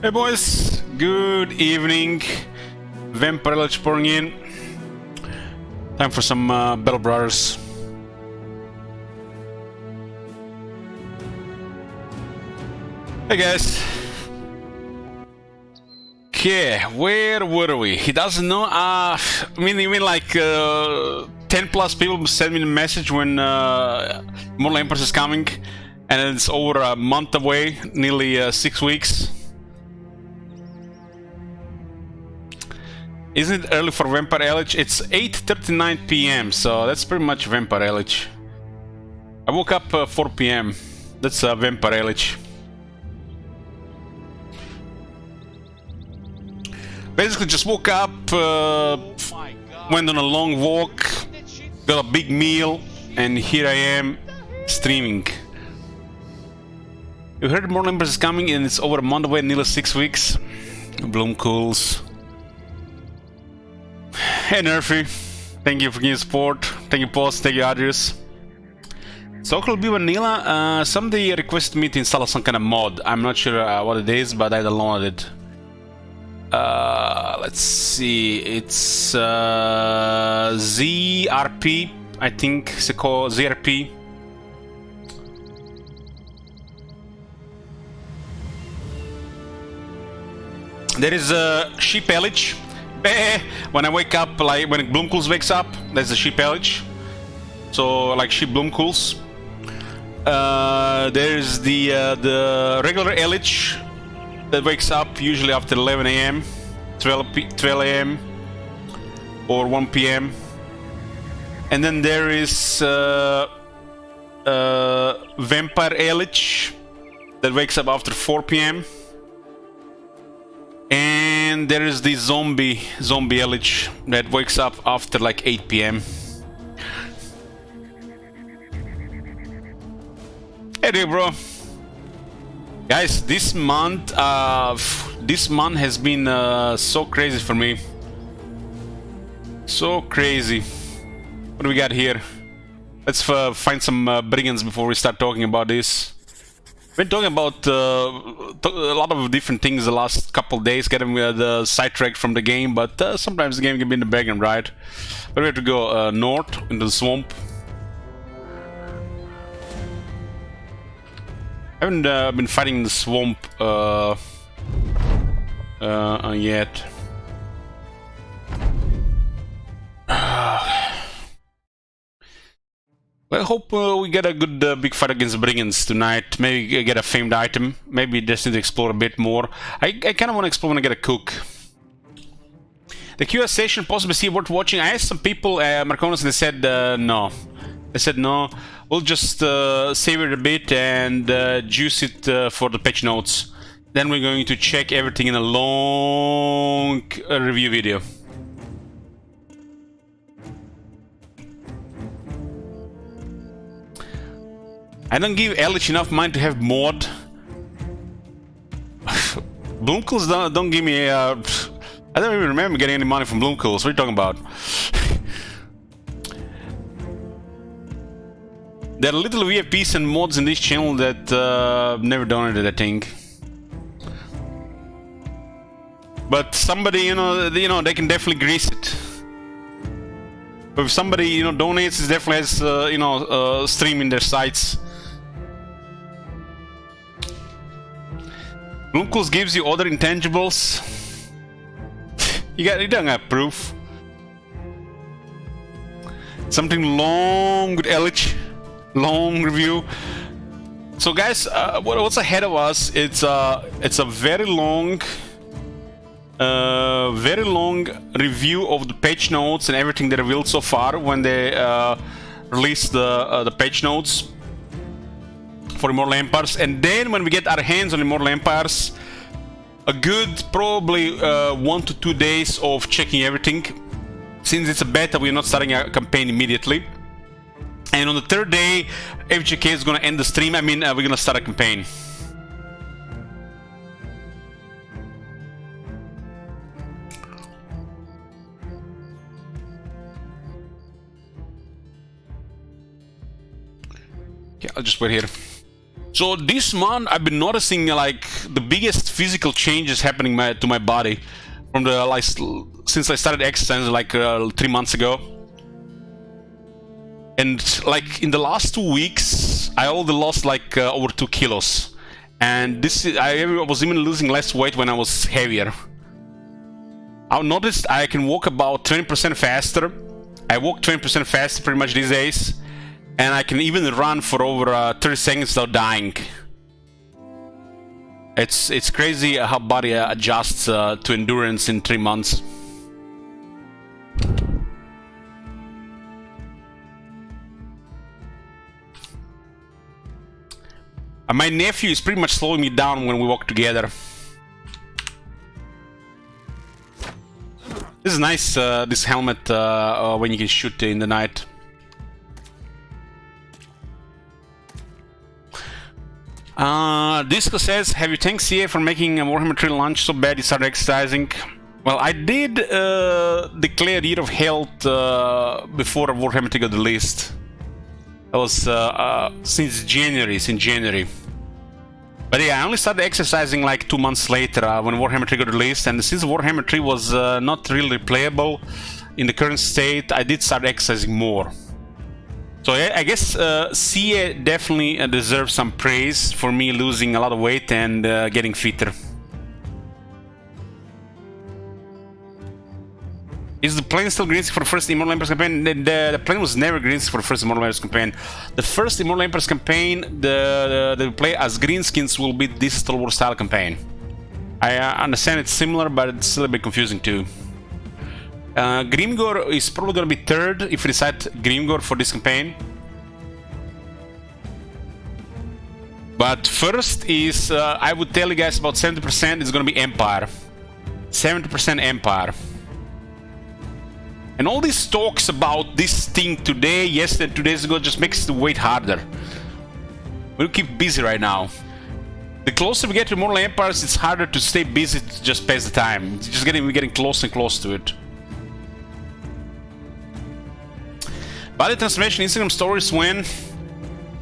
Hey boys, good evening. Vampire Hedge pouring in. Time for some Battle Brothers. Hey guys. Okay, where were we? He doesn't know. I mean like 10 plus people sent me a message when Mortal Empress is coming, and it's over a month away, nearly 6 weeks. Isn't it early for Vampire Hedge? It's 8:39 p.m. so that's pretty much Vampire Hedge. I woke up 4 p.m. That's Vampire Hedge. Basically just woke up, went on a long walk, got a big meal, and here I am streaming. You heard Mortal Empress is coming and it's over a month away, nearly 6 weeks. Bloom cools. Hey Nerfy, thank you for giving support. Thank you Post, thank you Adrius. Sokol B Vanilla, somebody requested me to install some kind of mod. I'm not sure what it is, but I downloaded it. Let's see, it's ZRP, I think it's called ZRP. There is a sheep Hedge. When I wake up, like when Bloomcools wakes up, there's a sheep Hedge. So like sheep Bloomcools. There's the regular Hedge that wakes up usually after 11 a.m., 12 a.m. or 1 p.m. And then there is Vampire Hedge that wakes up after 4 p.m. And there is the zombie Hedge that wakes up after like 8 p.m. Hey there, bro. Guys, this month has been so crazy for me. So crazy. What do we got here? Let's find some brigands before we start talking about this. Been talking about a lot of different things the last couple days, getting sidetracked from the game, but sometimes the game can be in the background, right? But we have to go north into the swamp. I haven't been fighting the swamp yet. Well, I hope we get a good big fight against the brigands tonight. Maybe get a famed item. Maybe just need to explore a bit more. I kind of want to explore when I get a cook. The QS station possibly see worth watching. I asked some people, Marconis, and they said no. They said no. We'll just save it a bit and juice it for the patch notes. Then we're going to check everything in a long review video. I don't give Hedge enough money to have mod. Bloomcools don't give me. I don't even remember getting any money from Bloomcools. What are you talking about? There are little VIPs and mods in this channel that never donated, I think. But somebody, you know, they can definitely grease it. But if somebody, you know, donates, it definitely has, stream in their sites. Bloomcools gives you other intangibles. you don't have proof. Something long with Hedge. Long review. So guys, what's ahead of us? It's a very long review of the patch notes and everything they revealed so far when they released the patch notes for Immortal Empires. And then when we get our hands on Immortal Empires, a good probably 1 to 2 days of checking everything. Since it's a beta, we're not starting a campaign immediately. And on the third day, FGK is gonna end the stream. I mean, we're gonna start a campaign. Okay, I'll just wait here. So this month I've been noticing like the biggest physical changes happening to my body from the since I started exercising like 3 months ago. And like in the last 2 weeks I already lost like over 2 kilos. And I was even losing less weight when I was heavier. I noticed I can walk about 20% faster. I walk 20% faster pretty much these days. And I can even run for over 30 seconds without dying. It's crazy how body adjusts to endurance in 3 months. My nephew is pretty much slowing me down when we walk together. This is nice, this helmet, when you can shoot in the night. Disco says, have you thanked CA for making Warhammer 3 launch so bad you started exercising? Well, I did declare Year of Health before Warhammer 3 got released. That was since January. But yeah, I only started exercising like 2 months later when Warhammer 3 got released, and since Warhammer 3 was not really playable in the current state, I did start exercising more. So I guess CA definitely deserves some praise for me losing a lot of weight and getting fitter. Is the plane still green for the first Immortal Emperors campaign? The plane was never green for the first Immortal Emperors campaign. The first Immortal Emperors campaign, the play as greenskins will be this Star Wars style campaign. I understand it's similar, but it's still a bit confusing too. Grimgor is probably going to be third if we decide Grimgor for this campaign. But first is, I would tell you guys about 70% is going to be Empire. 70% Empire. And all these talks about this thing today, yesterday, 2 days ago, just makes the wait harder. We'll keep busy right now. The closer we get to Mortal Empires, it's harder to stay busy to just pass the time. It's just we're getting close and close to it. Body transformation Instagram stories when?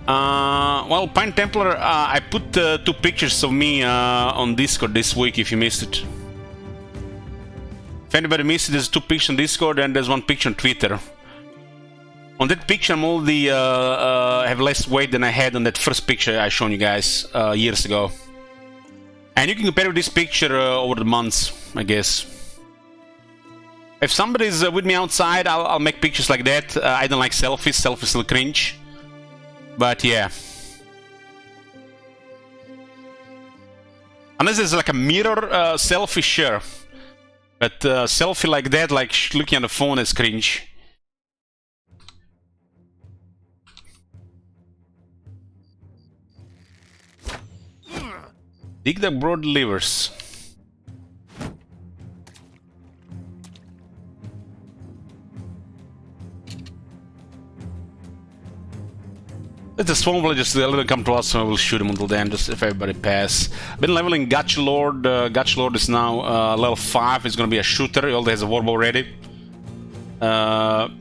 Well, Pine Templar, I put 2 pictures of me on Discord this week if you missed it. If anybody missed it, there's 2 pictures on Discord and there's 1 picture on Twitter. On that picture, I'm already have less weight than I had on that first picture I shown you guys years ago. And you can compare with this picture over the months, I guess. If somebody's with me outside, I'll make pictures like that. I don't like selfies. Selfies still cringe. But yeah. Unless there's like a mirror selfie, sure. But selfie like that, like looking at the phone, is cringe. Dig the broad livers. Let the Swarm Villagers let them come to us and we'll shoot them until then, just if everybody pass. Been leveling Gutch Lord. Gutch Lord is now level 5. He's gonna be a shooter. He already has a warbow ready. Right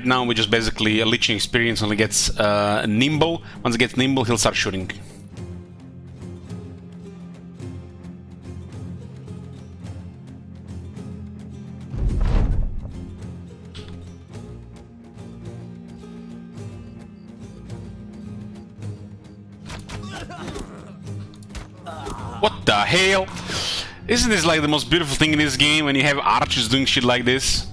now we just basically leeching experience only gets nimble. Once he gets nimble, he'll start shooting. What the hell? Isn't this like the most beautiful thing in this game when you have archers doing shit like this?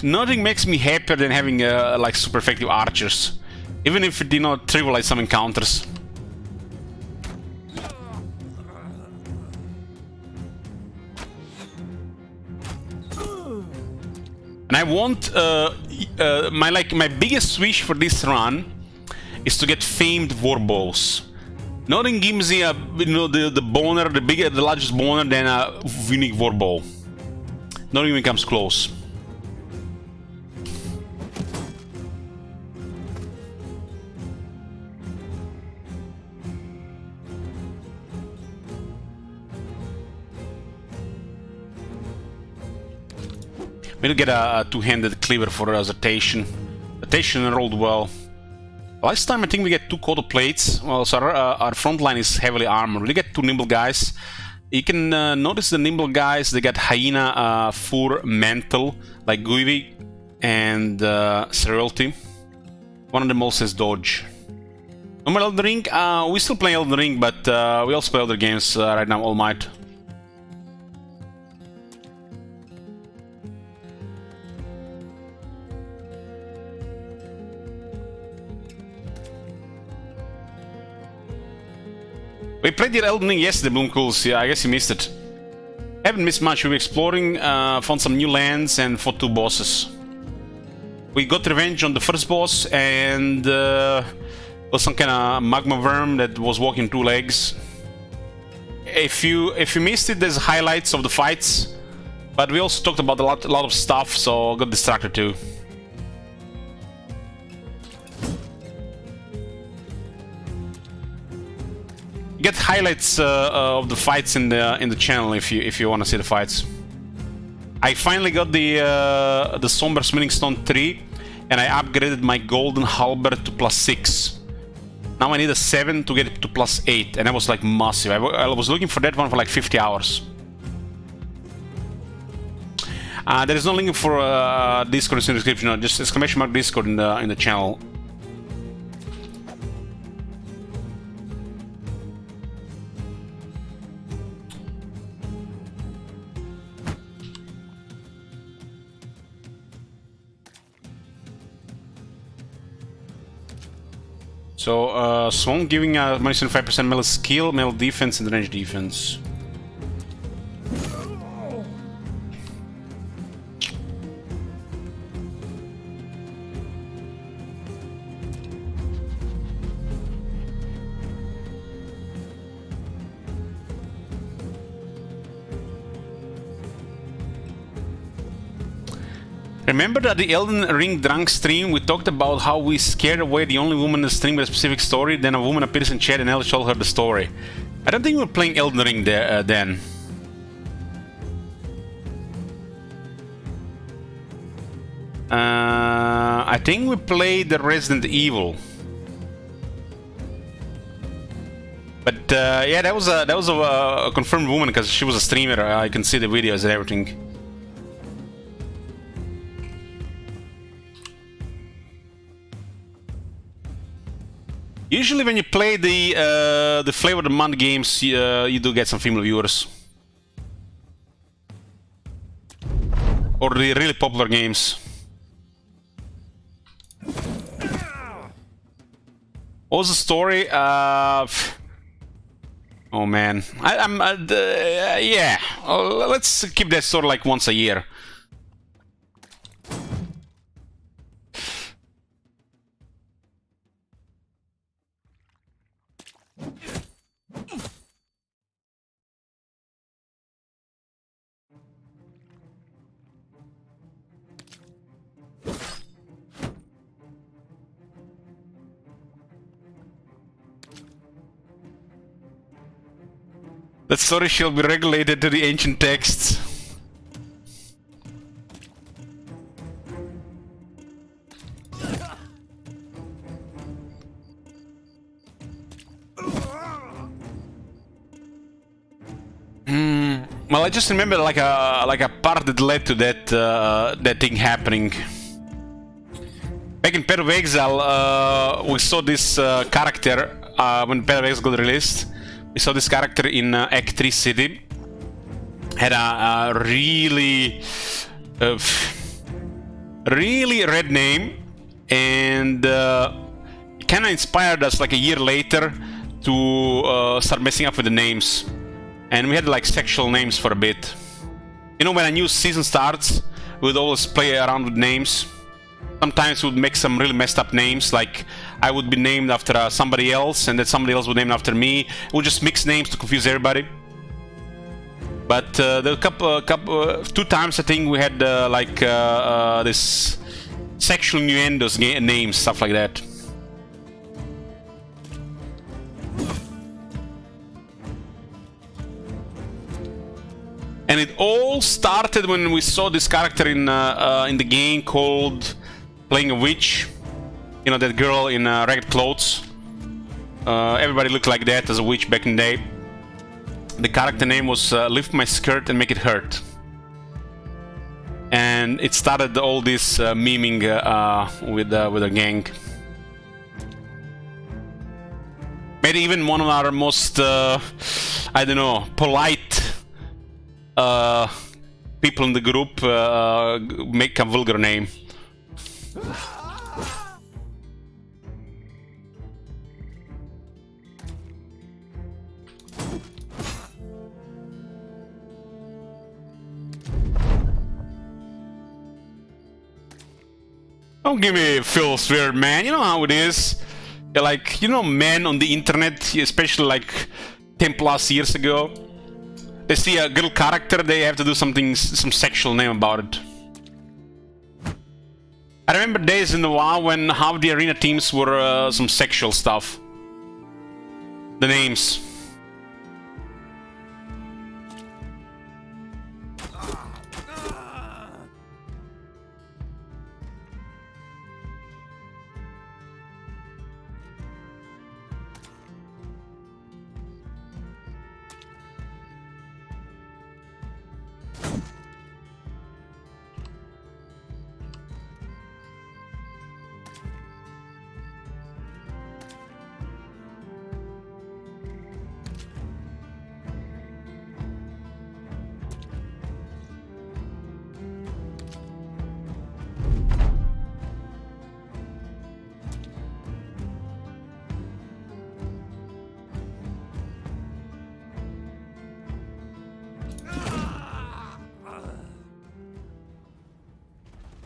Nothing makes me happier than having like super effective archers, even if it did not trivialize some encounters. And I want my biggest wish for this run is to get famed warbows. Nothing gives me a the boner, the largest boner than a unique warbow. Nothing even comes close. We'll get a two-handed cleaver for Zertation. Zertation rolled well. Last time I think we get 2 coated plates. Well, so our front line is heavily armored. We get 2 nimble guys. You can notice the nimble guys, they got hyena fur mantle, like Guivi and Cerealty. One of them also says dodge. No more Elden Ring? We still play Elden Ring, but we also play other games right now, All Might. We played the Elden Ring yesterday, Bloomcools. Yeah, I guess you missed it. Haven't missed much. We were exploring, found some new lands, and fought 2 bosses. We got revenge on the first boss, and was some kind of magma worm that was walking 2 legs. If you missed it, there's highlights of the fights, but we also talked about a lot of stuff, so I got distracted too. Get highlights of the fights in the channel if you want to see the fights. I finally got the Somber Smithing Stone 3, and I upgraded my Golden Halberd to +6. Now I need a 7 to get it to +8, and that was like massive. I was looking for that one for like 50 hours. There is no link for Discord in the description. No, just ! Discord in the channel. So, Swan giving minus 25% melee skill, melee defense, and range defense. Remember that the Elden Ring drunk stream, we talked about how we scared away the only woman in the stream with a specific story, then a woman appears in chat and Ellie told her the story. I don't think we were playing Elden Ring there, then. I think we played the Resident Evil. But yeah, that was a confirmed woman because she was a streamer. I can see the videos and everything. Usually when you play the Flavor of the Month games, you do get some female viewers. Or the really popular games. What was the story? Oh man, yeah. Let's keep that story like once a year. That story shall be regulated to the ancient texts. Well, I just remember like a part that led to that thing happening. Back in Path of Exile, we saw this character when Path of Exile got released. We saw this character in Act 3 City. Had a really red name, and it kind of inspired us like a year later to start messing up with the names. And we had like sexual names for a bit. You know, when a new season starts, we would always play around with names. Sometimes we would make some really messed up names, like I would be named after somebody else, and then somebody else would name after me. We'll just mix names to confuse everybody. But there were 2 times I think we had like this sexual innuendos names, stuff like that. And it all started when we saw this character in the game called Playing a Witch. You know, that girl in ragged clothes. Everybody looked like that as a witch back in the day. The character name was Lift My Skirt and Make It Hurt. And it started all this memeing with a gang. Maybe even one of our most, I don't know, polite people in the group make a vulgar name. Don't give me Phil Swear, man. You know how it is. They're like, you know, men on the internet, especially like 10 plus years ago. They see a girl character, they have to do something, some sexual name about it. I remember days in the WoW when half the arena teams were some sexual stuff. The names.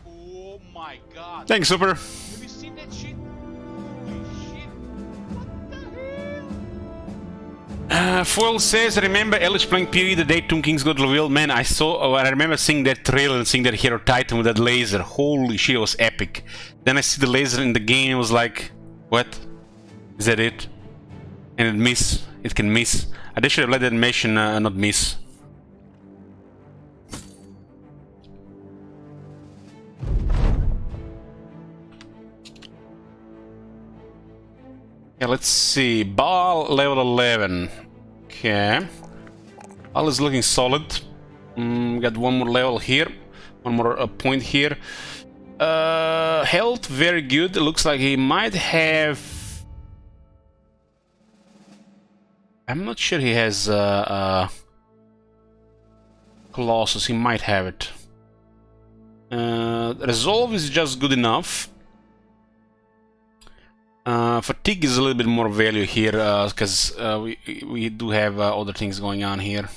Oh my god. Thanks, Super. Have you seen that shit? Holy shit. What the hell? Foil says, I remember Elish playing PoE the day Tomb Kings got revealed. Man, I remember seeing that trailer and seeing that Hero Titan with that laser. Holy shit, it was epic. Then I see the laser in the game, it was like, what? Is that it? And it miss. It can miss. I should have let that animation not miss. Yeah, let's see. Baal level 11. Okay. Baal is looking solid. Got one more level here. One more point here. Health, very good. It looks like he might have... I'm not sure he has Colossus. He might have it. Resolve is just good enough. Fatigue is a little bit more value here because we do have other things going on here.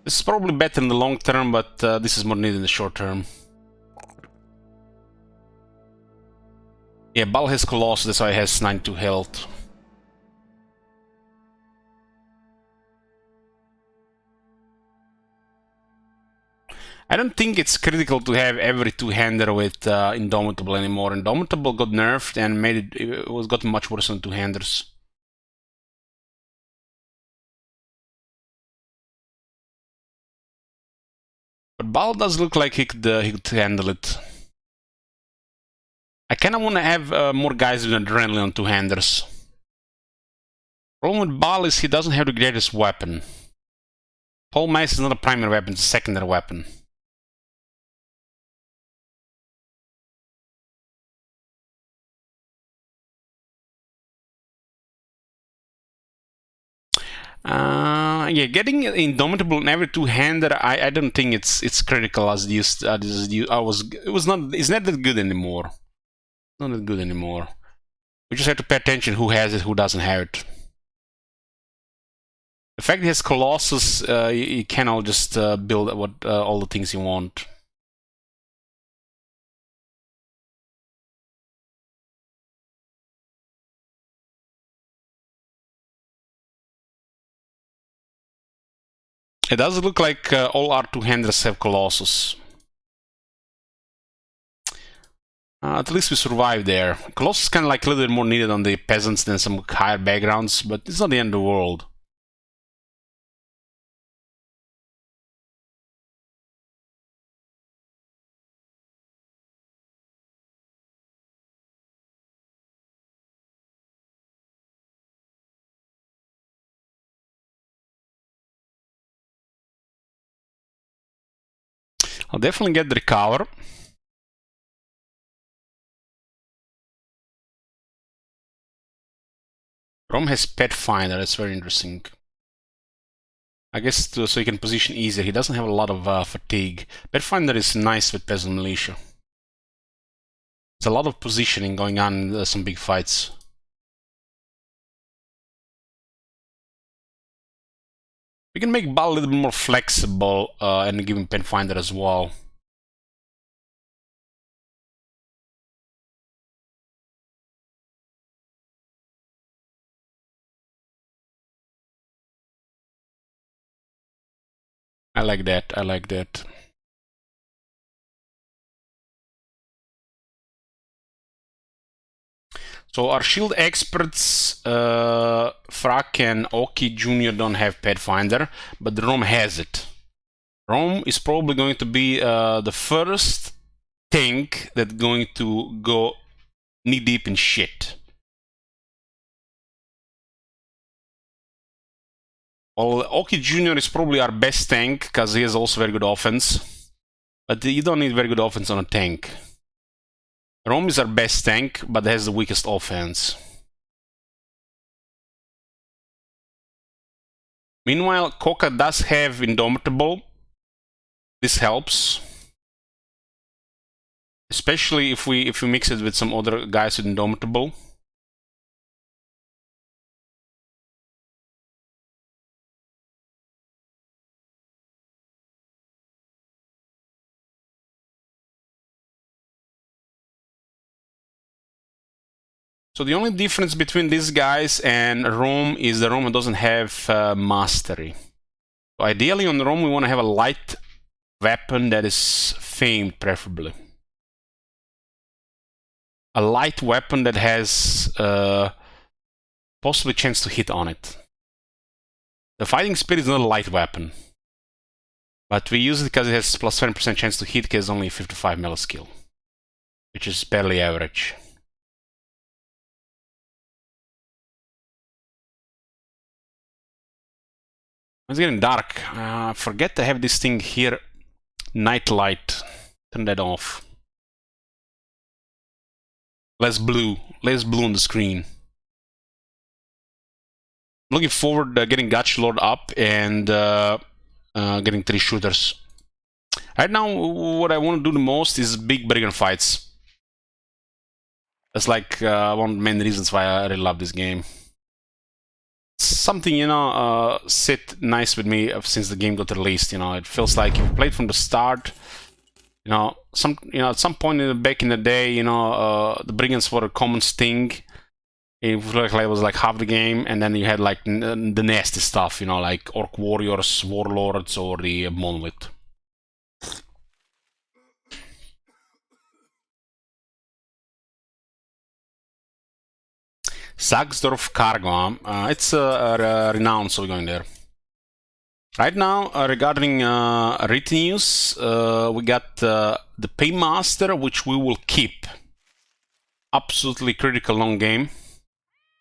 This is probably better in the long term, but this is more needed in the short term. Yeah, Baal has Colossus, that's why he has 92 health. I don't think it's critical to have every two-hander with Indomitable anymore. Indomitable got nerfed and made it was gotten much worse than two-handers. But Baal does look like he could handle it. I kind of want to have more guys with Adrenaline on two-handers. Problem with Baal is he doesn't have the greatest weapon. Pole Mace is not a primary weapon, it's a secondary weapon. Yeah, getting Indomitable in every two-hander, I don't think it's critical as used. It's not that good anymore. Not that good anymore. We just have to pay attention who has it, who doesn't have it. The fact he has Colossus, you cannot just build all the things you want. It does look like all our two-handers have Colossus. At least we survived there. Colossus is kind of like a little bit more needed on the peasants than some higher backgrounds, but it's not the end of the world. I'll definitely get the recover. Rome has Pathfinder, that's very interesting. I guess so he can position easier. He doesn't have a lot of fatigue. Pathfinder is nice with Peasant Militia. There's a lot of positioning going on in some big fights. We can make Bal a little bit more flexible and give him Pathfinder as well. I like that, I like that. So our shield experts, Frak and Oki Jr. don't have Pathfinder, but Rome has it. Rome is probably going to be the first tank that's going to go knee-deep in shit. Well, Oki Jr. is probably our best tank, because he has also very good offense. But you don't need very good offense on a tank. Rome is our best tank, but has the weakest offense. Meanwhile, Coca does have Indomitable. This helps. Especially if we mix it with some other guys with Indomitable. So the only difference between these guys and Rome is that Rome doesn't have mastery. So ideally on Rome we want to have a light weapon that is famed, preferably. A light weapon that has possibly chance to hit on it. The Fighting Spirit is not a light weapon. But we use it because it has plus 20% chance to hit because it's only 55 melee skill. Which is barely average. It's getting dark. Forget to have this thing here. Night light. Turn that off. Less blue. Less blue on the screen. Looking forward to getting Gotcha Lord up and getting 3 shooters. Right now, what I want to do the most is big brigand fights. That's like one of the main reasons why I really love this game. Something, you know, sit nice with me since the game got released. You know, it feels like you played from the start. You know, at some point back in the day, you know, the brigands were a common sting. It was like half the game, and then you had like the nasty stuff, you know, like Orc Warriors, Warlords, or the Monolith. Sagsdorf Cargo. It's renowned, so we're going there. Right now, regarding retinues, we got the Paymaster, which we will keep. Absolutely critical long game.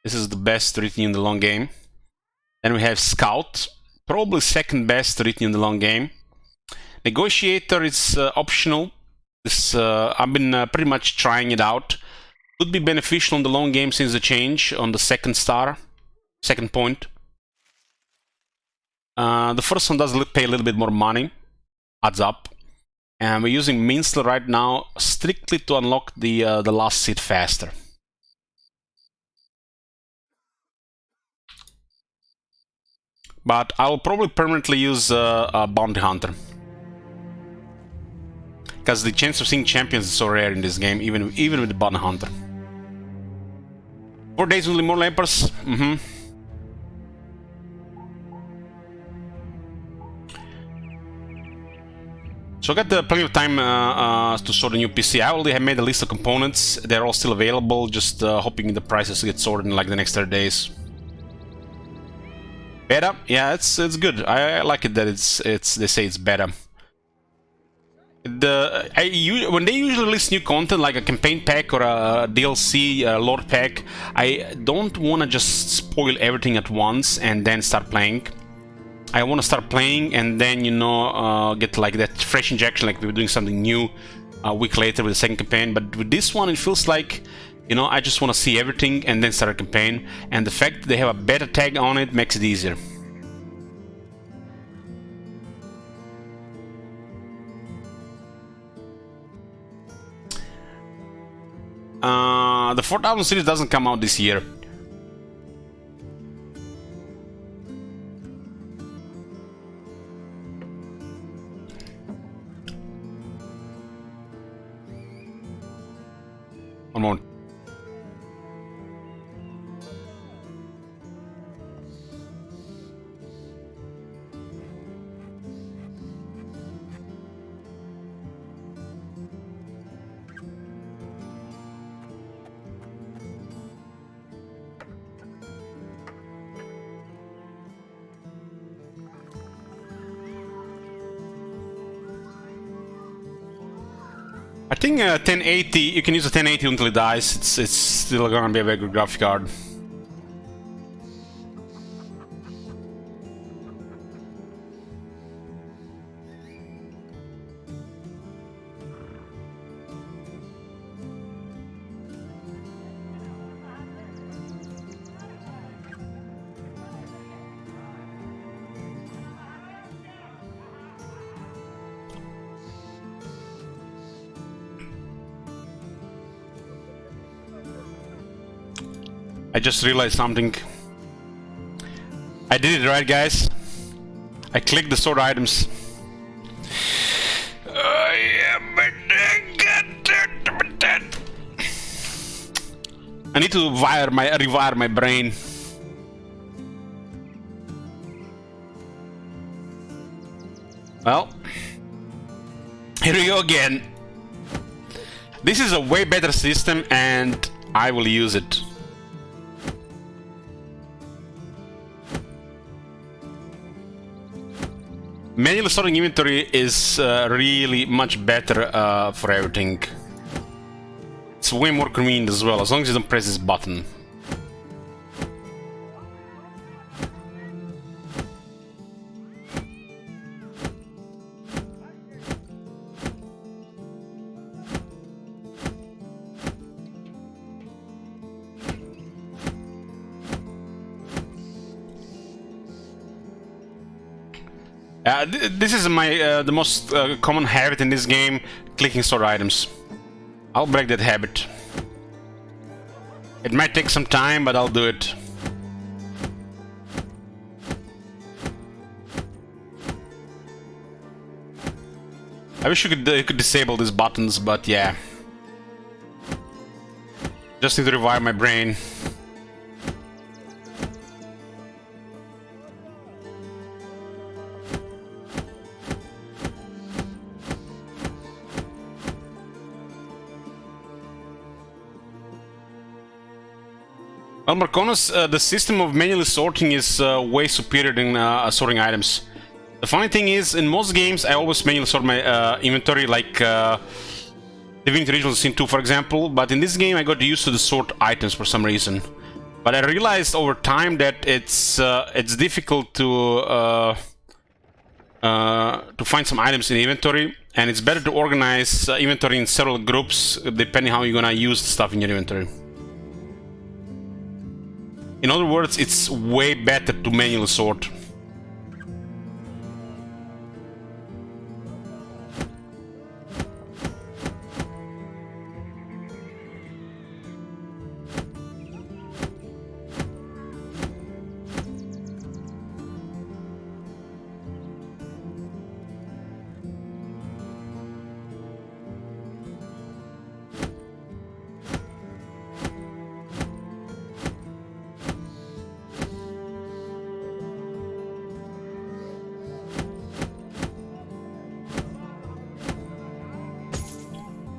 This is the best retinue in the long game. Then we have Scout, probably second best retinue in the long game. Negotiator is optional. This I've been pretty much trying it out. Could be beneficial in the long game since the change on the second star, second point. The first one does pay a little bit more money, adds up. And we're using Minstrel right now strictly to unlock the last seat faster. But I'll probably permanently use a Bounty Hunter. Because the chance of seeing champions is so rare in this game, even with the Bounty Hunter. 4 days only more lepers. So I got plenty of time to sort a new PC. I already have made a list of components. They're all still available, just hoping the prices get sorted in like the next 30 days. Beta? Yeah, it's good. I like it that they say it's beta. When they usually release new content like a campaign pack or a DLC lore pack, I don't want to just spoil everything at once and then start playing. I want to start playing and then, you know, get like that fresh injection, like we were doing something new a week later with the second campaign. But with this one, it feels like, you know, I just want to see everything and then start a campaign. And the fact that they have a beta tag on it makes it easier. The 4000 series doesn't come out this year. One more. I think 1080, you can use a 1080 until it dies. It's still gonna be a very good graphic card. I just realized something. I did it right, guys. I clicked the stored items. I need to rewire my brain. Well, here we go again. This is a way better system and I will use it. Manual sorting inventory is really much better for everything. It's way more convenient as well, as long as you don't press this button. This is my the most common habit in this game, clicking stored items. I'll break that habit. It might take some time, but I'll do it. I wish you could disable these buttons, but yeah. Just need to rewire my brain. Well, Marconis, the system of manually sorting is way superior than sorting items. The funny thing is, in most games, I always manually sort my inventory, like Divinity Original Sin 2, for example, but in this game I got used to the sort items for some reason. But I realized over time that it's difficult to find some items in inventory, and it's better to organize inventory in several groups, depending how you're gonna use the stuff in your inventory. In other words, it's way better to manually sort.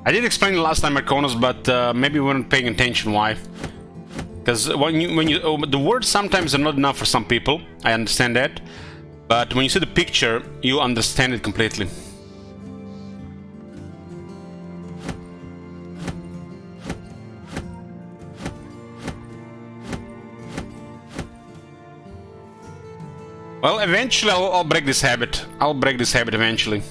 I did explain it last time, Marconis, but maybe we weren't paying attention. Why? Because the words sometimes are not enough for some people. I understand that, but when you see the picture, you understand it completely. Well, eventually I'll break this habit. I'll break this habit eventually.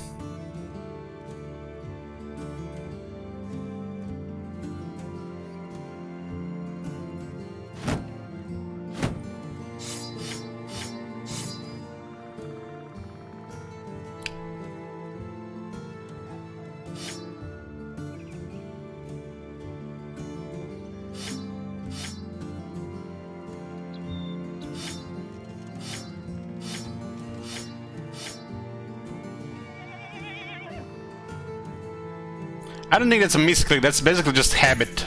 I don't think that's a misclick, that's basically just habit.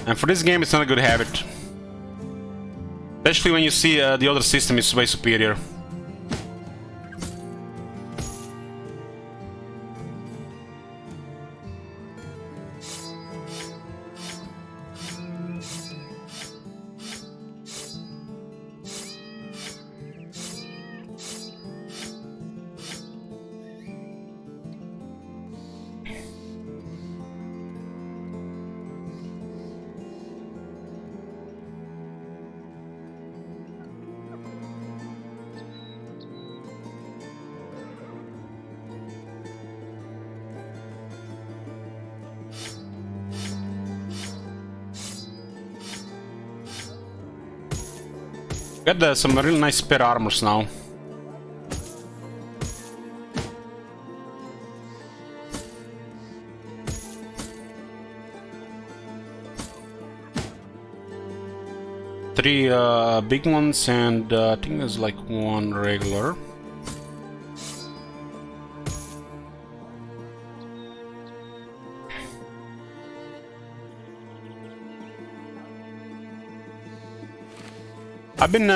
And for this game it's not a good habit. Especially when you see the other system is way superior. Got some really nice spare armors now. Three big ones and I think there's like one regular. I've been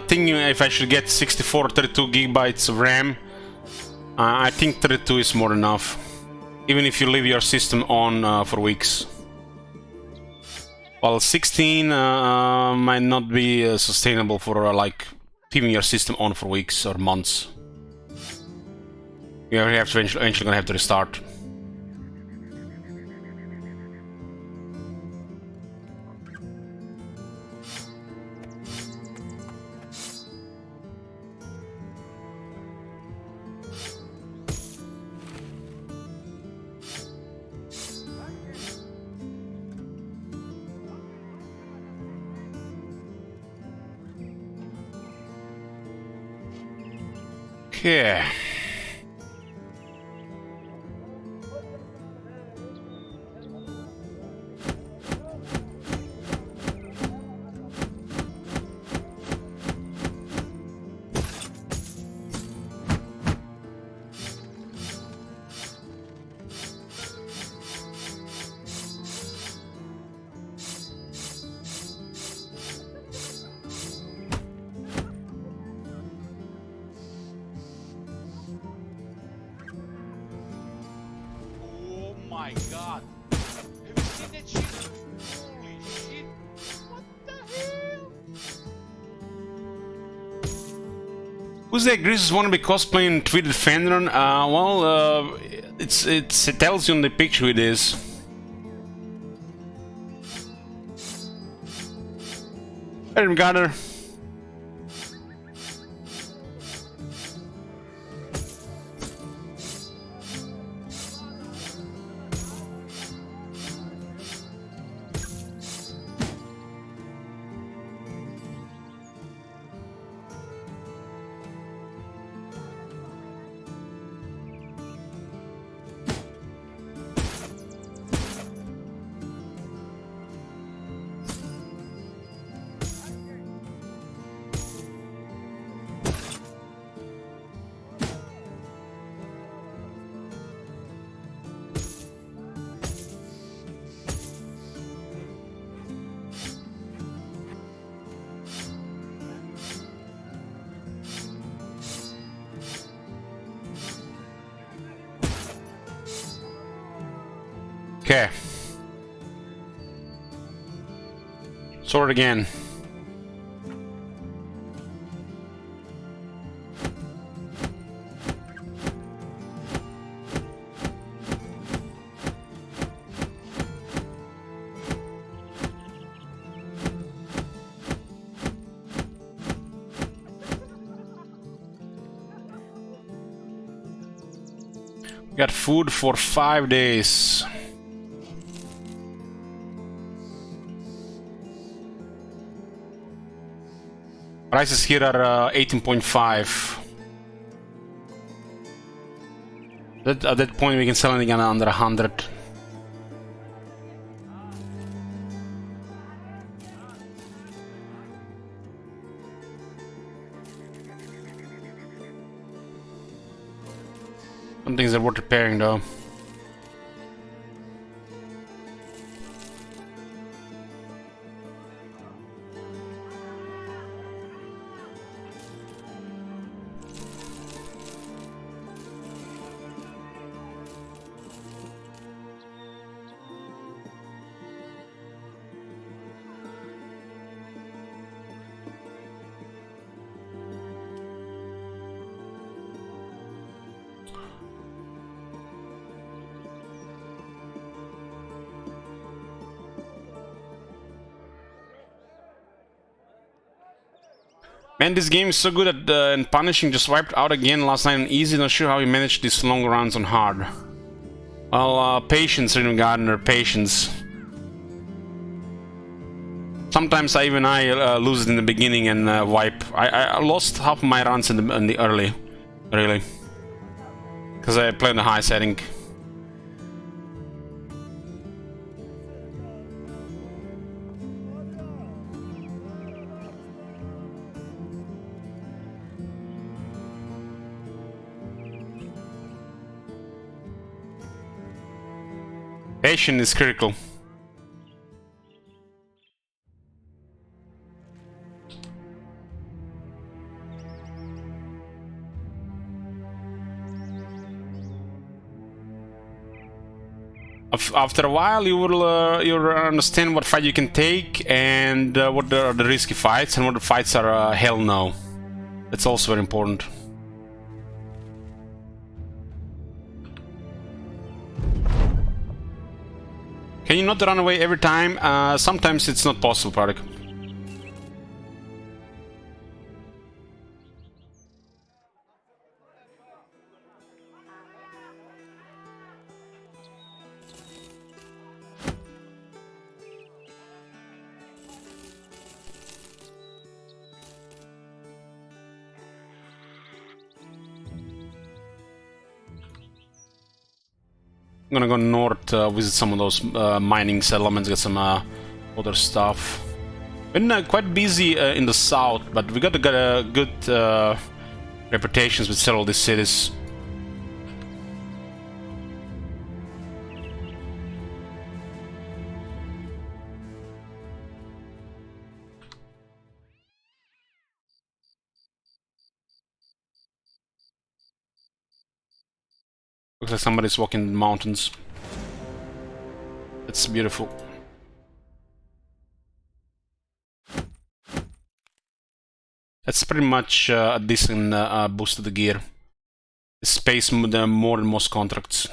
thinking if I should get 64 or 32 gigabytes of RAM. I think 32 is more than enough, even if you leave your system on for weeks. While 16 might not be sustainable for like leaving your system on for weeks or months. You have to eventually gonna have to restart. Okay. My god. Have you seen that shit? Holy shit. What the hell? Who's that Greases wanna be cosplaying Tweeted Fenrir? Well, it tells you in the picture who it is. Hey, Gunner. Okay. Sword again. Got food for 5 days. Prices here are 18.5. At that point we can sell anything under 100. Some things are worth repairing though. Man, this game is so good at in punishing. Just wiped out again last night on easy. Not sure how he managed these long runs on hard. Well, patience, Rhythm Gardener, patience. Sometimes I lose it in the beginning and wipe. I lost half of my runs in the early, really, because I play in the high setting. Patience is critical. After a while, you'll understand what fight you can take and what are the risky fights and what the fights are hell no. That's also very important. Can you not run away every time? Sometimes it's not possible, Park. I'm gonna go north, visit some of those mining settlements, get some other stuff. Been quite busy in the south, but we got a good reputations with several of these cities. Looks like somebody's walking in the mountains. It's beautiful. That's pretty much a decent boost to the gear. It space more than most contracts.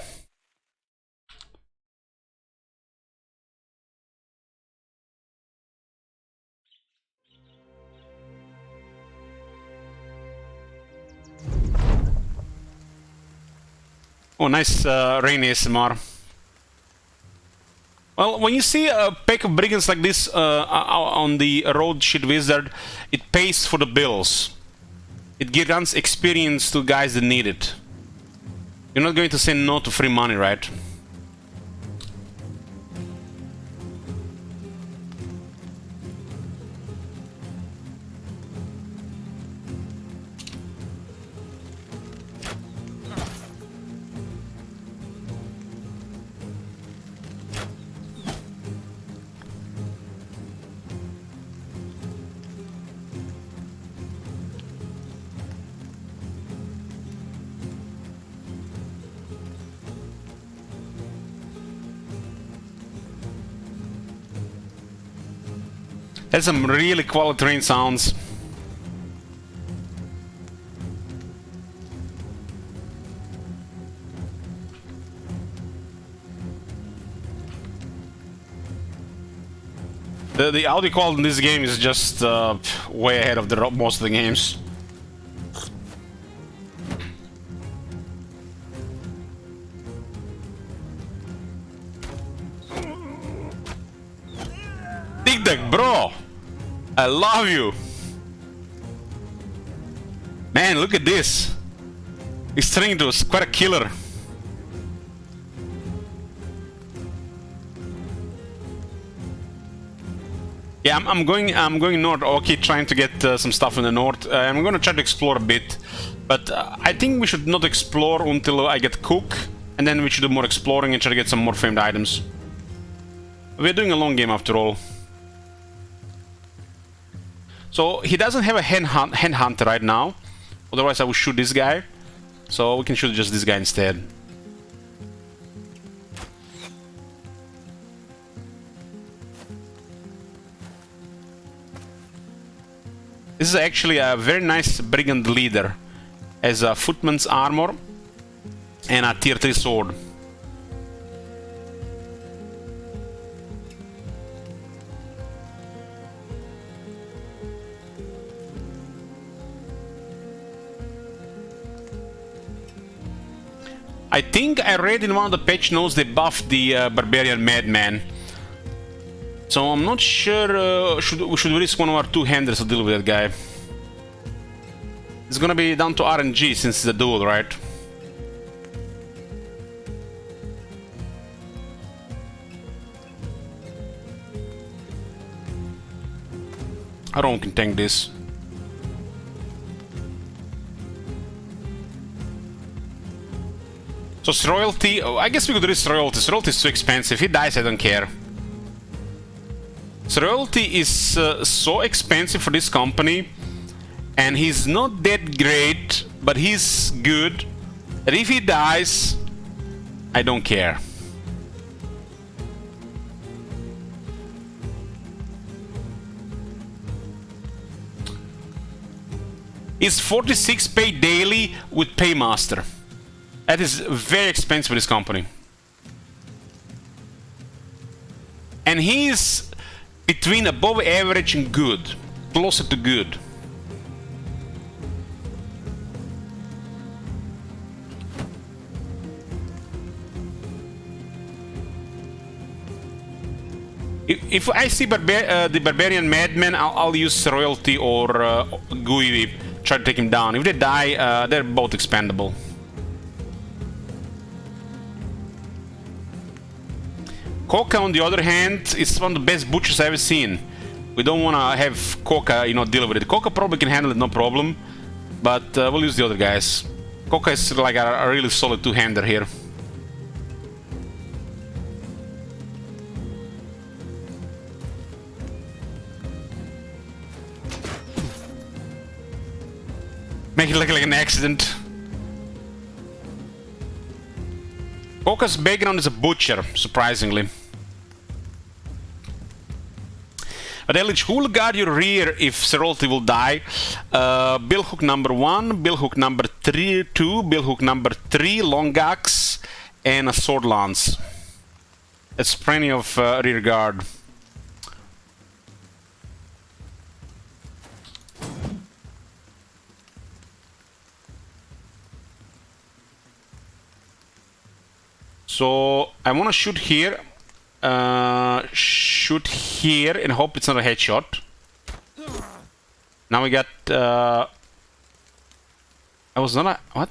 Oh, nice rain ASMR. Well, when you see a pack of brigands like this on the road shit wizard, it pays for the bills. It grants experience to guys that need it. You're not going to say no to free money, right? That's some really quality train sounds. The audio quality in this game is just way ahead of most of the games. deck, bro! I love you! Man, look at this! He's turning into quite a killer. Yeah, I'm going north. Okay, trying to get some stuff in the north. I'm gonna try to explore a bit, but I think we should not explore until I get Cook, and then we should do more exploring and try to get some more famed items. We're doing a long game after all. So he doesn't have a hen hunter right now. Otherwise, I would shoot this guy. So we can shoot just this guy instead. This is actually a very nice brigand leader. Has a footman's armor and a tier 3 sword. I think I read in one of the patch notes they buffed the Barbarian Madman. So I'm not sure we should risk one of our two-handers to deal with that guy. It's gonna be down to RNG since it's a duel, right? I don't can tank this. So royalty, oh, I guess we could risk royalty. Royalty is too expensive. If he dies, I don't care. So royalty is so expensive for this company, and he's not that great, but he's good. And if he dies, I don't care. He's 46 pay daily with Paymaster. That is very expensive for this company. And he's between above average and good. Closer to good. If I see the Barbarian Madman, I'll use Royalty or GUI, try to take him down. If they die, they're both expendable. Coca, on the other hand, is one of the best butchers I've ever seen. We don't want to have Coca, deal with it. Coca probably can handle it, no problem. But we'll use the other guys. Coca is like a really solid two-hander here. Make it look like an accident. Coca's background is a butcher, surprisingly. But Elich, who will guard your rear if Serolti will die? Billhook number 1, Billhook number 2, Billhook number 3, long axe, and a sword lance. That's plenty of rear guard. So I want to shoot here, and hope it's not a headshot. Now we got. I was not a what?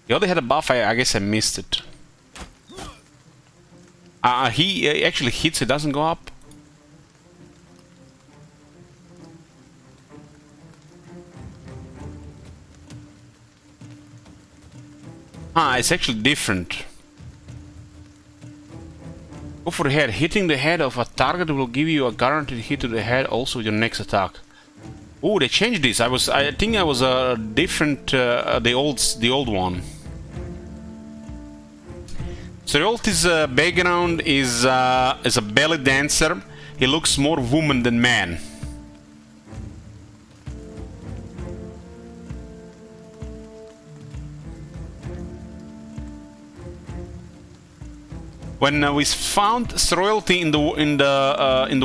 The other had a buff. I guess I missed it. He actually hits. It doesn't go up. It's actually different. Go for the head. Hitting the head of a target will give you a guaranteed hit to the head also with your next attack. Oh, they changed this. I think I was a different the old one. So Ryolti's background is a belly dancer. He looks more woman than man. When we found royalty in the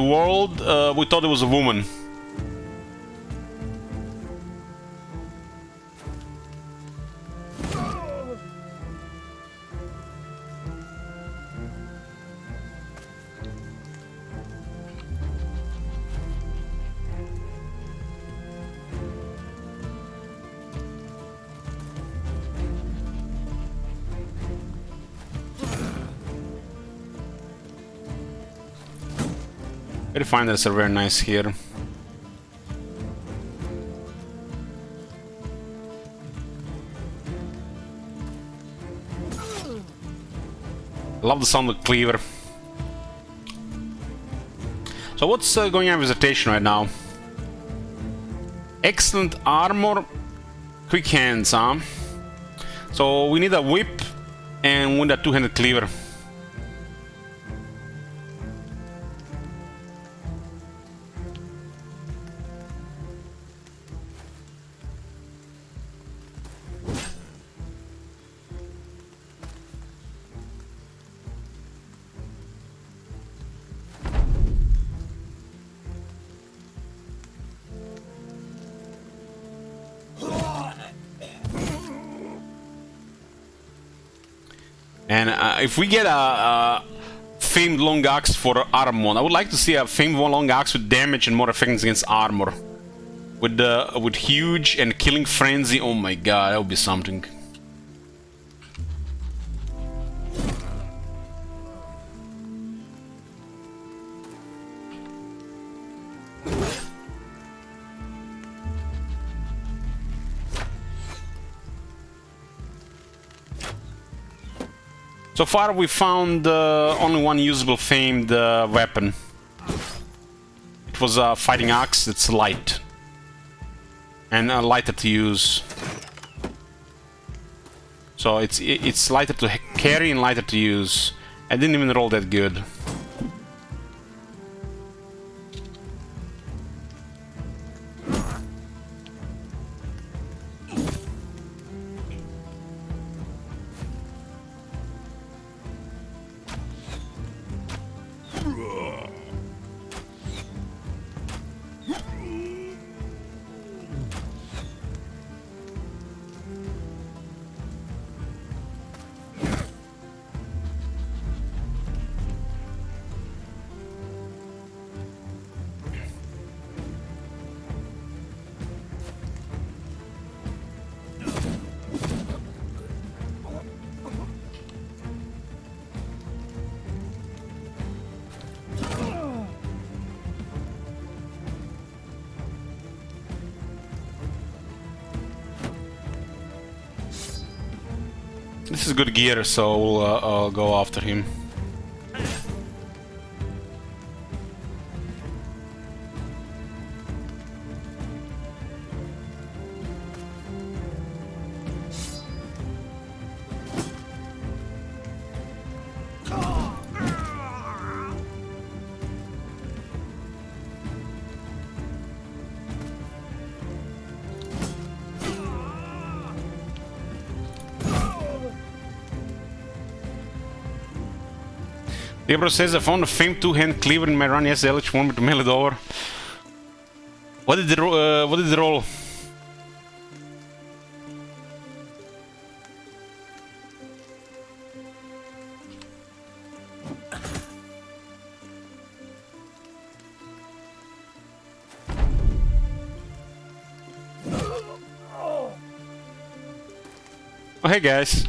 world, we thought it was a woman. Refiners are very nice here. Love the sound of cleaver. So what's going on with rotation right now? Excellent armor, quick hands, huh? So we need a whip and we need a two-handed cleaver. And if we get a famed long axe for Armon, I would like to see a famed long axe with damage and more effectiveness against armor. With huge and killing frenzy. Oh my god, that would be something. So far we found only one usable famed weapon. It was a fighting axe that's light. And lighter to use. So it's lighter to carry and lighter to use. I didn't even roll that good. This is good gear, so I'll go after him. Gabriel says I found a famed two-hand cleaver in my run. Yes, the LH wanted me to mail it over. What did it roll? Oh, hey guys.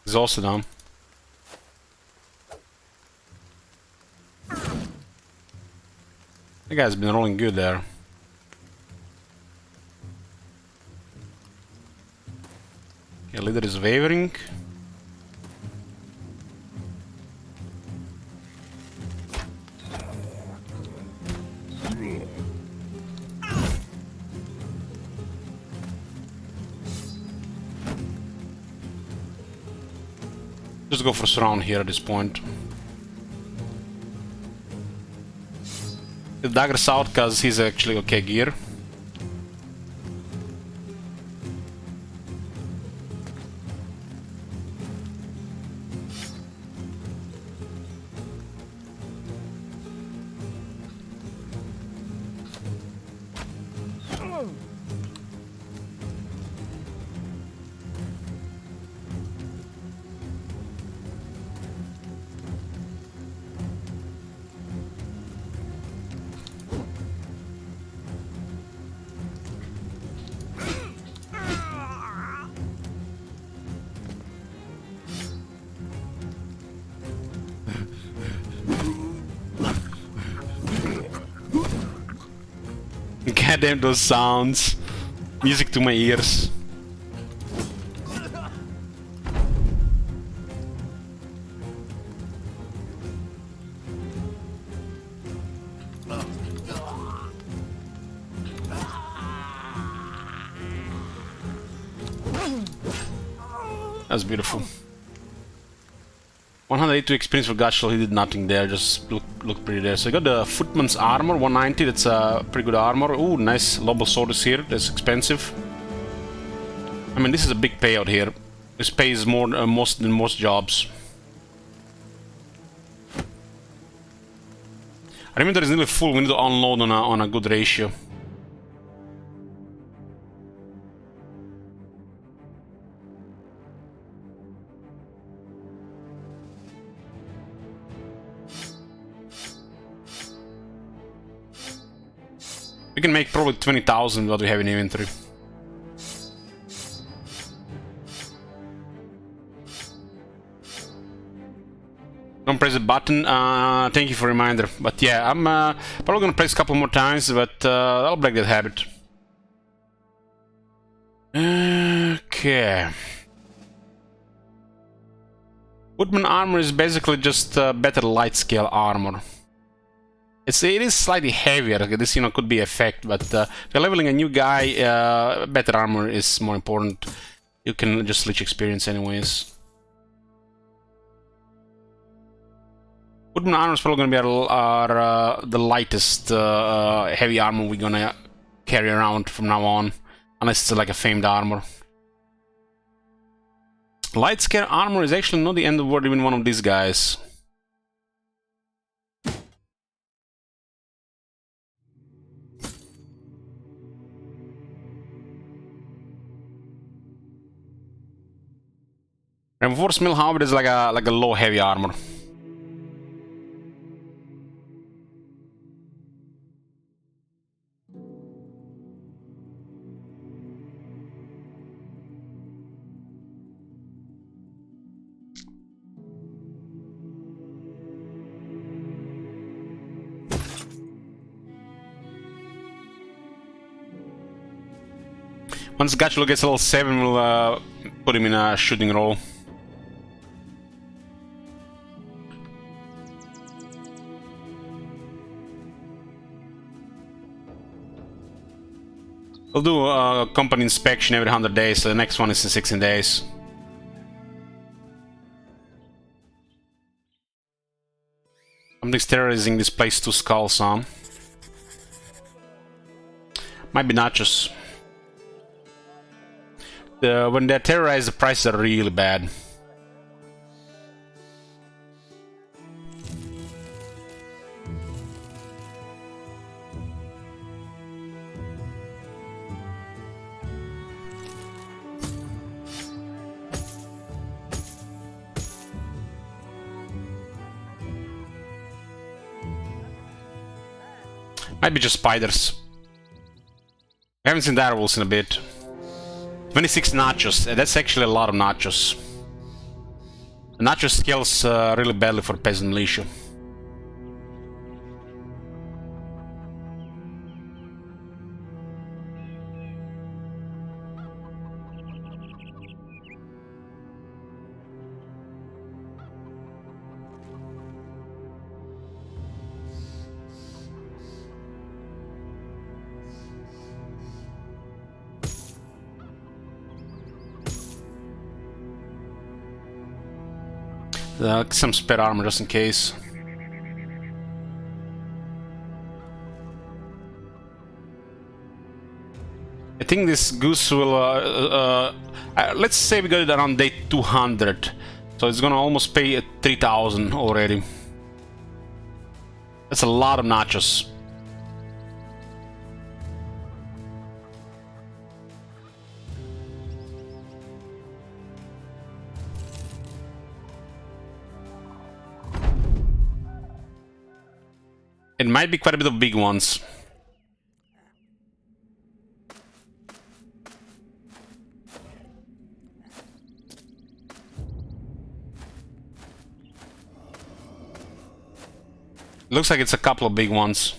Exhausted, huh? That guy's been rolling good there. Okay, leader is wavering. Just go for surround here at this point. The dagger's out because he's actually okay gear. Goddamn those sounds. Music to my ears. That's beautiful. 182 experience for Gutshell, he did nothing there, just looked pretty there. So I got the Footman's Armor, 190, that's a pretty good armor. Ooh, nice Lobel Sword is here, that's expensive. I mean, this is a big payout here. This pays more than most jobs. Our inventory is nearly full, we need to unload on a good ratio. We can make probably 20,000 what we have in inventory. Don't press the button. Thank you for a reminder. But yeah, I'm probably gonna press a couple more times, but I'll break that habit. Okay. Woodman armor is basically just better light scale armor. It is slightly heavier. This, you know, could be effect, but if you're leveling a new guy, better armor is more important. You can just leech experience anyways. Woodman armor is probably gonna be the lightest heavy armor we're gonna carry around from now on, unless it's like a famed armor. Light scale armor is actually not the end of the world, even one of these guys. Reinforced mill halberd is like a low heavy armor. Once Gutshell gets level 7, we'll put him in a shooting role. We'll do a company inspection every 100 days, so the next one is in 16 days. Something's terrorizing this place, 2 skulls, huh? Might be nachos. When they're terrorized, the prices are really bad. Might be just spiders. We haven't seen direwolves in a bit. 26 nachos. That's actually a lot of nachos. The nachos scales really badly for peasant militia. Some spare armor just in case. I think this goose will... let's say we got it around day 200. So it's gonna almost pay 3,000 already. That's a lot of nachos. It might be quite a bit of big ones. Looks like it's a couple of big ones.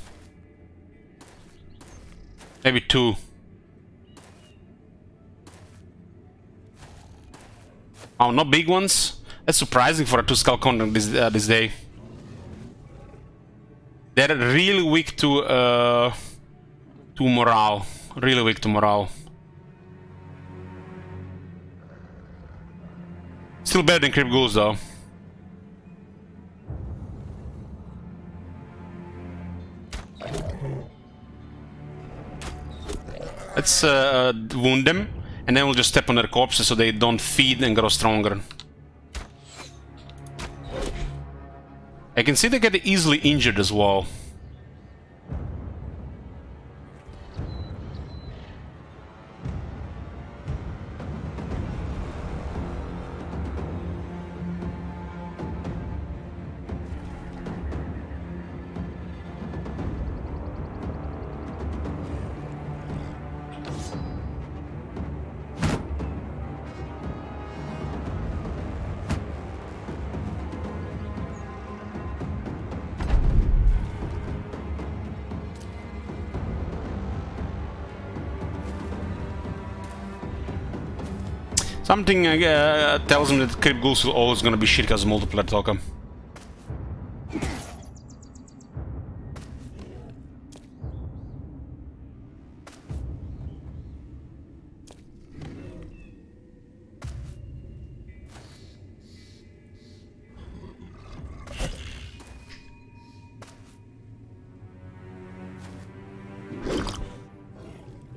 Maybe 2. Oh, no big ones? That's surprising for a 2 skull con this day. They're really weak to morale. Really weak to morale. Still better than Crypt Ghouls though. Let's wound them, and then we'll just step on their corpses so they don't feed and grow stronger. I can see they get easily injured as well. Something tells me that Crypt Ghouls are always gonna be shit because of multiplayer token.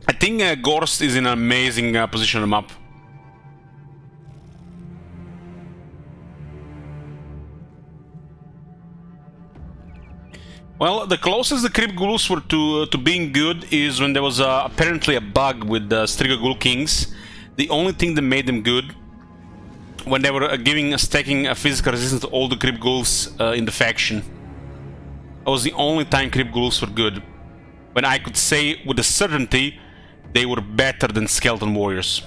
I think Gorst is in an amazing position on the map. Well, the closest the Crypt Ghouls were to being good is when there was apparently a bug with the Striga Ghoul Kings. The only thing that made them good, when they were stacking a physical resistance to all the Crypt Ghouls in the faction. That was the only time Crypt Ghouls were good. When I could say with a certainty they were better than Skeleton Warriors.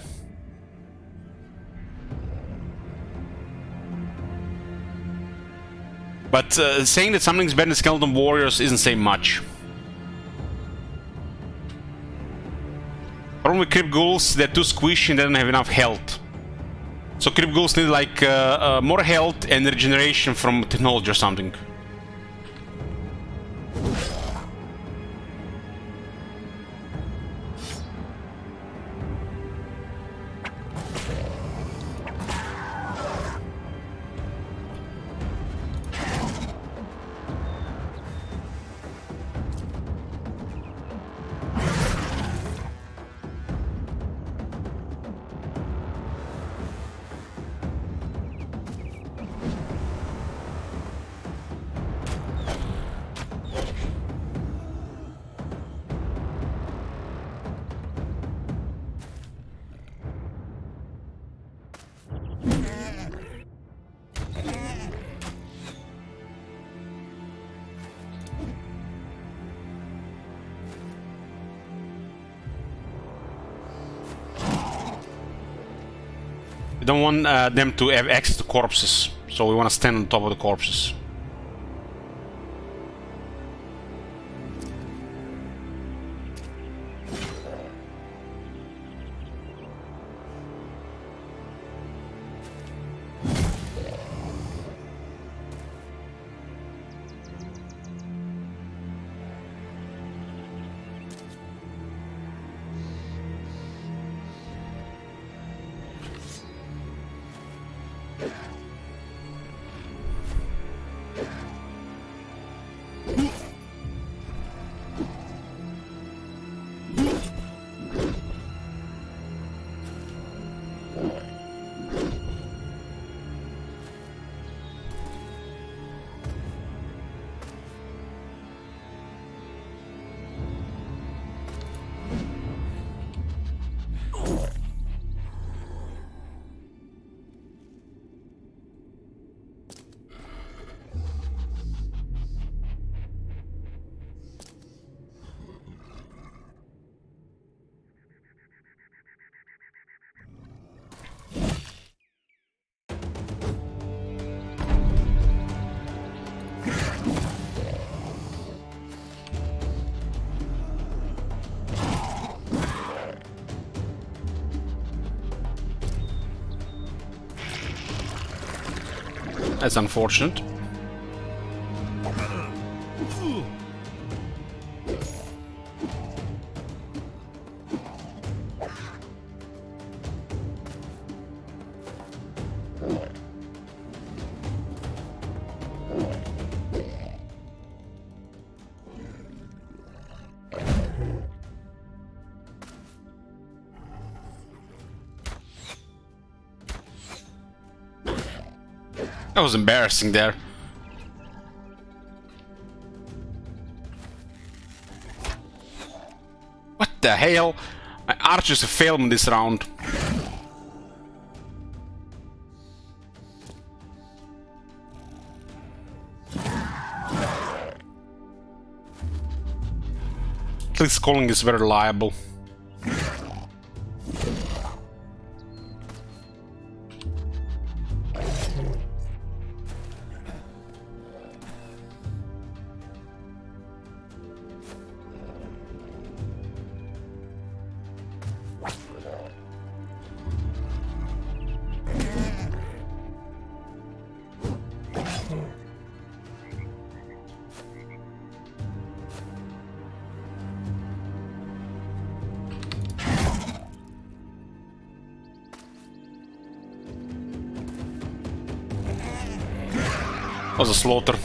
But saying that something's better than Skeleton Warriors isn't saying much. Problem with Crypt Ghouls, they're too squishy and they don't have enough health. So Crypt Ghouls need like more health and regeneration from technology or something. We don't want them to have access to corpses, so we want to stand on top of the corpses. That's unfortunate. That was embarrassing there. What the hell? My archers have failed in this round. At least calling is very reliable. Was a slaughter.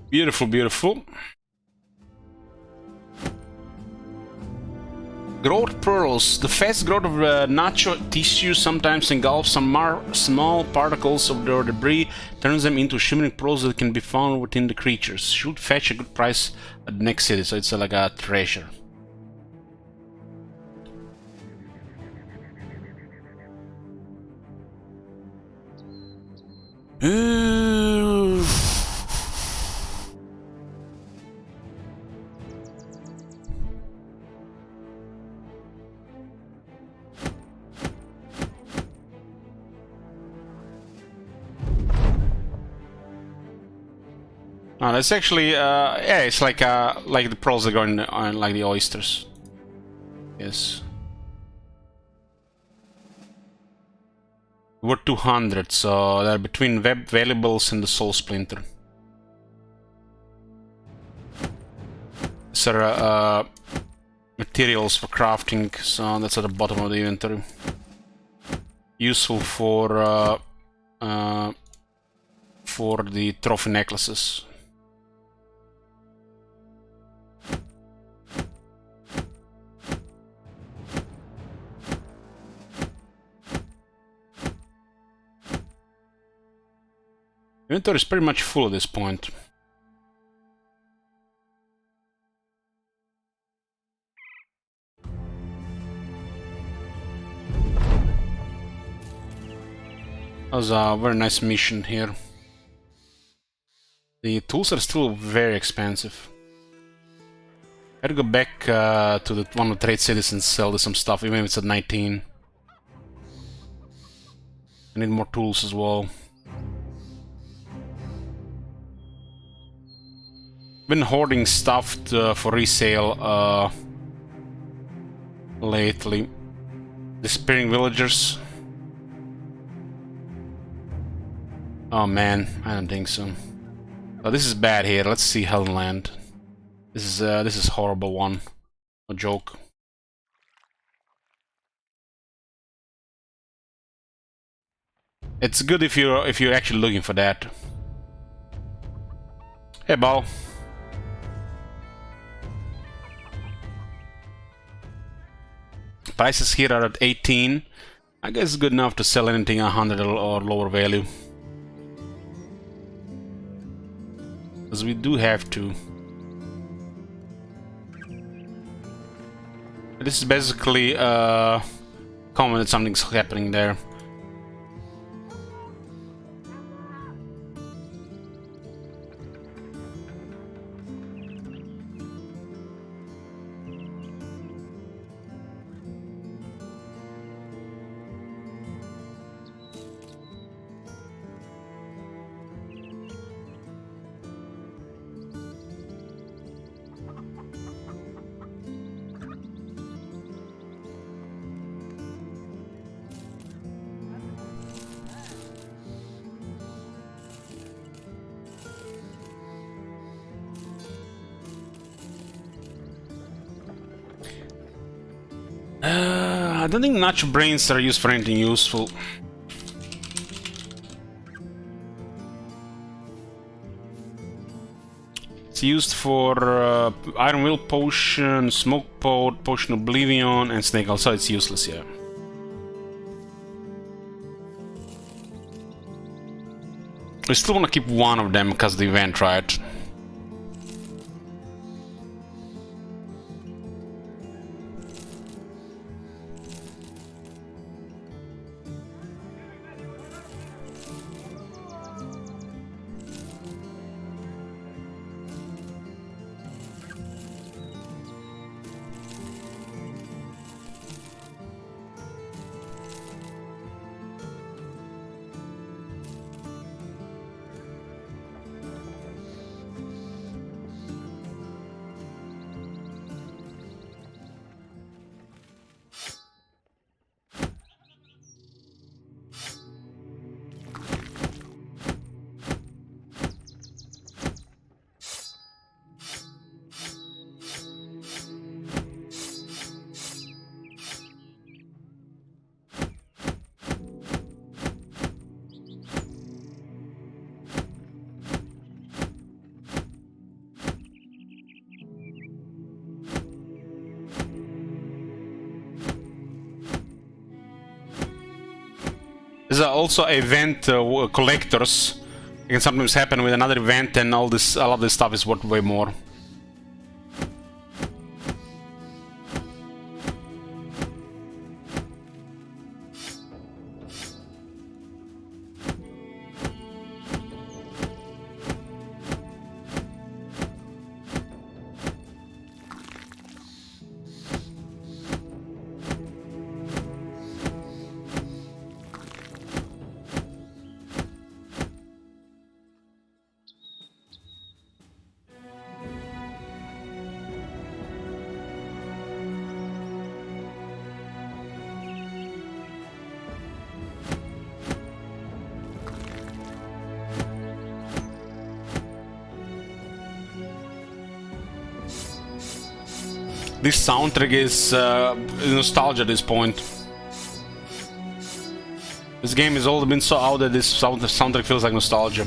Beautiful, beautiful. Growth pearls. The fast growth of nacho tissue sometimes engulfs some small particles of their debris, turns them into shimmering pearls that can be found within the creatures. Should fetch a good price at the next city, so it's like a treasure. No, that's actually, yeah, it's like the pearls that go in like the oysters. Yes. We're 200, so they're between web valuables and the soul splinter. These are materials for crafting, so that's at the bottom of the inventory. Useful for the trophy necklaces. Inventory is pretty much full at this point. That was a very nice mission here. The tools are still very expensive. I gotta go back to one of the trade cities and sell some stuff, even if it's at 19. I need more tools as well. Been hoarding stuff for resale lately. Disappearing villagers. Oh man, I don't think so. Oh, this is bad here. Let's see Hellenland. This is horrible one. No joke. It's good if you're actually looking for that. Hey, Bal. Prices here are at 18. I guess it's good enough to sell anything 100 or lower value. Because we do have to. This is basically common that something's happening there. I don't think nacho brains are used for anything useful. It's used for Iron Will Potion, Smoke Pot, Potion Oblivion, and Snake. Also, it's useless, yeah. We still want to keep one of them because of the event, right? There's also event collectors. It can sometimes happen with another event, and all of this stuff is worth way more. This soundtrack is nostalgia at this point. This game has already been so out that this soundtrack feels like nostalgia.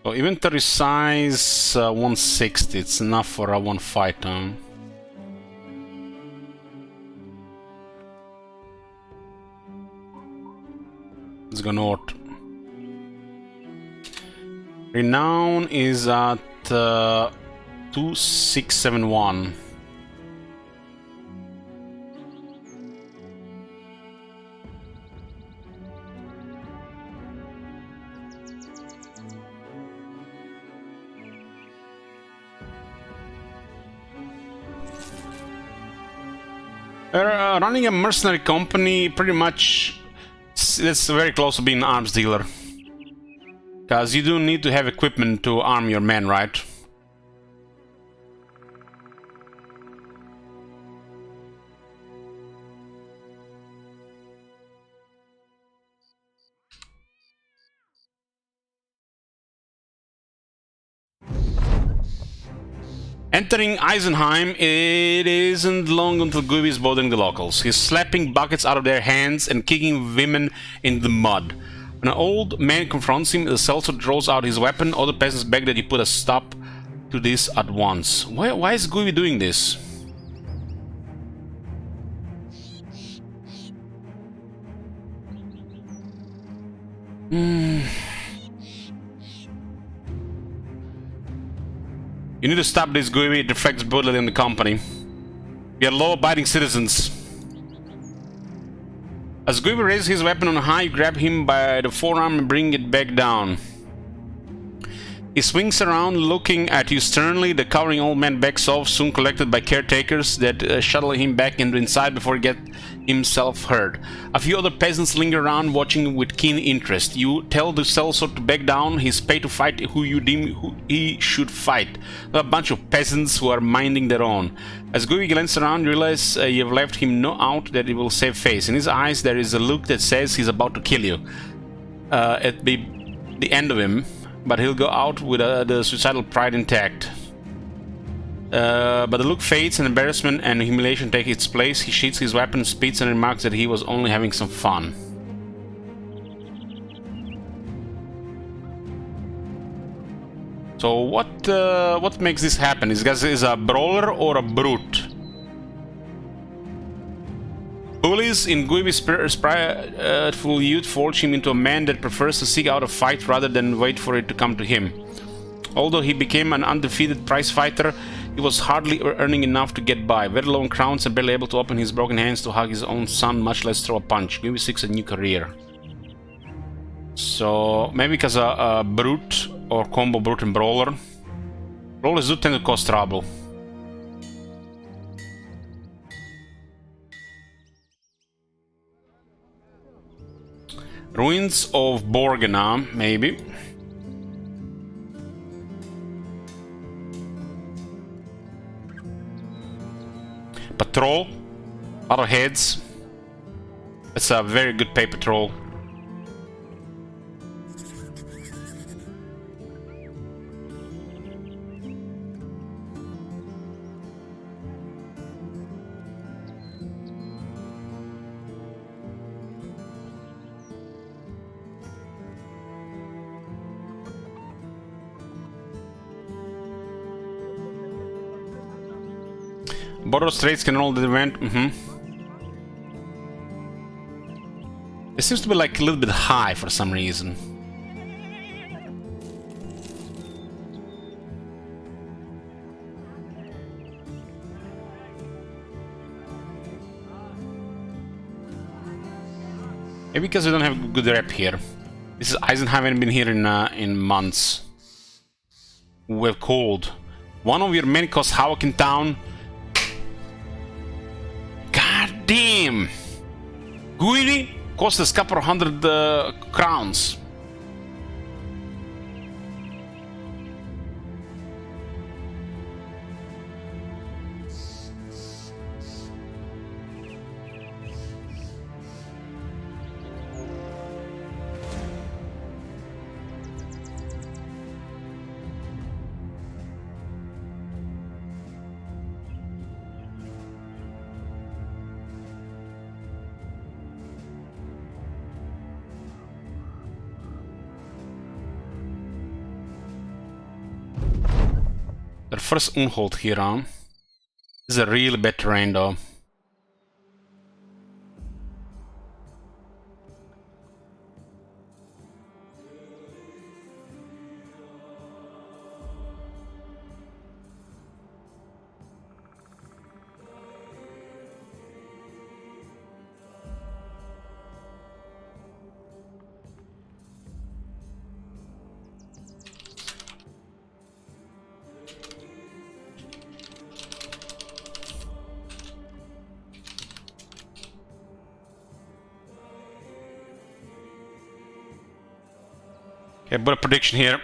So inventory size 160, it's enough for one fight. Let's go north. Renown is at 2671. Running a mercenary company, pretty much, that's very close to being an arms dealer. Because you do need to have equipment to arm your men, right? Entering Eisenheim, it isn't long until Guibi is bothering the locals. He's slapping buckets out of their hands and kicking women in the mud. When an old man confronts him, the sellsword draws out his weapon. Other peasants beg that he put a stop to this at once. Why is Guibi doing this? You need to stop this, Guibi. It reflects brutally on the company. We are law-abiding citizens. As Guibi raises his weapon on high, you grab him by the forearm and bring it back down. He swings around, looking at you sternly. The cowering old man backs off, soon collected by caretakers that shuttle him back inside before he gets himself hurt. A few other peasants linger around, watching with keen interest. You tell the sellsword to back down. He's paid to fight who you deem he should fight. There are a bunch of peasants who are minding their own. As Guibi glances around, you realize you've left him no out that he will save face. In his eyes, there is a look that says he's about to kill you. At the end of him. But he'll go out with the suicidal pride intact. But the look fades and embarrassment and humiliation take its place. He sheathes his weapon, spits, and remarks that he was only having some fun. So what makes this happen? This guy is a brawler or a brute? Bullies in Guibi's spriteful youth forge him into a man that prefers to seek out a fight rather than wait for it to come to him. Although he became an undefeated prize fighter, he was hardly earning enough to get by, very low on crowns and barely able to open his broken hands to hug his own son, much less throw a punch. Guibi seeks a new career. So, maybe because a brute or combo brute and brawler. Brawlers do tend to cause trouble. Ruins of Borgena, maybe. Patrol. A lot of heads. It's a very good pay patrol. Border Straits can roll the event. It seems to be like a little bit high for some reason. Maybe because we don't have a good rep here. This is Eisenheim, haven't been here in months. We're cold. One of your men costs havoc in town. God damn! Guibi cost us a couple of hundred crowns. The first Unhold here on. This is a really bad terrain though. Okay, but a prediction here.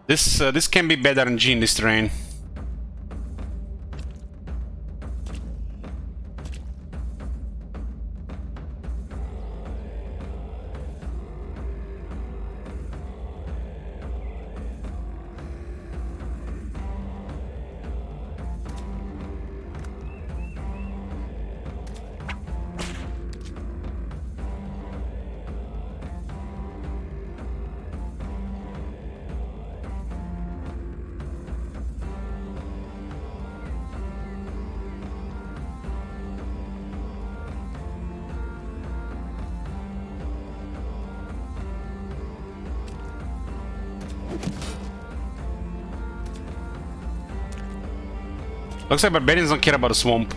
This can be bad RNG in this terrain. Looks like barbarians don't care about the swamp.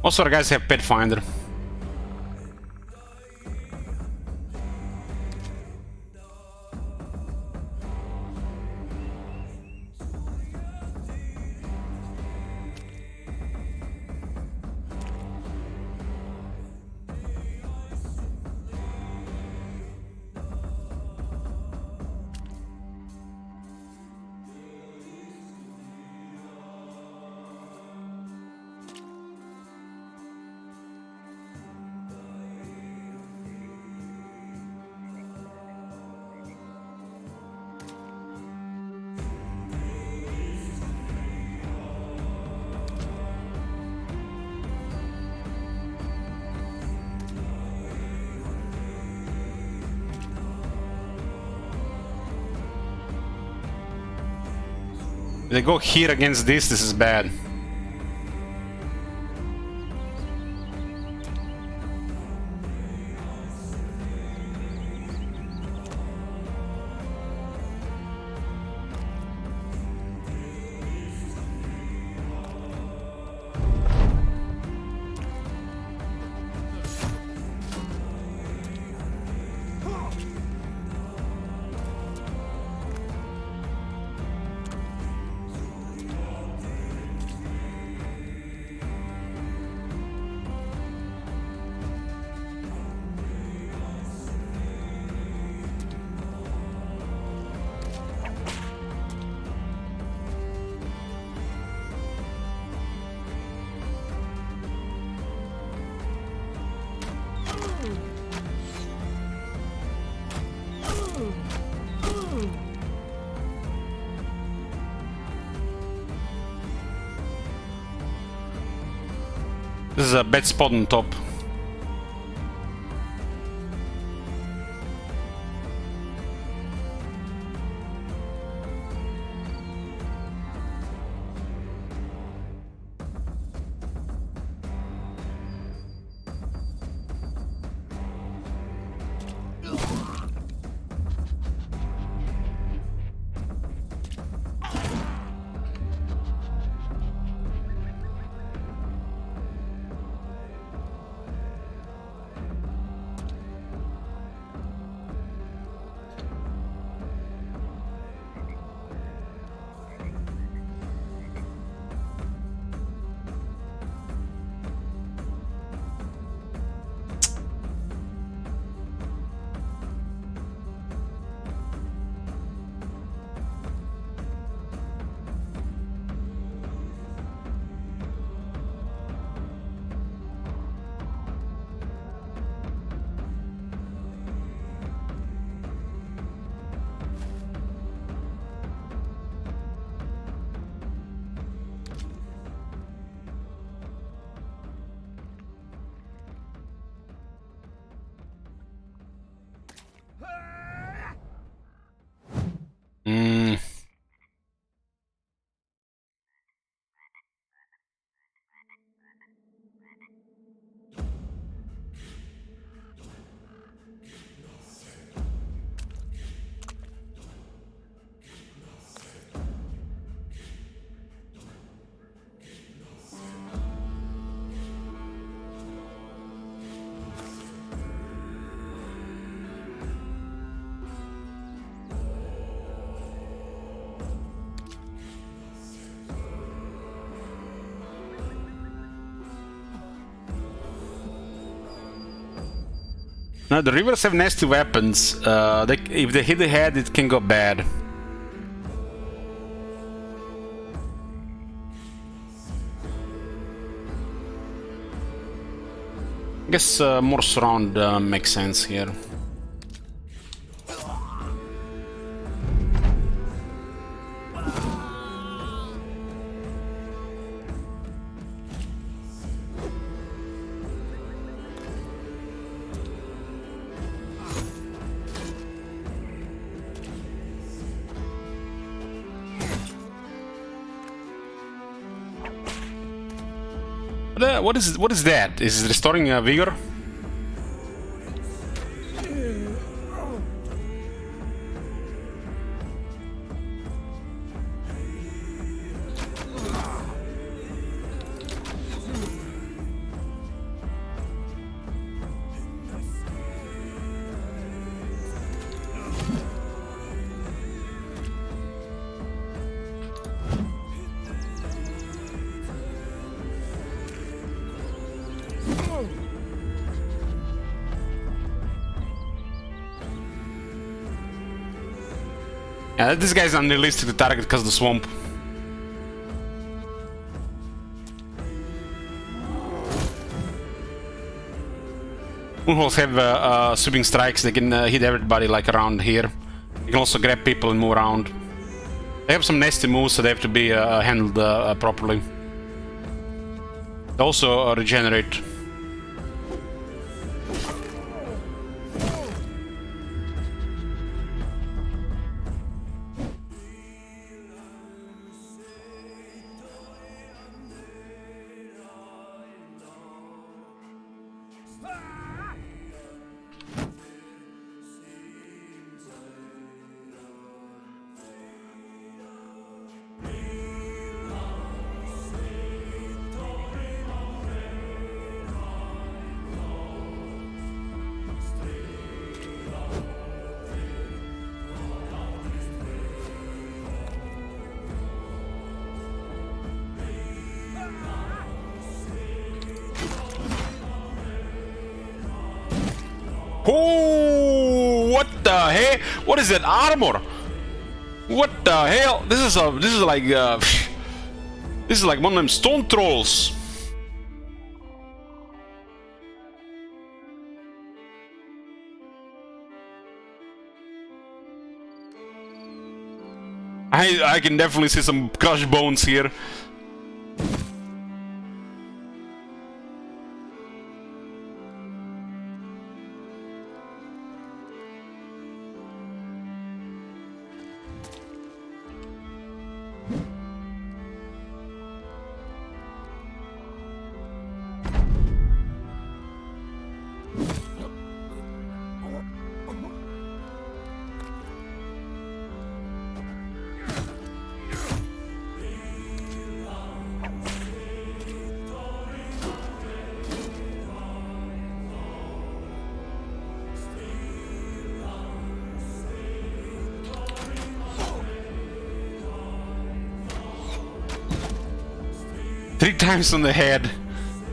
Most of the guys have Pet Finder. If they go here against this is bad. This is a bad spot on top. Now the rivers have nasty weapons. If they hit the head, it can go bad. I guess more surround makes sense here. What is that? Is it restoring vigor? Yeah, this guy's unrealistic to target because of the swamp. Moonholes have sweeping strikes. They can hit everybody like around here. You can also grab people and move around. They have some nasty moves, so they have to be handled properly. They also regenerate. Oh, what the hell? What is that armor? What the hell? This is like this is like one of them stone trolls. I can definitely see some crushed bones here. Three times on the head.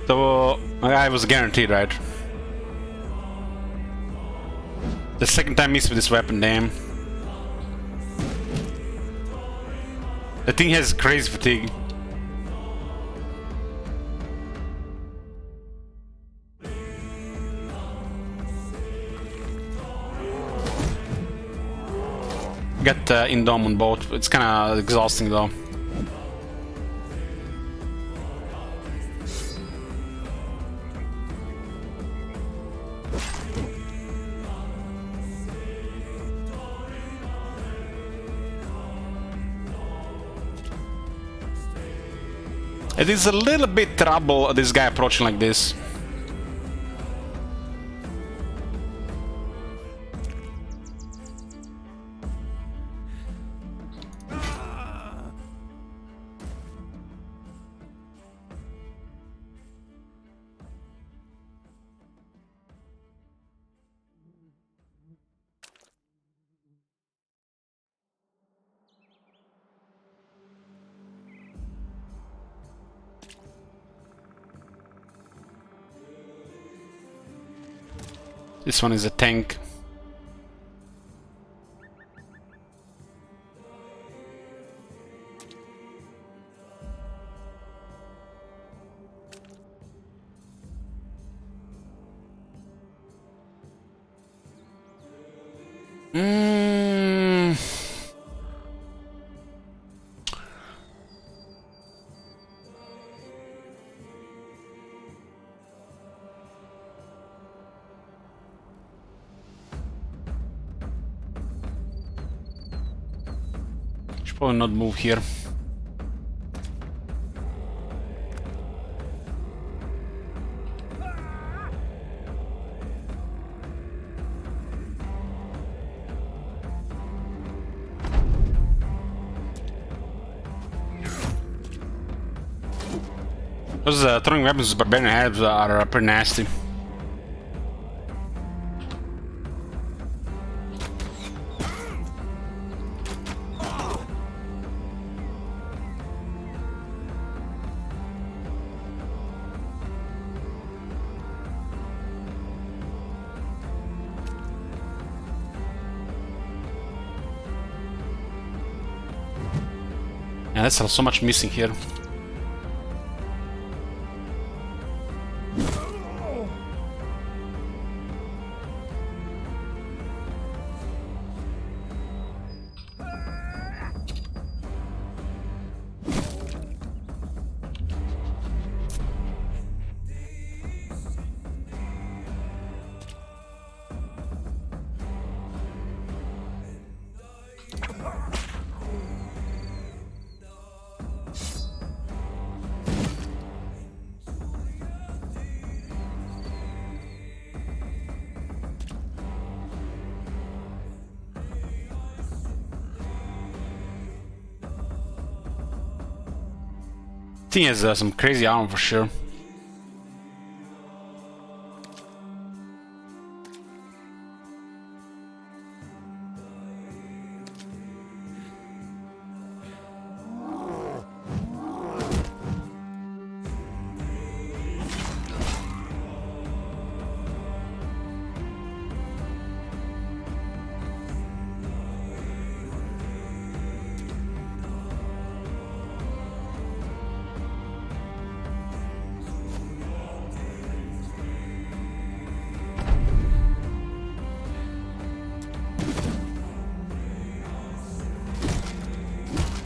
So I was guaranteed, right? The second time miss with this weapon, damn. The thing has crazy fatigue. Got Indom on both. It's kind of exhausting though. It is a little bit trouble, this guy approaching like this. This one is a tank. Should probably not move here. Those throwing weapons with barbarian heads are pretty nasty. Yeah, that's so much missing here. Thing has some crazy armor for sure.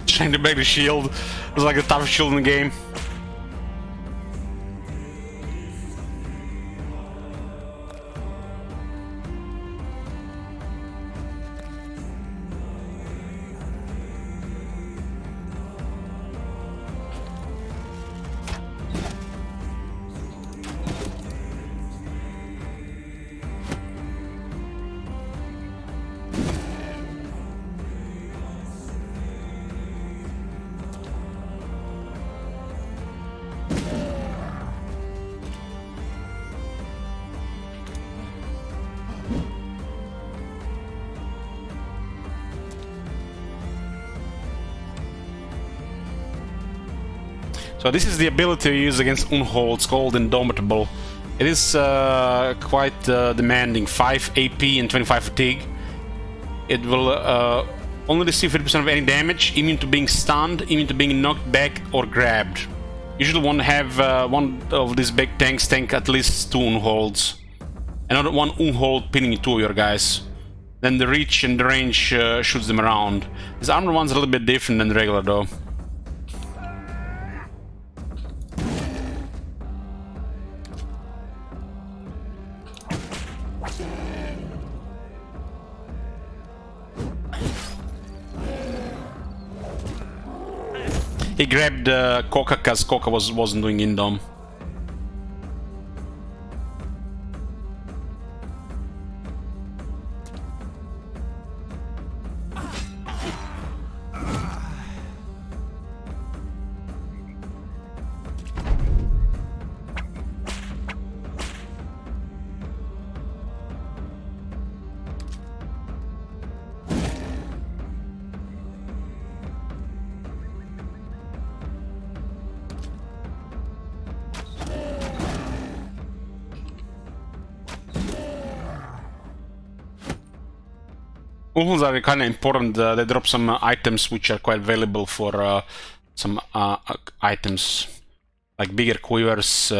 Trying to break the shield. It was like the toughest shield in the game. So this is the ability you use against Unhold. It's called Indomitable. It is quite demanding. 5 AP and 25 fatigue. It will only receive 50% of any damage, immune to being stunned, immune to being knocked back or grabbed. Usually one have one of these big tanks tank at least 2 Unholds. Another one Unhold pinning 2 of your guys. Then the reach and the range shoots them around. This armor one's a little bit different than the regular though. He grabbed Coca because Coca wasn't doing Indom. Unholes are kind of important. They drop some items which are quite valuable for some items, like bigger quivers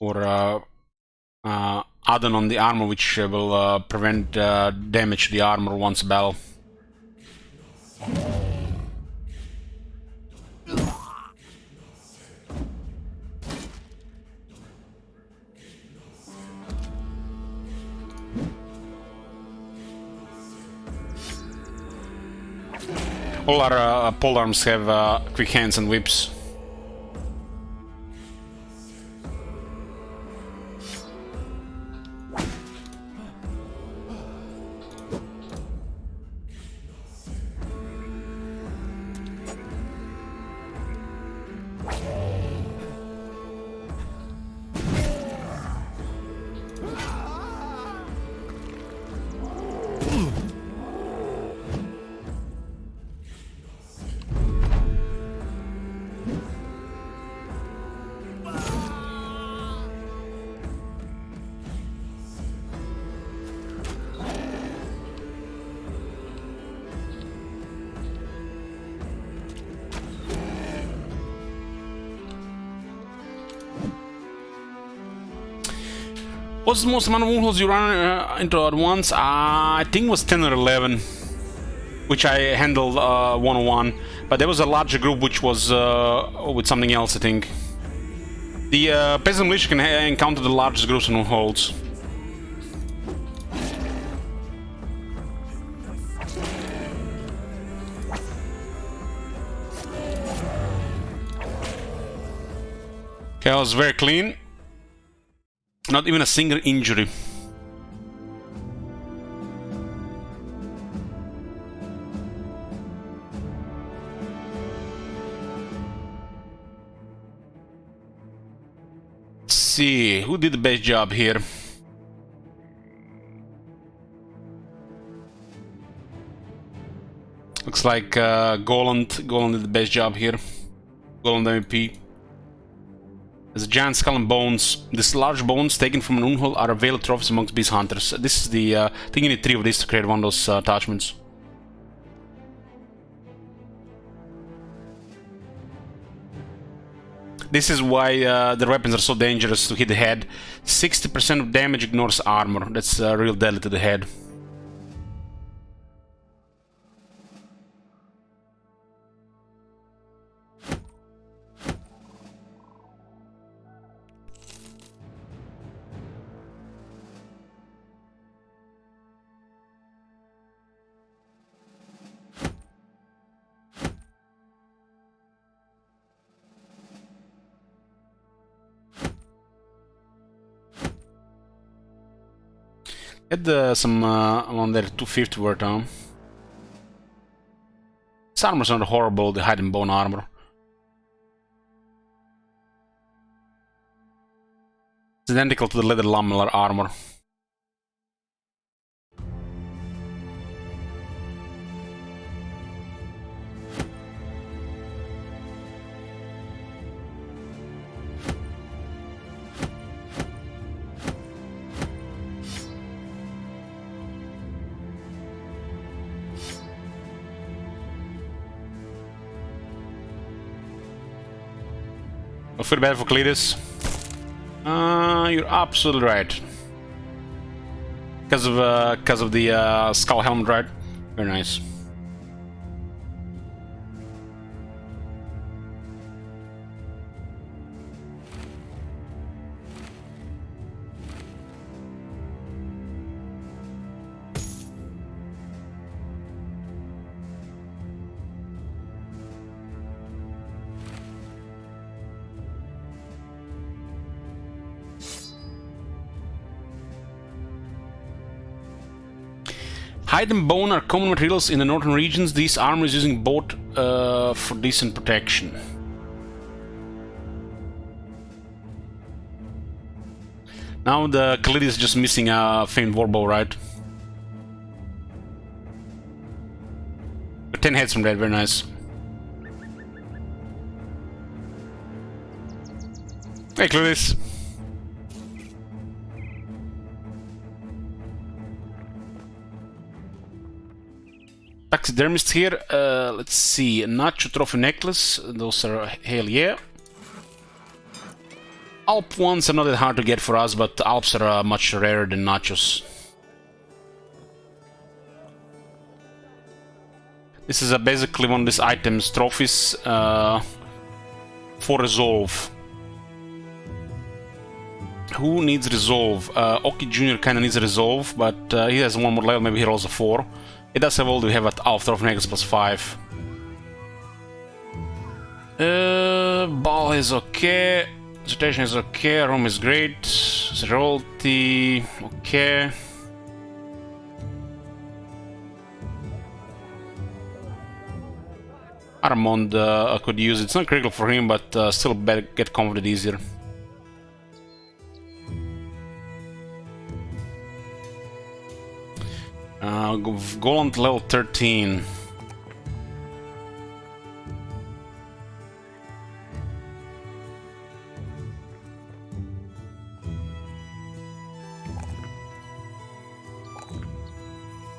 or add-on on the armor, which will prevent damage to the armor once a battle. All our pole arms have quick hands and whips. What's the most amount of woundholes you run into at once? I think it was 10 or 11, which I handled one-on-one. But there was a larger group which was with something else, I think. The peasant militia can encounter the largest groups of woundholes. Okay, I was very clean. Not even a single injury. Let's see, who did the best job here? Looks like Goland. Goland did the best job here. Goland MVP. There's a giant skull and bones. These large bones taken from an unhole are available trophies amongst beast hunters. This is the I think you need 3 of these to create one of those attachments. This is why the weapons are so dangerous to hit the head. 60% of damage ignores armor. That's real deadly to the head. Get some on there 250 worth on. This armor's not horrible, the hide and bone armor. It's identical to the leather lamellar armor. I feel bad for Cletus. You're absolutely right. Because of the skull helmet, right? Very nice. Hide and bone are common materials in the northern regions. These armor is using both for decent protection. Now the Cletus is just missing a famed warbow, right? 10 heads from that, very nice. Hey Cletus. Taxidermist here. Let's see. Nacho trophy necklace. Those are hell yeah. Alp ones are not that hard to get for us, but Alps are much rarer than Nachos. This is basically one of these items, trophies for resolve. Who needs resolve? Oki Jr. kinda needs a resolve, but he has one more level, maybe he rolls a 4. It does have all we have at Alf Trophy Necklace plus 5. Ball is okay. Rotation is okay. Room is great. Royalty, okay. Armand I could use it. It's not critical for him, but still better get converted easier. Goland level 13.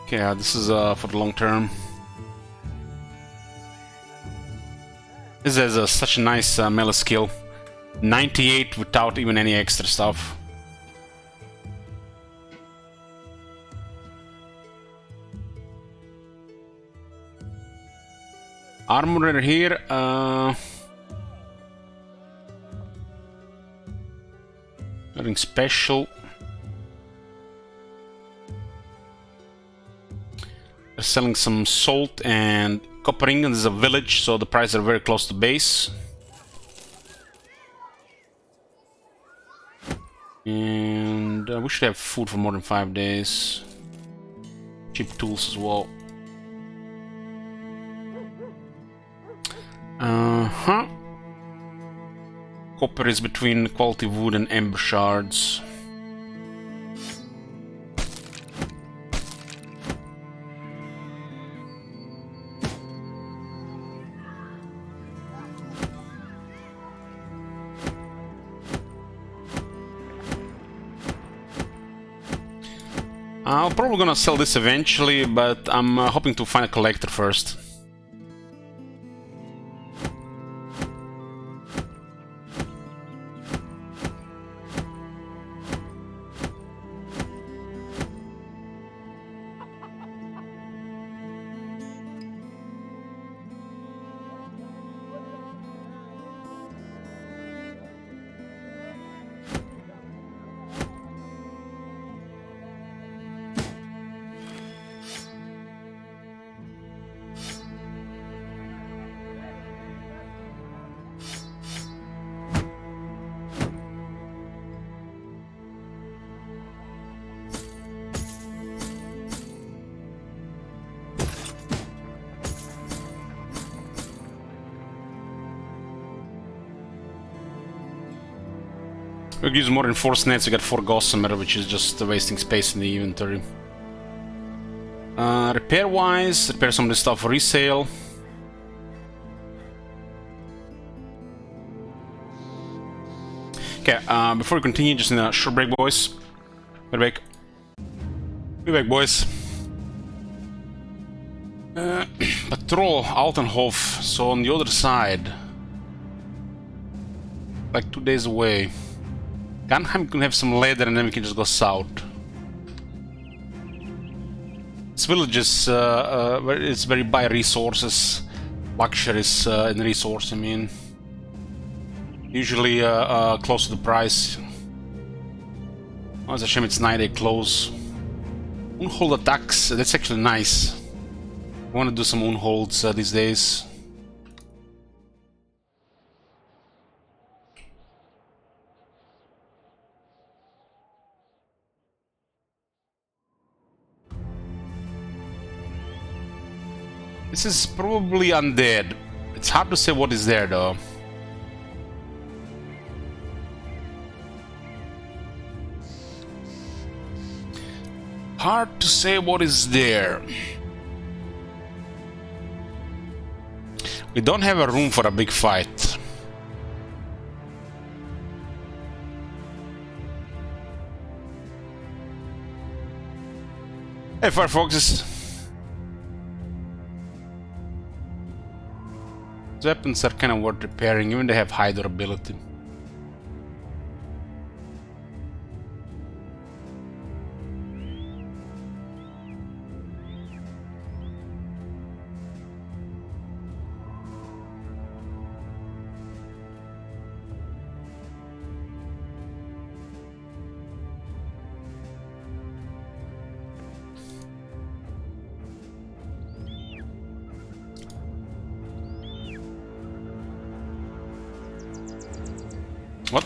Okay, this is for the long term. This is such a nice melee skill. 98 without even any extra stuff. Armorer here. Nothing special. They're selling some salt and copper ingots. This is a village, so the prices are very close to base. And we should have food for more than 5 days. Cheap tools as well. Copper is between quality wood and ember shards. I'm probably gonna sell this eventually, but I'm hoping to find a collector first. We could use more enforced nets to get 4 gossamer, which is just wasting space in the inventory. Repair-wise, repair some of this stuff for resale. Okay, before we continue, just in a short break, boys. We're back. We're back, boys. Patrol, Altenhof, so on the other side. Like 2 days away. Ganheim can have some leather and then we can just go south. This village is it's very by resources, luxuries and resource, I mean. Usually close to the price. Oh, it's a shame it's 9-day close. Unhold attacks, that's actually nice. I want to do some unholds these days. This is probably undead. It's hard to say what is there though. Hard to say what is there. We don't have a room for a big fight. Hey Firefoxes. Weapons are kind of worth repairing, even they have high durability. What?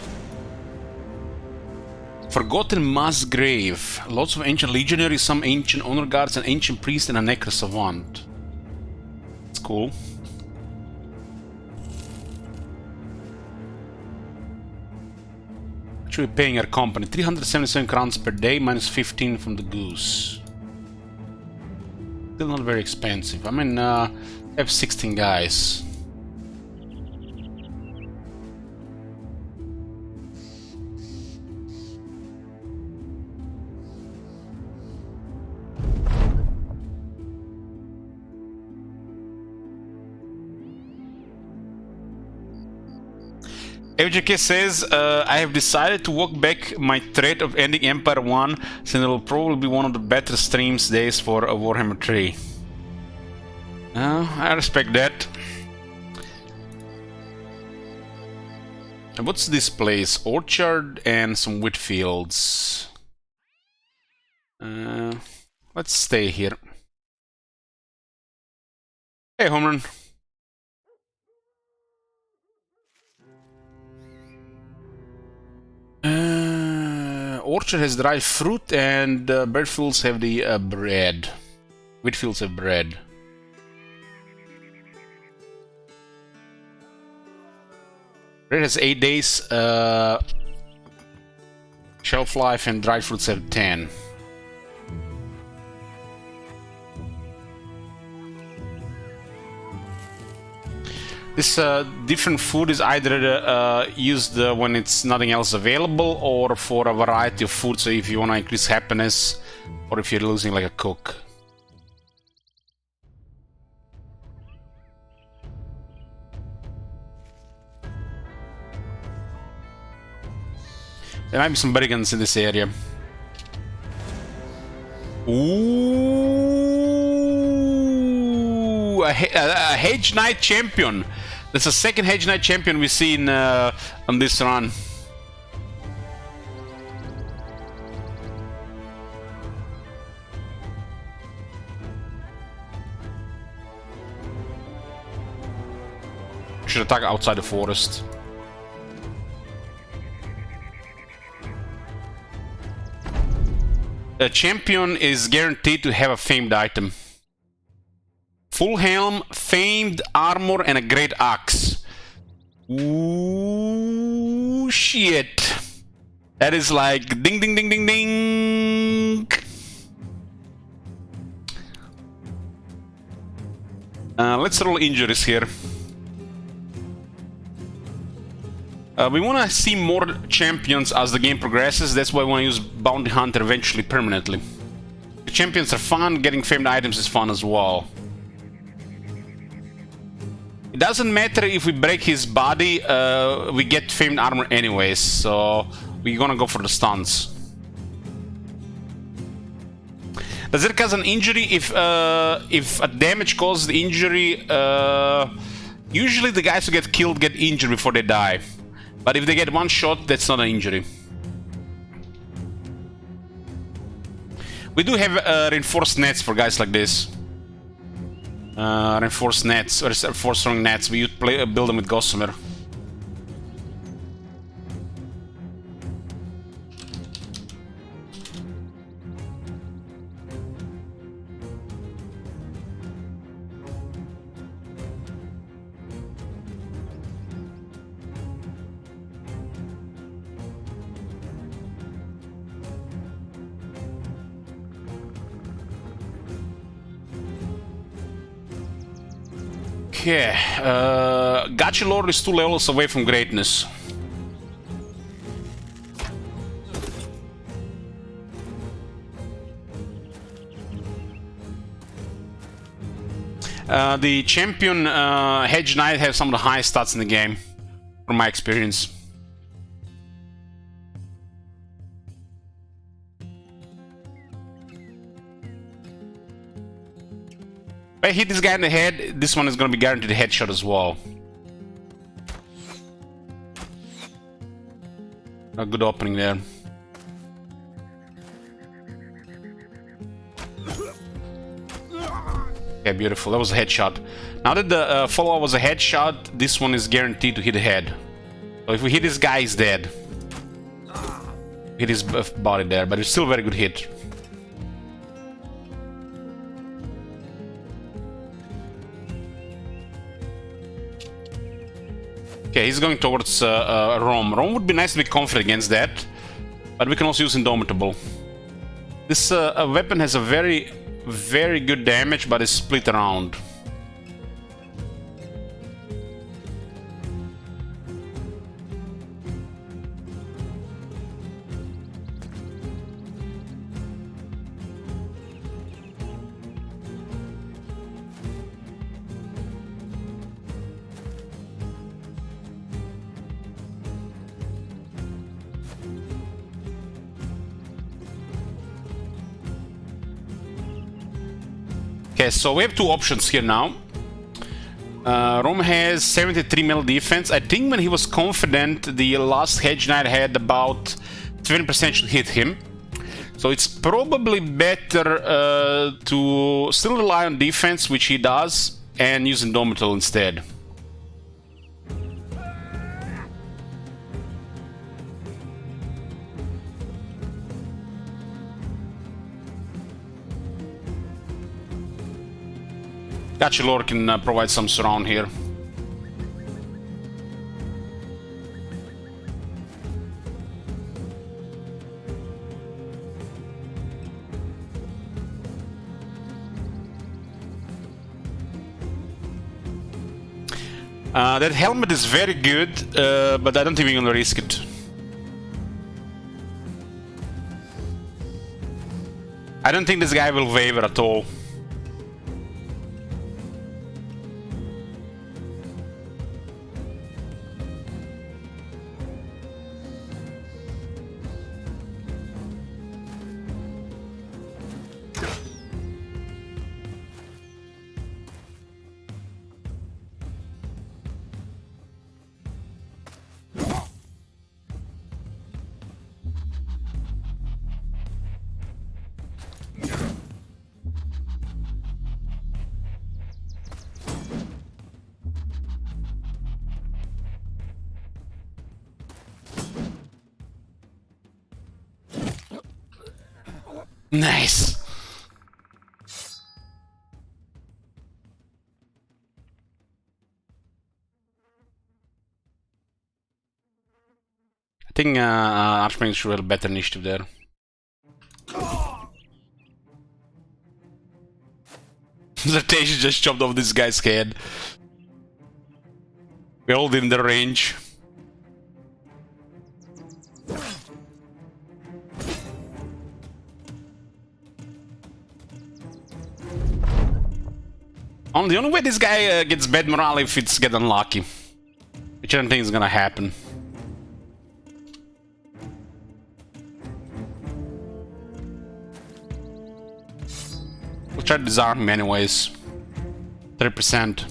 Forgotten mass grave. Lots of ancient legionaries, some ancient honor guards, an ancient priest, and a necro savant. That's cool. Actually paying our company 377 crowns per day, minus 15 from the goose. Still not very expensive. I mean, I have 16 guys. FJK says, I have decided to walk back my threat of ending Empire 1, since it will probably be one of the better streams days for Warhammer 3. I respect that. And what's this place? Orchard and some wheat fields. Let's stay here. Hey, Homerun. Orchard has dried fruit, and bread fields have the bread. Wheat fields have bread. Bread has 8 days shelf life, and dried fruits have 10. This different food is either used when it's nothing else available, or for a variety of food, so if you want to increase happiness, or if you're losing like a cook. There might be some brigands in this area. Ooh, a Hedge Knight champion. That's the second Hedge Knight champion we've seen on this run. Should attack outside the forest. The champion is guaranteed to have a famed item. Full helm, famed armor, and a great axe. Ooh, shit. That is like ding ding ding ding ding. Let's roll injuries here. We want to see more champions as the game progresses. That's why we want to use Bounty Hunter eventually permanently. The champions are fun, getting famed items is fun as well. It doesn't matter if we break his body, we get famed armor anyways, so we're gonna go for the stuns. Does it cause an injury? If a damage causes the injury, usually the guys who get killed get injured before they die. But if they get one shot, that's not an injury. We do have reinforced nets for guys like this. Reinforced nets, or reinforced strong nets. We would build them with Gossamer. Okay, Gachi Lord is 2 levels away from greatness. The champion Hedge Knight have some of the highest stats in the game, from my experience. If I hit this guy in the head, this one is going to be guaranteed a headshot as well. A good opening there. Okay, beautiful. That was a headshot. Now that the follow-up was a headshot, this one is guaranteed to hit the head. So if we hit this guy, he's dead. Hit his body there, but it's still a very good hit. Okay, he's going towards Rome. Rome would be nice to be confident against that, but we can also use Indomitable. This weapon has a very good damage, but it's split around. Okay, so we have two options here now. Rome has 73 melee defense. I think when he was confident, the last Hedge Knight had about 20% should hit him. So it's probably better to still rely on defense, which he does, and use Indomitable instead. Gachilor can provide some surround here. That helmet is very good, but I don't think we're gonna risk it. I don't think this guy will waver at all. Nice. I think Archman should have a better initiative there. The Tej just chopped off this guy's head. We're all in the range. The only way this guy gets bad morale if it's get unlucky, which I don't think is gonna happen. We'll try to disarm him anyways. 30%.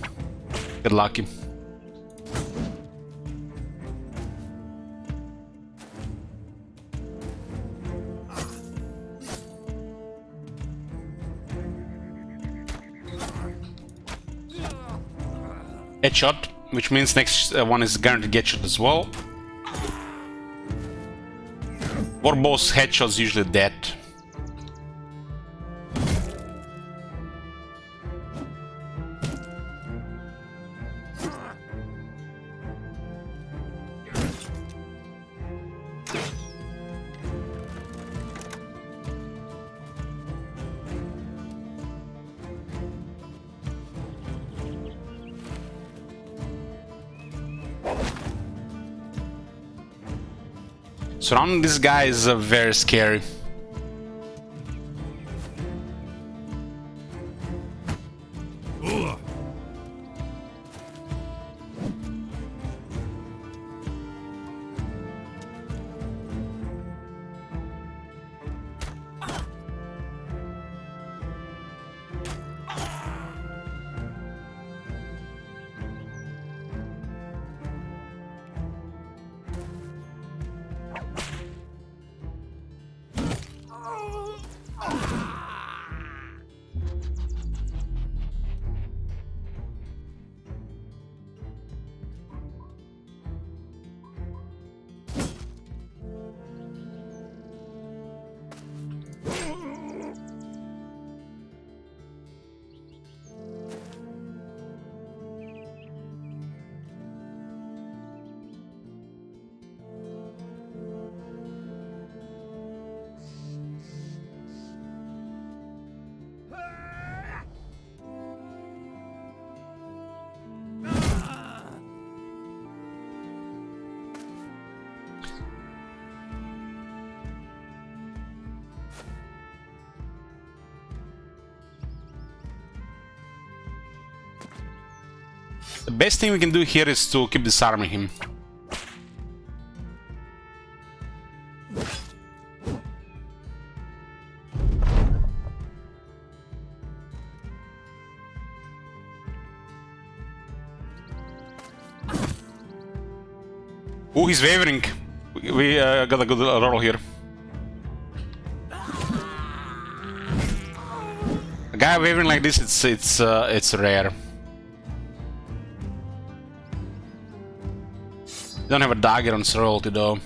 Get lucky. Headshot, which means next one is guaranteed headshot as well. Or both headshots usually dead. Surrounding this guy is very scary. The best thing we can do here is to keep disarming him. Oh, he's wavering. We got a good roll here. A guy wavering like this, it's rare. Don't have a dagger on royalty though.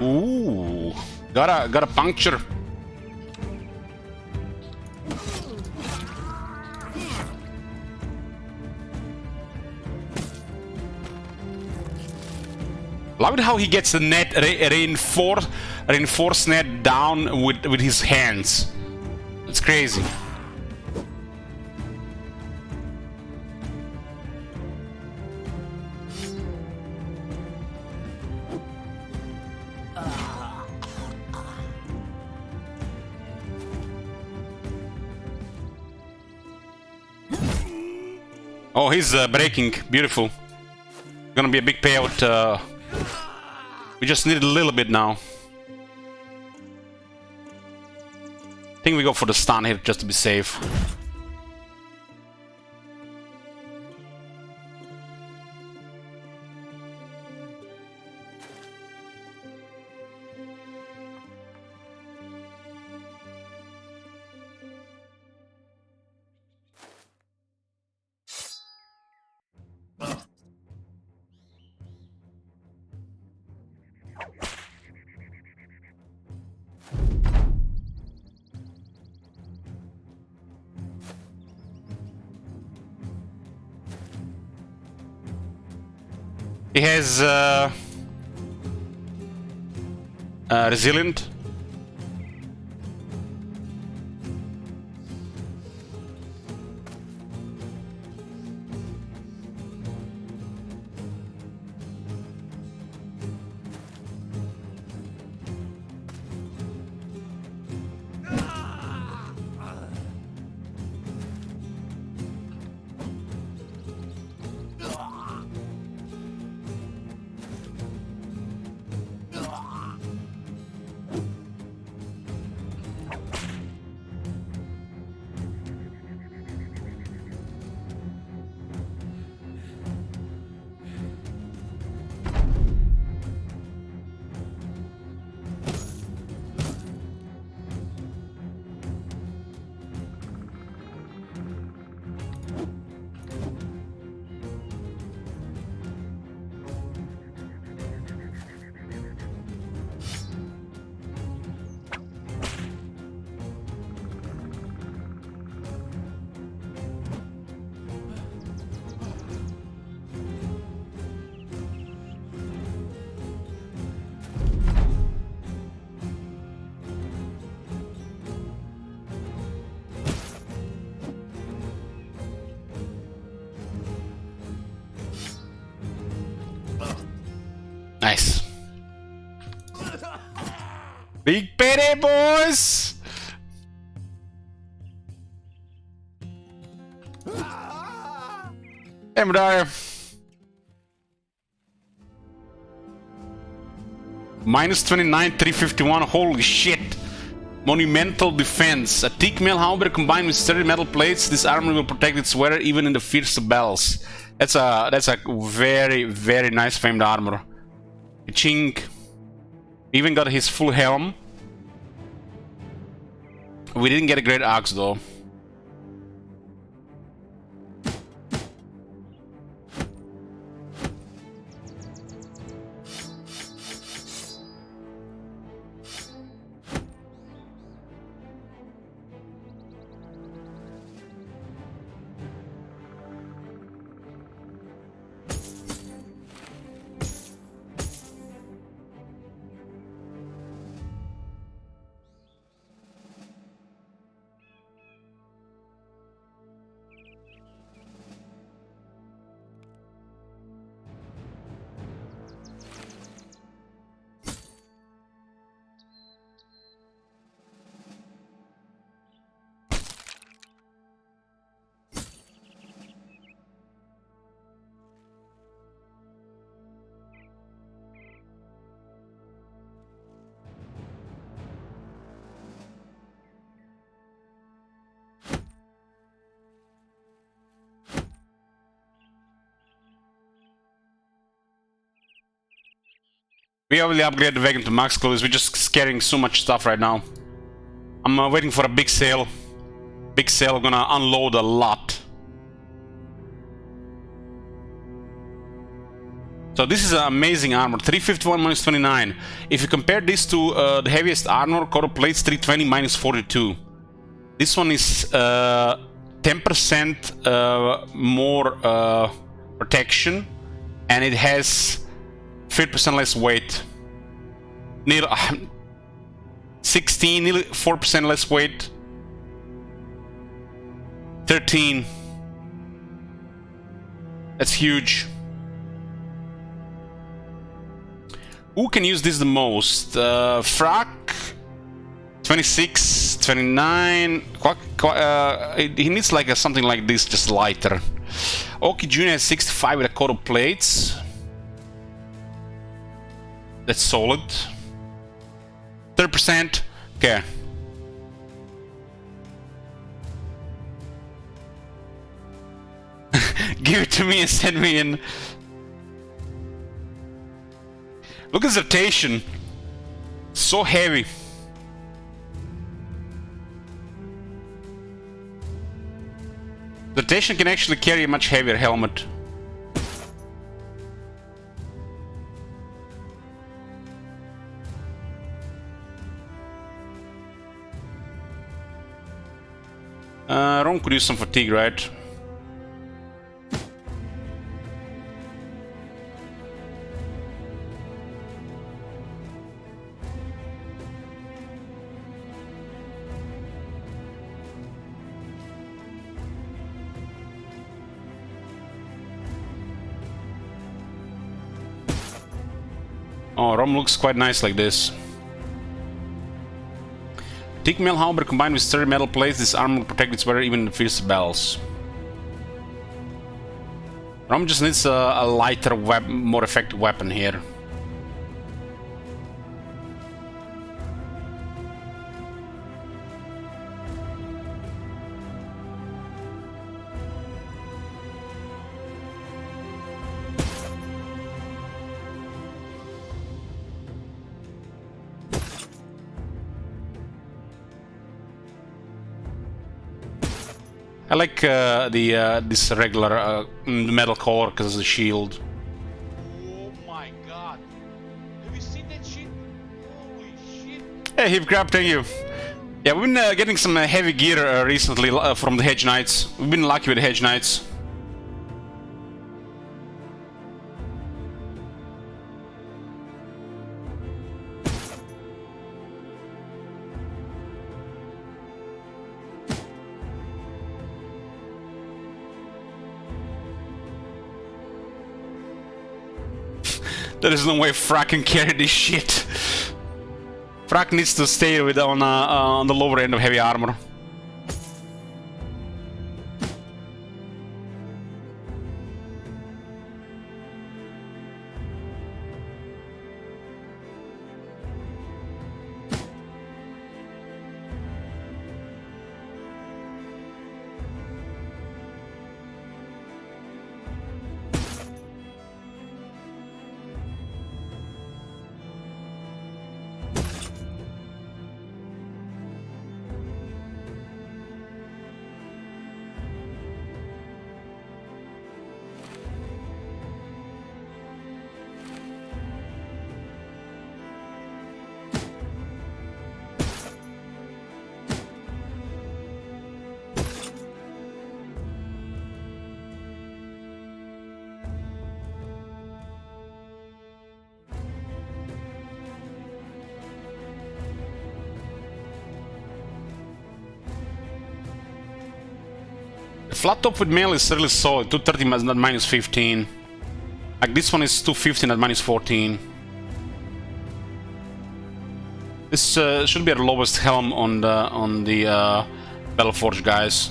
Ooh, got a puncture. Love it how he gets the net reinforced net down with his hands. It's crazy. Oh, he's breaking. Beautiful. Gonna be a big payout. We just need a little bit now. I think we go for the stun here just to be safe. He has resilient. Nice. Big payday, boys! Hey, Madara. Minus 29, 351. Holy shit. Monumental defense. A teak mail halberd combined with sturdy metal plates. This armor will protect its wearer even in the fiercest battles. That's a very, very nice famed armor. Chink. Even got his full helm. We didn't get a great axe though. We already upgraded the wagon to max clothes. We're just carrying so much stuff right now. I'm waiting for a big sale. Big sale, I'm gonna unload a lot. So this is an amazing armor, 351 minus 29. If you compare this to the heaviest armor, Coat of Plates 320 minus 42. This one is 10% more protection, and it has 50% less weight. Nearly 16, nearly 4% less weight. 13. That's huge. Who can use this the most? Frack, 26, 29. He needs like something like this, just lighter. Archman Jr has 65 with a Coat of Plates. That's solid. 30%. Okay. Give it to me and send me in. Look at Zertation. So heavy. Zertation can actually carry a much heavier helmet. Ron could use some fatigue, right? Oh, Rom looks quite nice like this. Thick metal halberd combined with sturdy metal plates, this armor will protect its wearer even in fierce battles. Rom just needs a lighter, more effective weapon here. I like this regular metal color because of the shield. Oh my god. Have you seen that shit? Holy shit. Hey, Hip Crab, thank you. Yeah, we've been getting some heavy gear recently from the Hedge Knights. We've been lucky with the Hedge Knights. There is no way Frack can carry this shit. Frack needs to stay with on the lower end of heavy armor. Flat top with mail is really solid, 230 not minus 15. Like this one is 215 at minus 14. This should be our lowest helm on the Battleforge guys.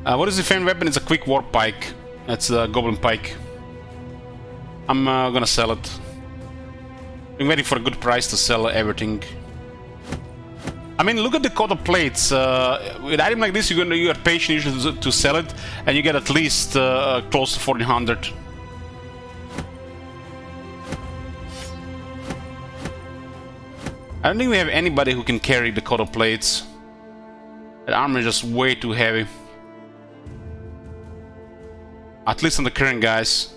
What is the famed weapon? It's a quick warp pike. That's the Goblin Pike. I'm gonna sell it. I'm waiting for a good price to sell everything. I mean, look at the Coat of Plates. With an item like this, you are patient usually to sell it, and you get at least close to 1400. I don't think we have anybody who can carry the coat of plates. That armor is just way too heavy. At least on the current guys.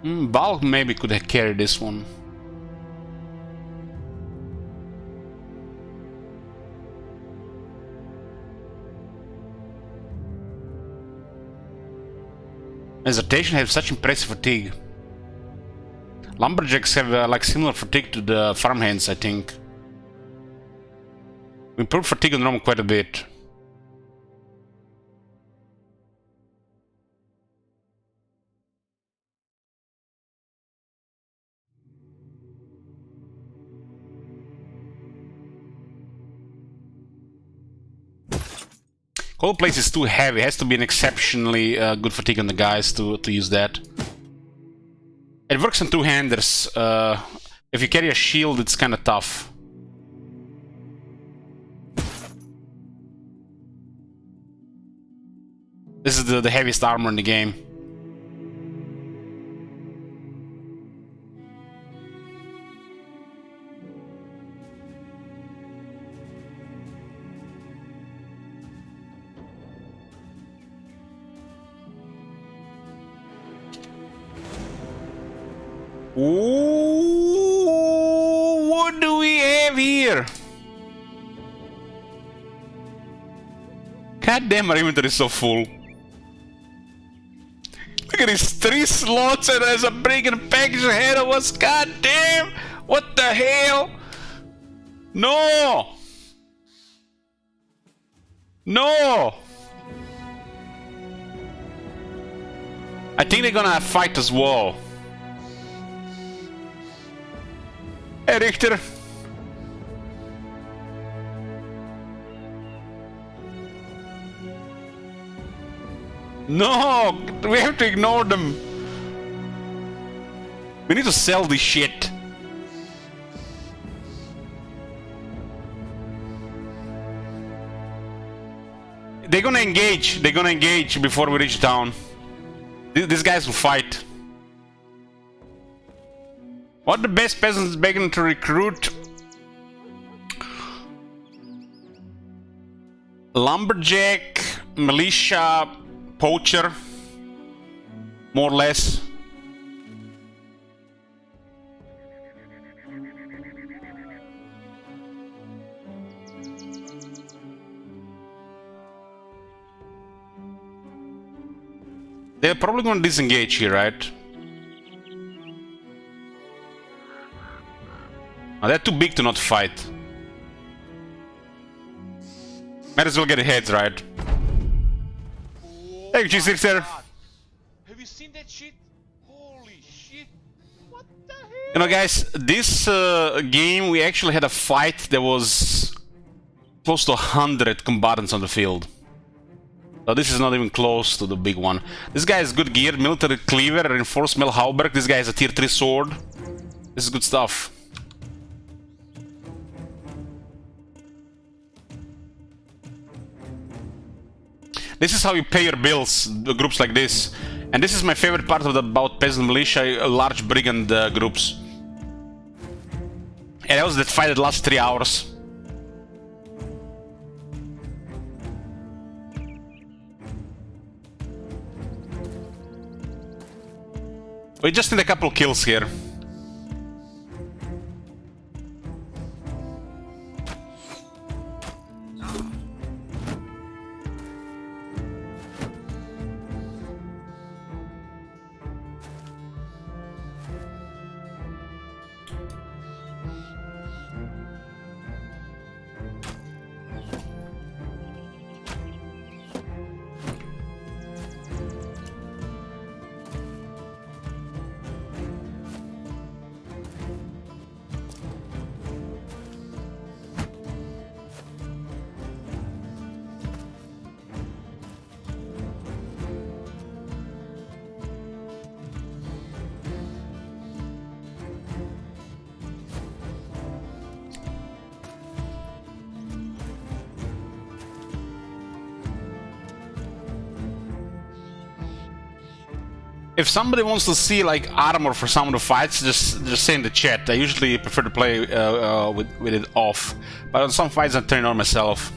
Bulk maybe could have carried this one. Exhortation have such impressive fatigue. Lumberjacks have like similar fatigue to the farmhands, I think. We improved fatigue on Rome quite a bit. Cold place is too heavy. It has to be an exceptionally good fatigue on the guys to use that. It works on two-handers. If you carry a shield, it's kind of tough. This is the heaviest armor in the game. Ooh, what do we have here? God damn, our inventory is so full. Look at these 3 slots and there's a breaking package ahead of us. God damn! What the hell? No! No! I think they're gonna fight as well. Hey, Richter. No! We have to ignore them. We need to sell this shit. They're gonna engage. They're gonna engage before we reach town. These guys will fight. What the best peasants begging to recruit? Lumberjack, militia, poacher, more or less. They're probably going to disengage here, right? Oh, they're too big to not fight. Might as well get heads, right? Oh Hey, G6 there. God. Have you seen that shit? Holy shit! What the hell? You know, guys, this game we actually had a fight. There was close to 100 combatants on the field. So this is not even close to the big one. This guy is good gear, military cleaver, reinforced metal halberd. This guy has a tier 3 sword. This is good stuff. This is how you pay your bills, the groups like this. And this is my favorite part about peasant militia, large brigand groups. And that was that fight that lasted 3 hours. We just need a couple kills here. If somebody wants to see like armor for some of the fights, just say in the chat. I usually prefer to play with it off, but on some fights I turn it on myself.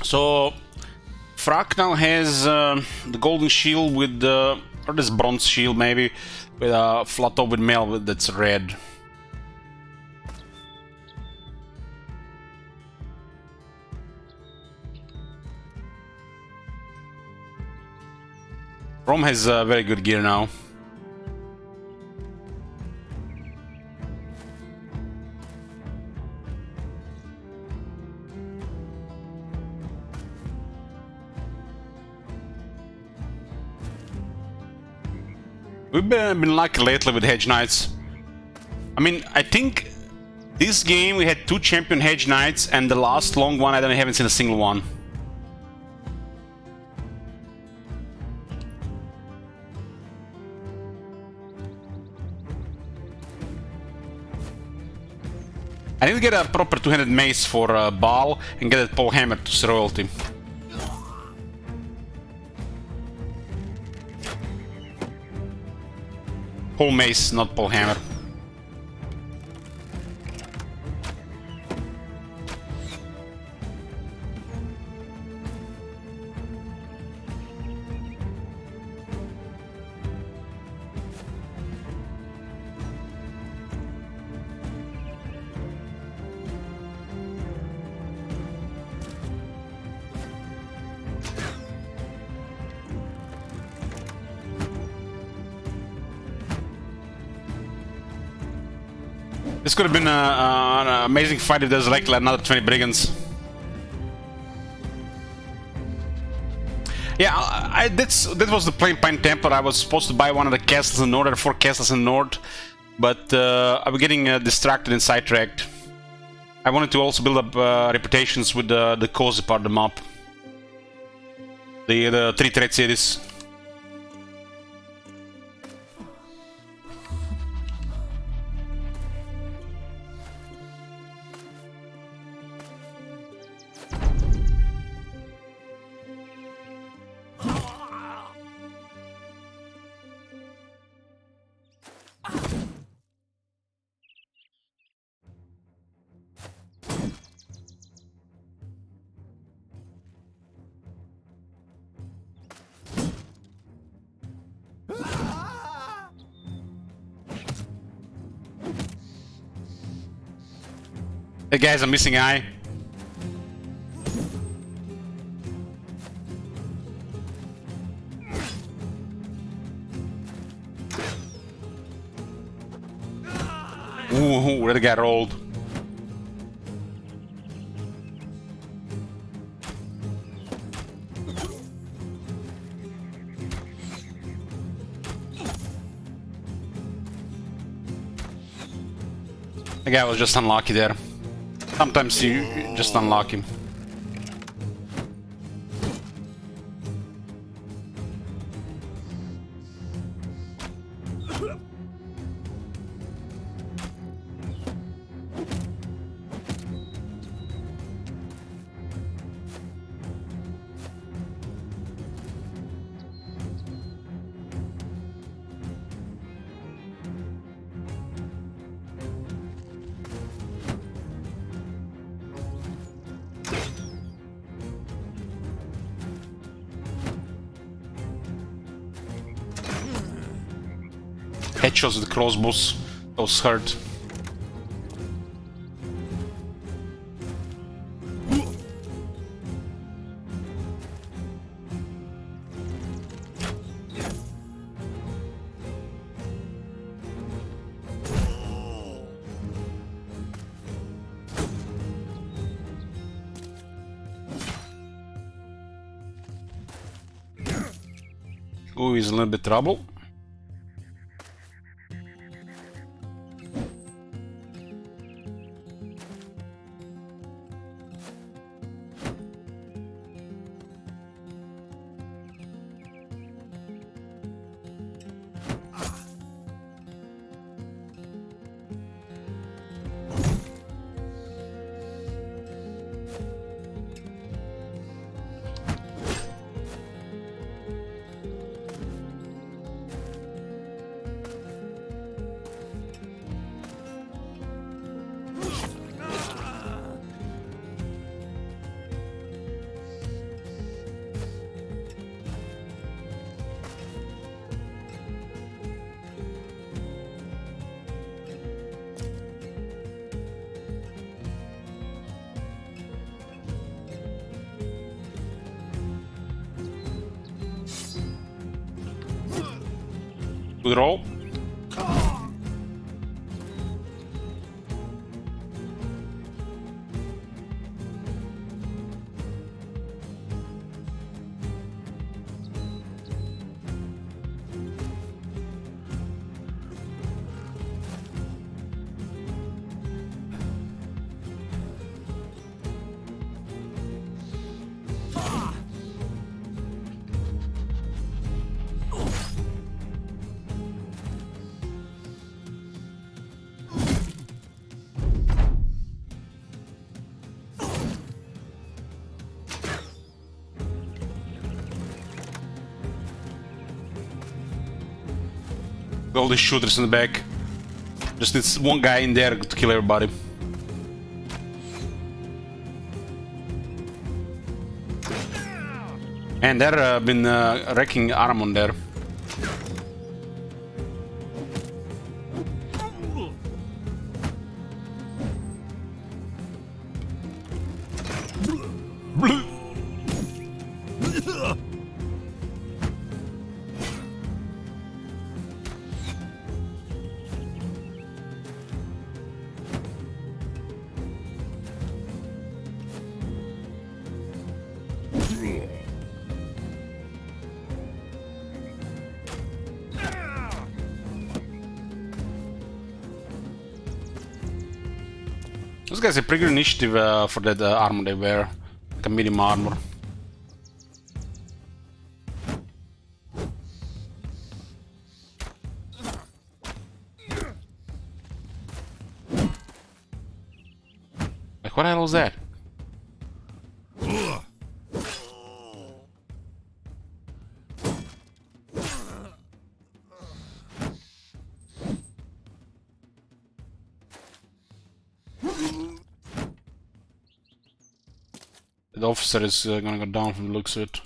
So, Frak now has the golden shield with or this bronze shield maybe, with a flat top with mail that's red. Rome has very good gear now. We've been lucky lately with Hedge Knights. I mean, I think this game we had 2 champion Hedge Knights, and the last long one I haven't seen a single one. I need to get a proper 2-handed mace for Baal and get a pole hammer to royalty. Pole mace, not pole hammer. This could have been an amazing fight if there's like another 20 brigands. Yeah, that was the Plain Pine Temple. I was supposed to buy one of the castles in the north. There are 4 castles in the north, but I was getting distracted and sidetracked. I wanted to also build up reputations with the cozy part of the map. The 3 trade cities. Hey guys, I'm missing eye. Ooh, that guy rolled. The guy was just unlucky there. Sometimes you just unlock him. Headshots with crossbows. Those hurt. Ooh, he's a little bit trouble. Good roll. All these shooters in the back. Just needs one guy in there to kill everybody. And they're been wrecking Archman there. This guy's a pretty good initiative for that armor they wear, like a medium armor. Like, what the hell was that? The officer is gonna go down from the looks of it.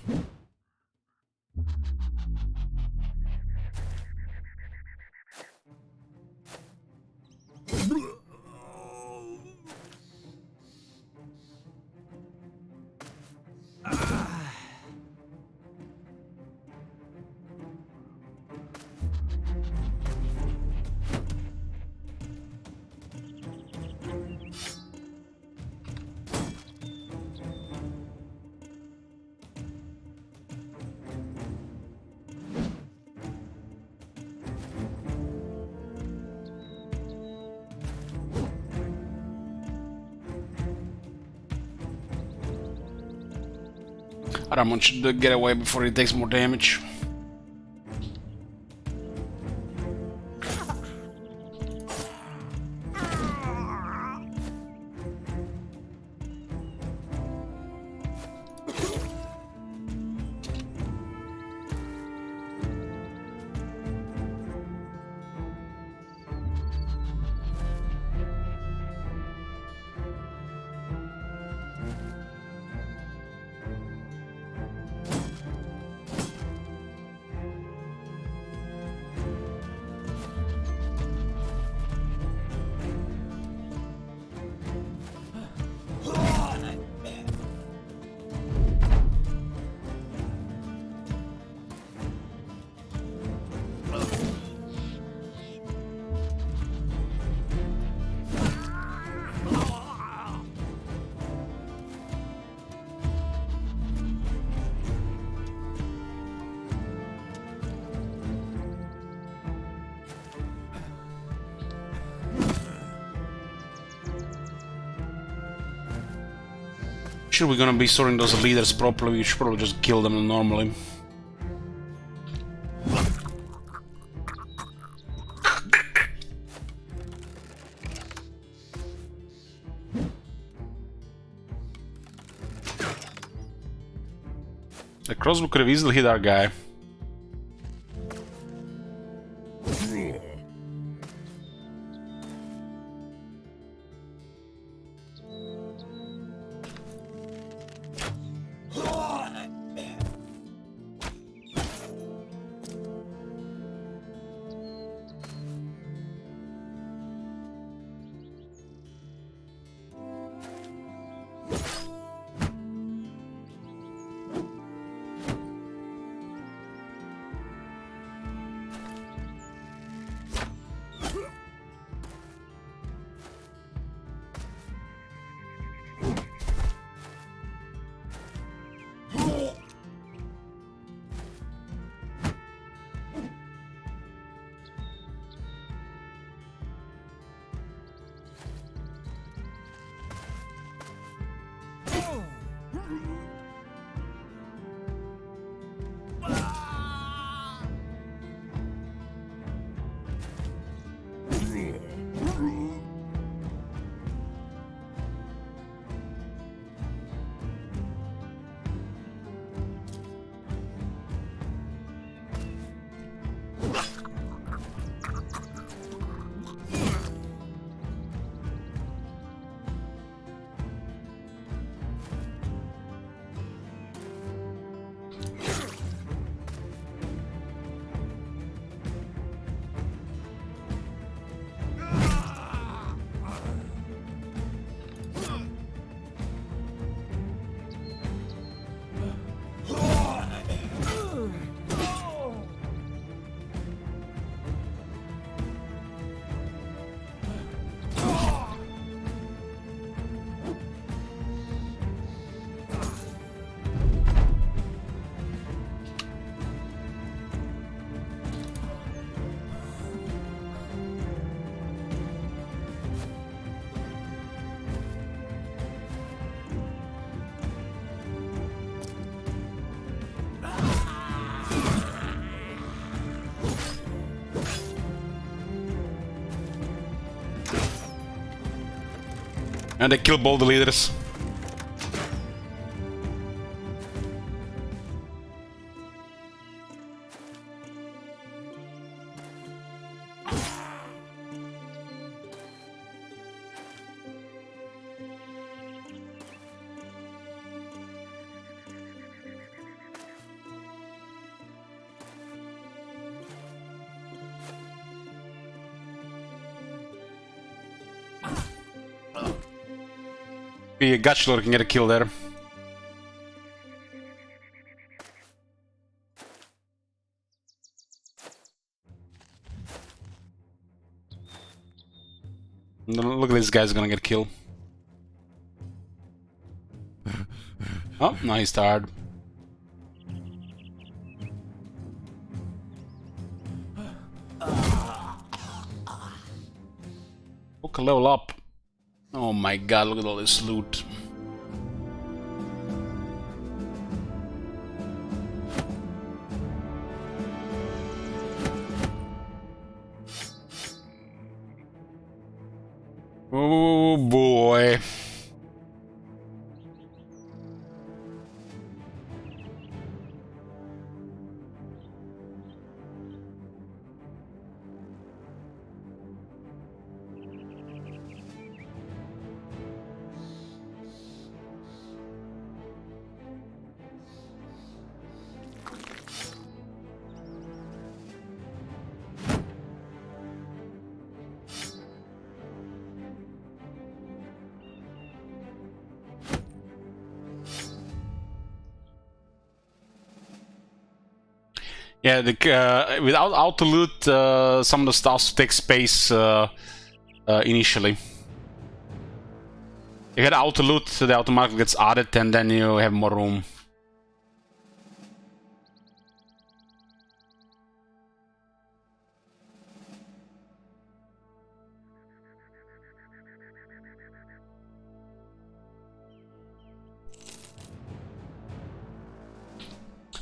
Archman should get away before he takes more damage. Sure, we're gonna be sorting those leaders properly. We should probably just kill them normally. The crossbow could have easily hit our guy. And they kill both the leaders. The Gutchlord can get a kill there. And then look at this guy's gonna get killed. Oh, now he's tired. Okay, level up. Oh my god, look at all this loot. Oh boy. Yeah, without auto loot, some of the stuff takes space initially. You get auto loot, so the automatically gets added, and then you have more room.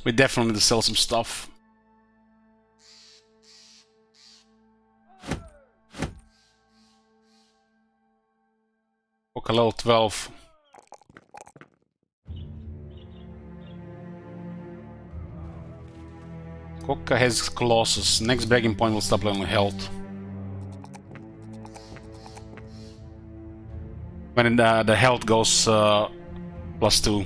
We definitely need to sell some stuff. Okay, level 12. Coca has Colossus. Next breaking point will stop leveling health. When the health goes +2.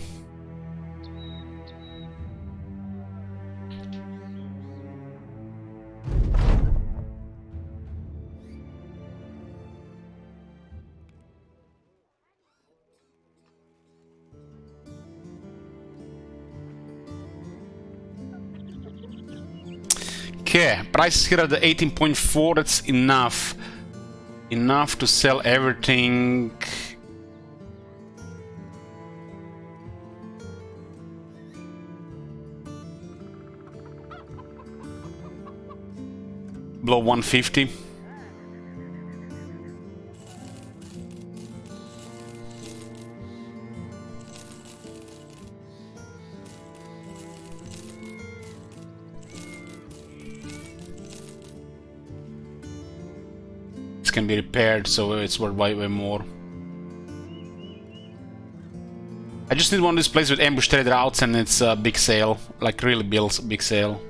Okay, prices here at the 18.4, that's enough. Enough to sell everything. Below 150. Can be repaired, so it's worth way more. I just need one of these places with ambush trade routes, and it's a big sale, like really big sale.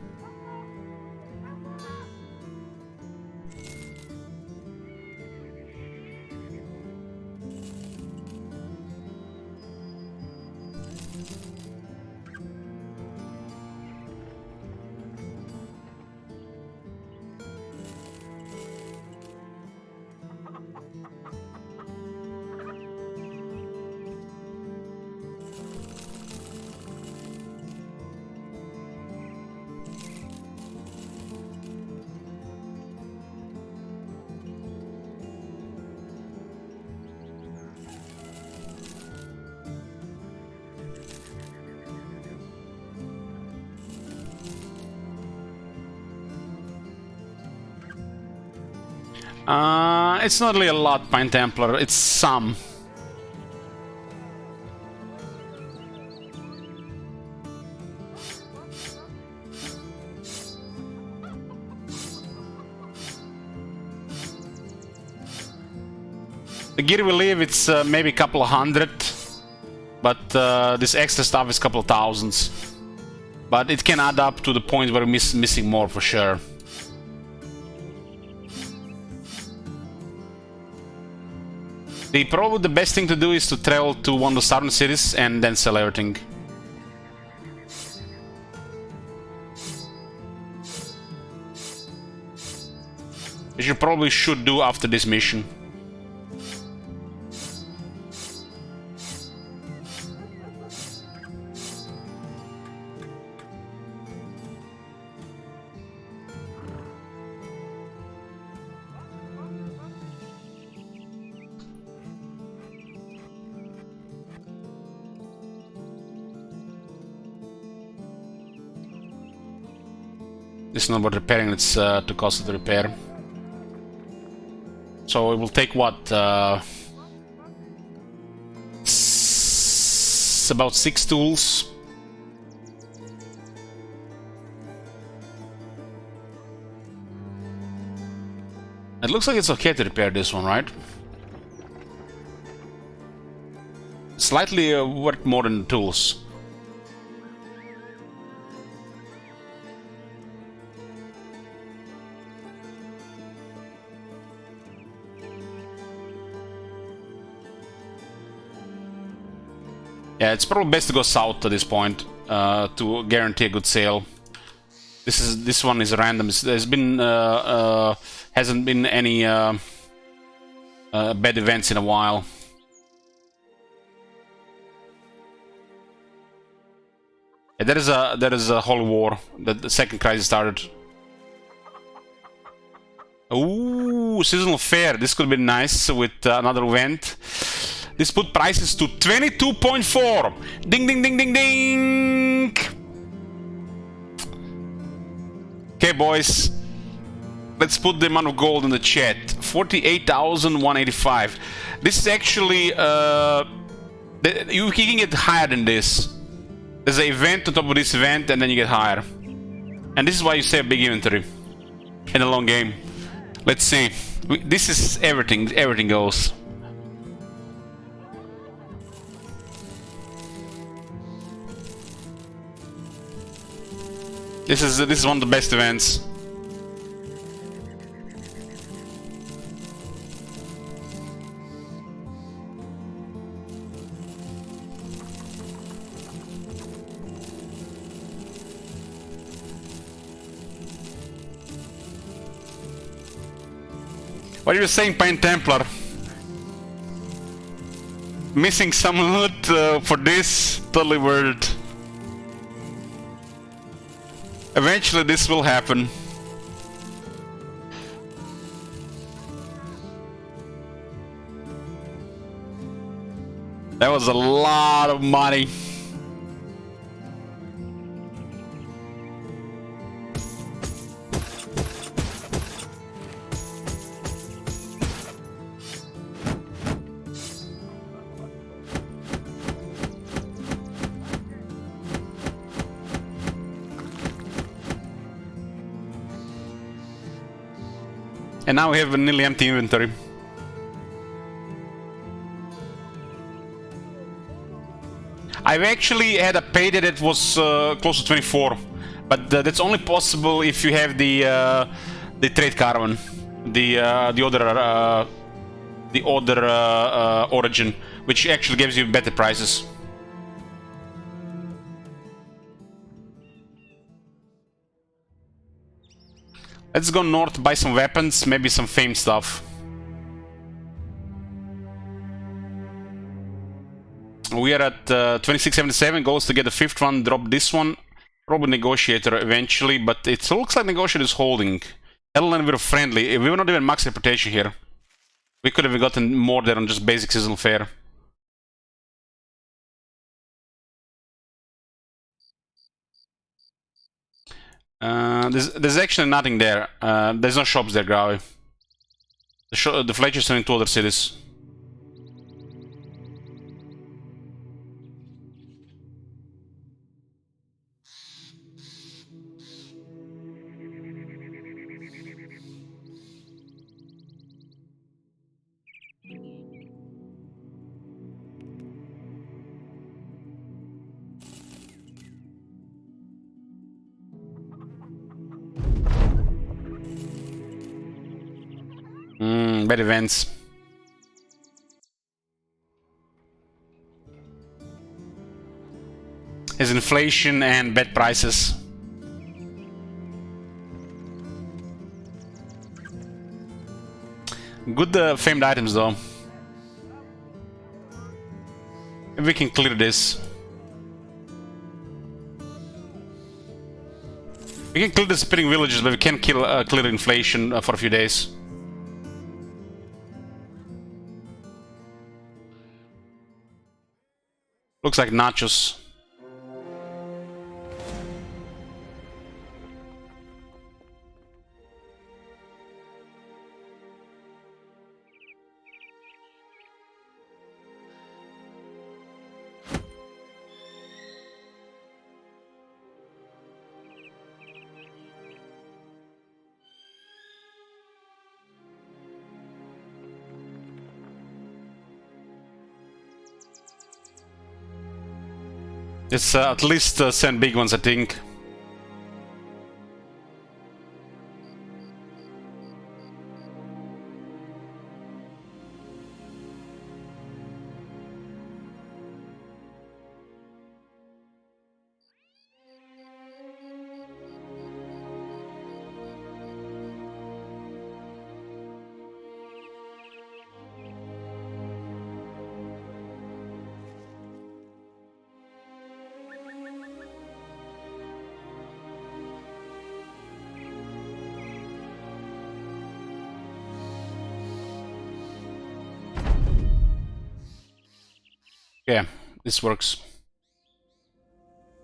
It's not really a lot, Pine Templar, it's some. The gear we leave, it's maybe a couple of hundred, but this extra stuff is a couple of thousands. But it can add up to the point where we're missing more for sure. Probably the best thing to do is to travel to one of the southern cities and then sell everything. Which you probably should do after this mission. This is not about repairing, it's the cost of the repair. So it will take what? About 6 tools. It looks like it's okay to repair this one, right? Slightly worth more than the tools. Yeah, it's probably best to go south at this point to guarantee a good sale. This one is random. There's been hasn't been any bad events in a while. Yeah, there is a whole war. The second crisis started. Ooh, seasonal fair. This could be nice with another event. This put prices to 22.4. Ding, ding, ding, ding, ding. Okay, boys. Let's put the amount of gold in the chat. 48,185. This is actually... you can get higher than this. There's an event on top of this event, and then you get higher. And this is why you save a big inventory in a long game. Let's see. This is everything. Everything goes. This is one of the best events. What are you saying, Pine Templar? Missing some loot for this? Totally worth it. Eventually this will happen. That was a lot of money. And now we have a nearly empty inventory. I've actually had a payday that was close to 24, but that's only possible if you have the trade caravan, the other origin, which actually gives you better prices. Let's go north, buy some weapons, maybe some fame stuff. We are at 2677, goals to get the 5th one, drop this one. Probably Negotiator eventually, but it looks like Negotiator is holding. Edelland we were friendly, we were not even max reputation here. We could have gotten more there on just basic seasonal fare. There's actually nothing there. There's no shops there, Gravi. The Fletchers are in 2 other cities. Bad events. There's inflation and bad prices. Good famed items though. Maybe we can clear this. We can clear the disappearing villages, but we can't clear inflation for a few days. Looks like nachos. It's at least 10 big ones, I think. Yeah, this works.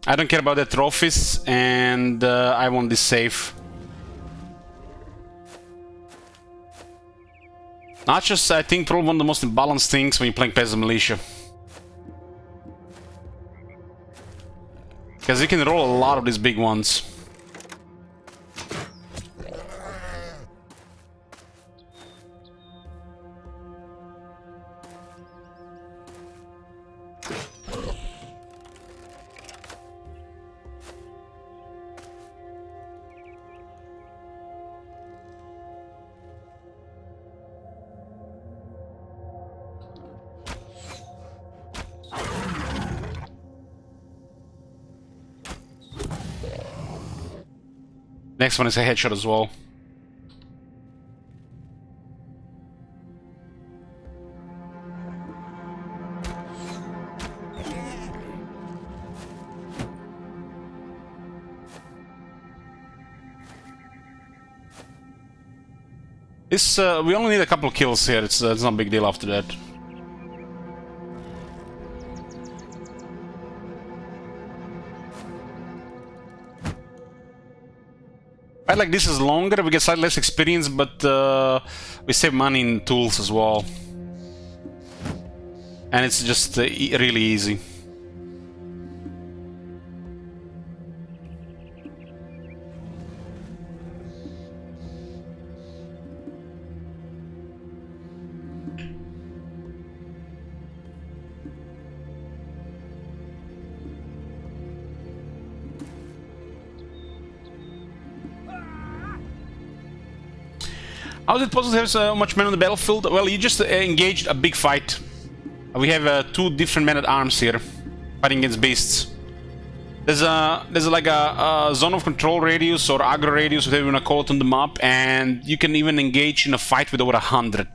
I don't care about the trophies, and I want this safe. Nachos, I think, probably one of the most imbalanced things when you're playing Peasant Militia. Because you can roll a lot of these big ones. Next one is a headshot as well. This we only need a couple of kills here. It's not a big deal after that. Fight like this is longer, we get slightly less experience, but we save money in tools as well. And it's just really easy. How is it possible to have so much men on the battlefield? Well, you just engaged a big fight. We have two different men-at-arms here, fighting against beasts. There's like a zone of control radius or aggro radius, whatever you wanna call it, on the map, and you can even engage in a fight with over 100.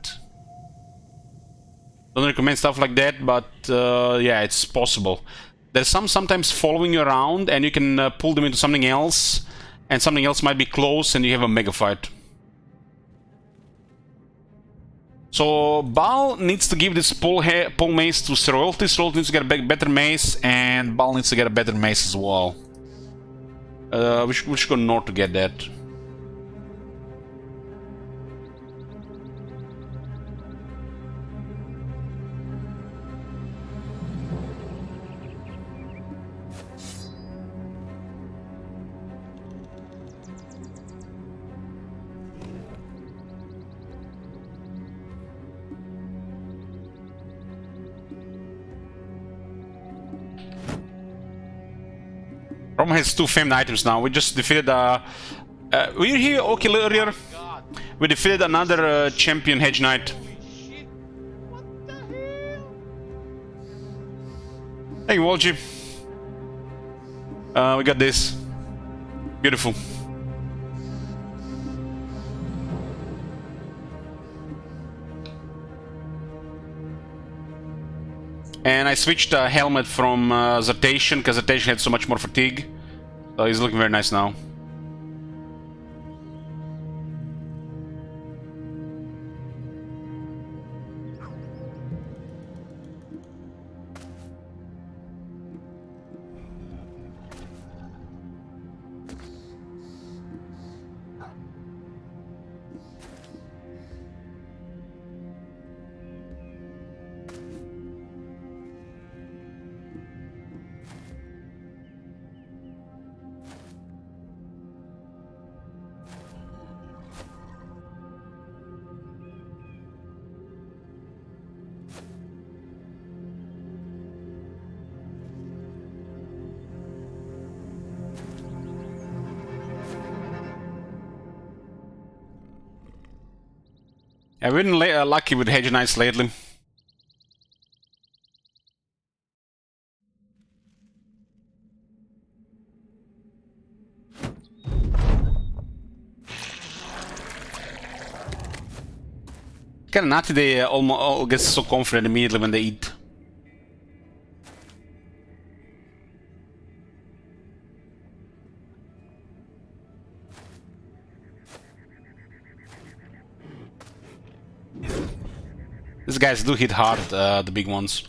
Don't recommend stuff like that, but yeah, it's possible. There's sometimes following you around, and you can pull them into something else, and something else might be close, and you have a mega fight. So Baal needs to give this pole mace to Royalty. Royalty needs to get a better mace, and Baal needs to get a better mace as well. We should go north to get that. Rome has two famed items now. We just defeated we were here okay earlier. We defeated another champion Hedge Knight. Holy shit! What the hell? Thank you, Walji. We got this. Beautiful. And I switched the helmet from Zartation, because Zartation had so much more fatigue. So he's looking very nice now. Yeah, we've been lucky with Hedge Knights lately. Kinda nutty they all get so confident immediately when they eat. These guys do hit hard, the big ones.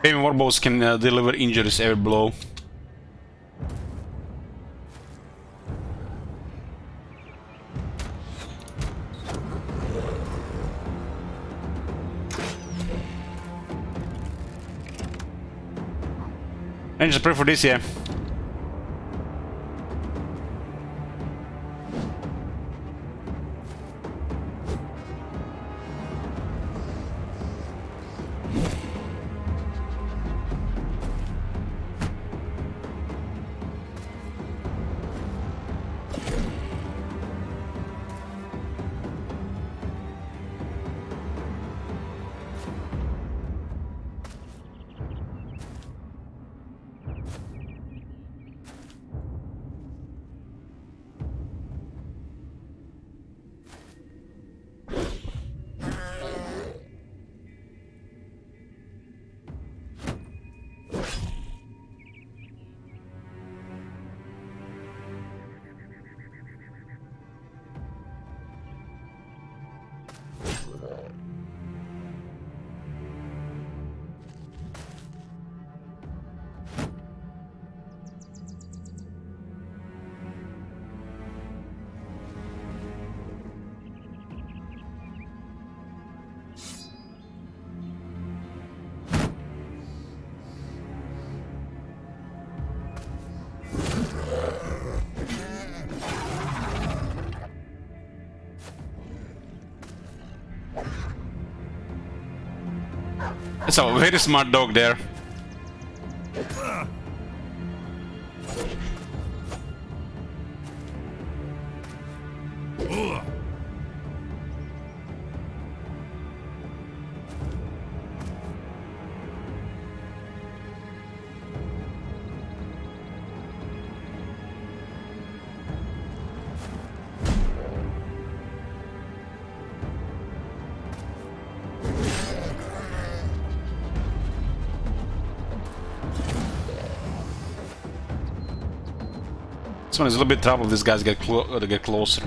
Flaming warbows can deliver injuries every blow. And just pray for this, yeah. It's a very smart dog there. This one is a little bit trouble if these guys get closer.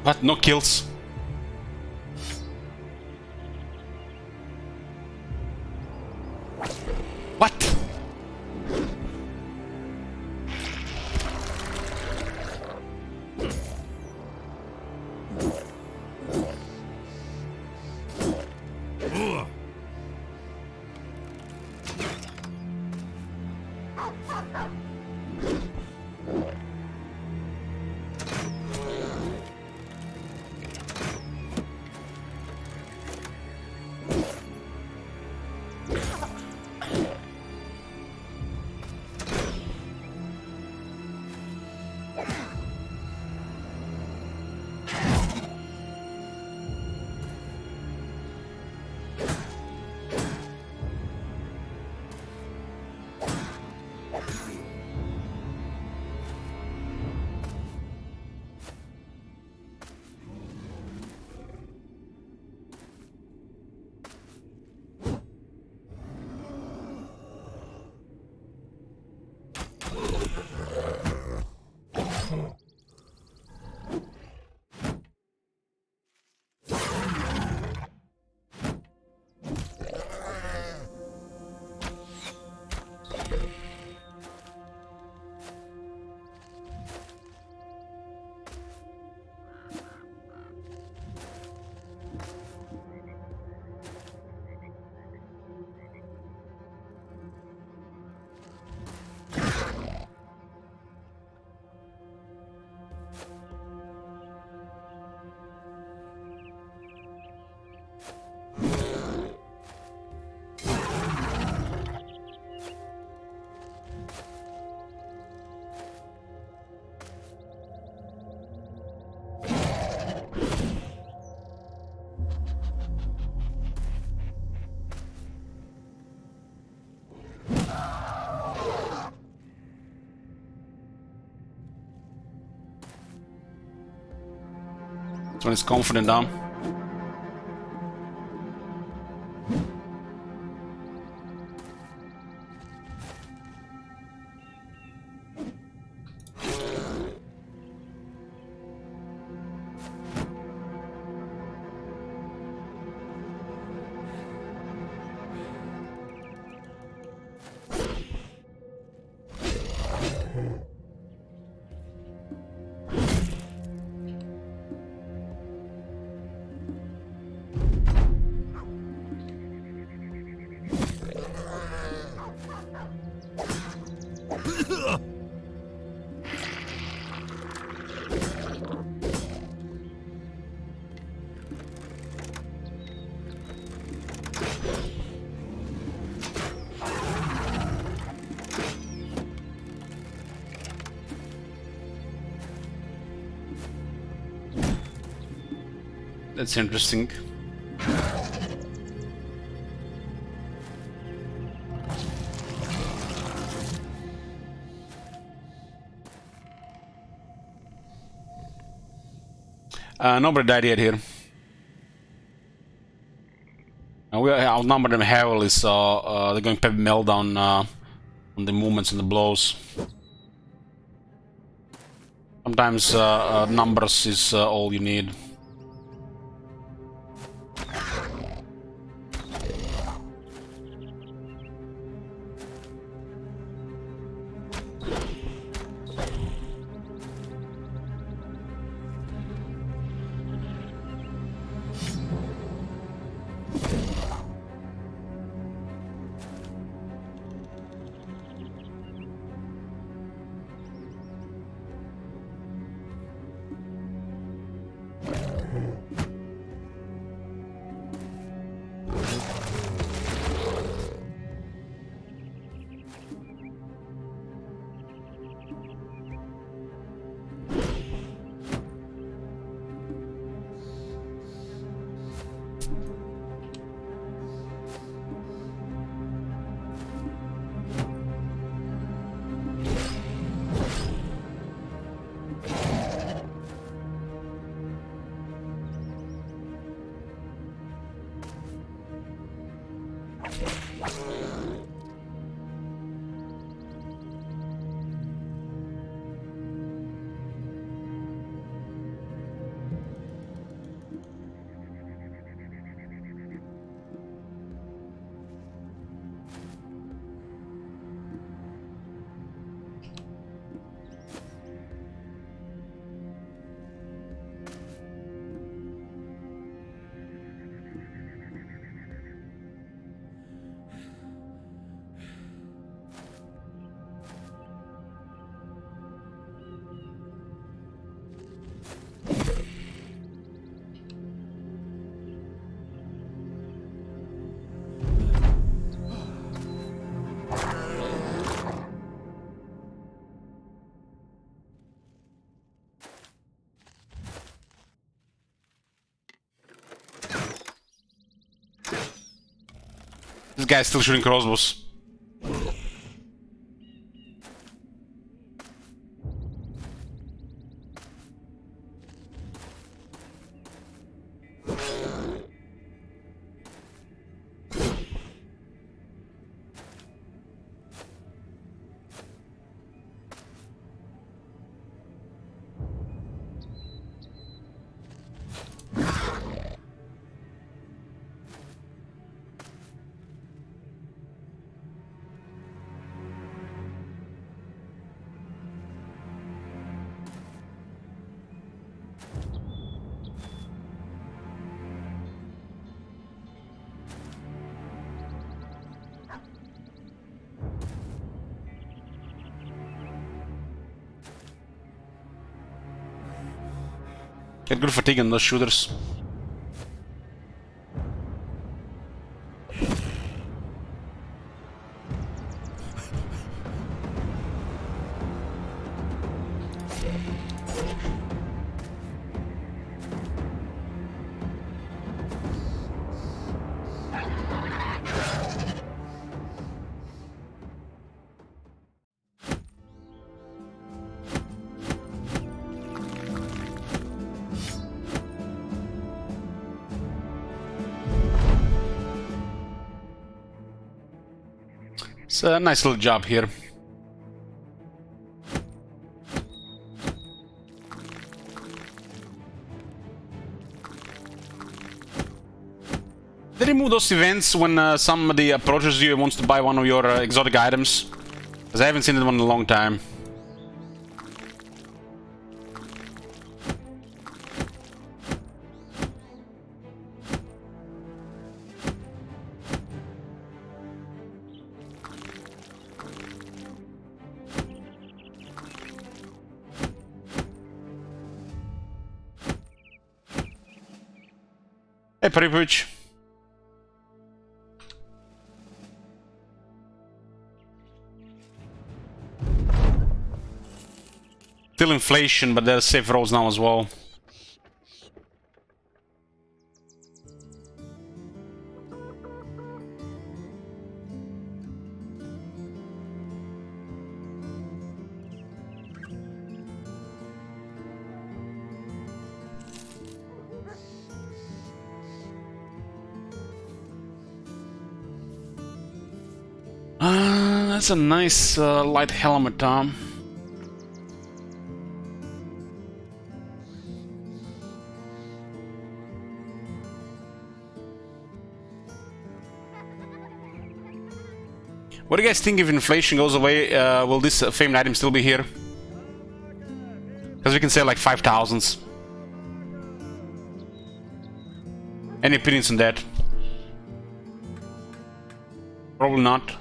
What? No kills? What? This one is confident, huh? That's interesting. Nobody died yet here. We outnumber them heavily, so they're going to meltdown on the movements and the blows. Sometimes numbers is all you need. This guy's still shooting crossbows. Get good fatigue on those shooters. It's a nice little job here. They remove those events when somebody approaches you and wants to buy one of your exotic items? Because I haven't seen that one in a long time. Hey, Privilege. Still inflation, but there's safe roads now as well. That's a nice light helmet, Tom. What do you guys think if inflation goes away? Will this famed item still be here? Because we can say like 5,000s. Any opinions on that? Probably not.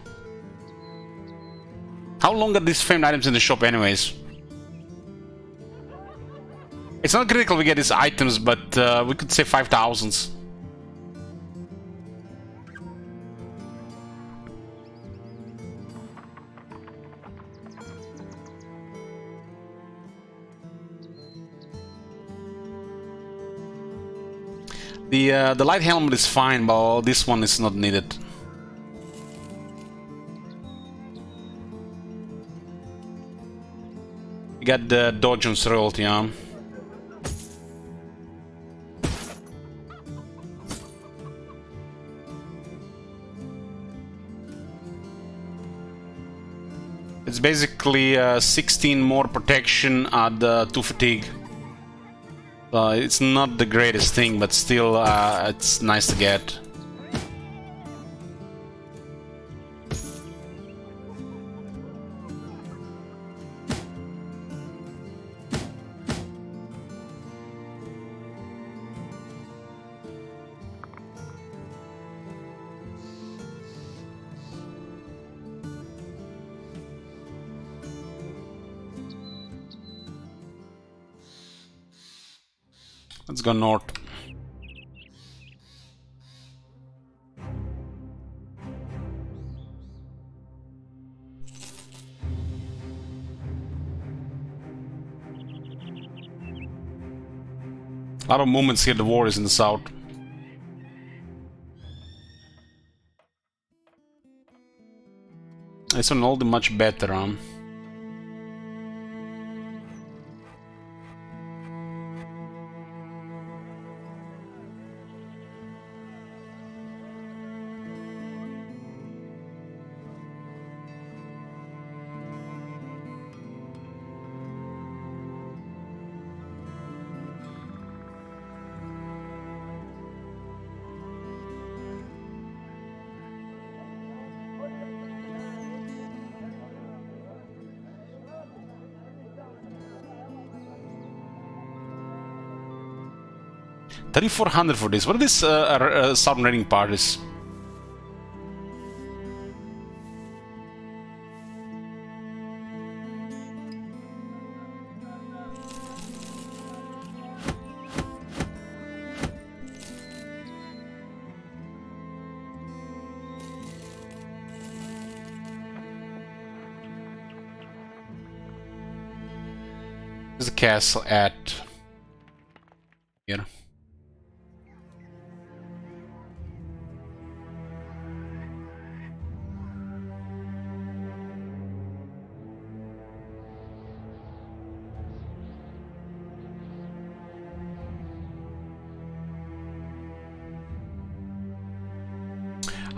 How long are these famed items in the shop anyways? It's not critical we get these items, but we could say 5,000s. The light helmet is fine, but this one is not needed. You got the Dodgeon's royalty, huh? It's basically 16 more protection at 2 fatigue. It's not the greatest thing, but still it's nice to get. Let's go north. A lot of movements here, the war is in the south. This one will be much better, huh? $3,400 for this. What are these southern raiding parties? There's a castle at here.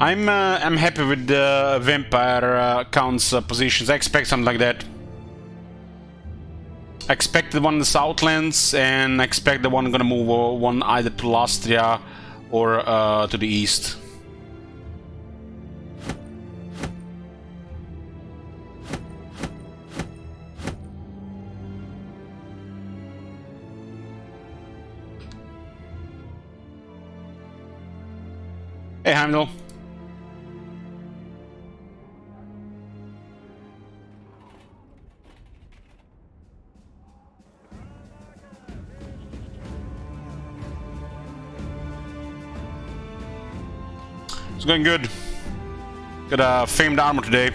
I'm happy with the vampire counts positions. I expect something like that. I expect the one in the Southlands, and I expect the one gonna move one either to Lastria or to the east. Hey, Heimdall. It's going good. Got a famed armor today.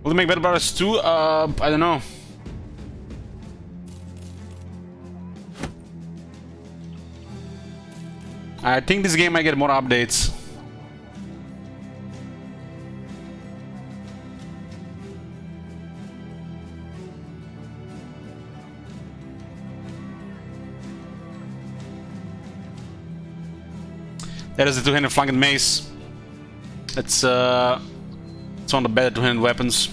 Will they make Battle Brothers 2? I don't know. I think this game might get more updates. That is the two-handed flanking mace. It's one of the better two-handed weapons.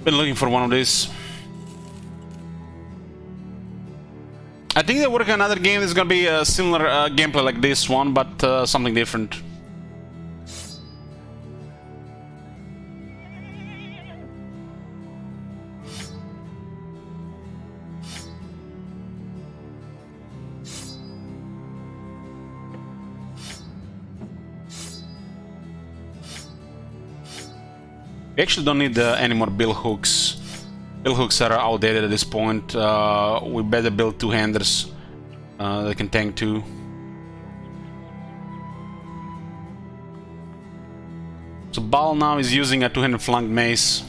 Been looking for one of these. I think they're working on another game that's gonna be a similar gameplay like this one, but something different. We actually don't need any more bill hooks. Bill hooks are outdated at this point. We better build two-handers that can tank two. So Baal now is using a two-handed flanked mace.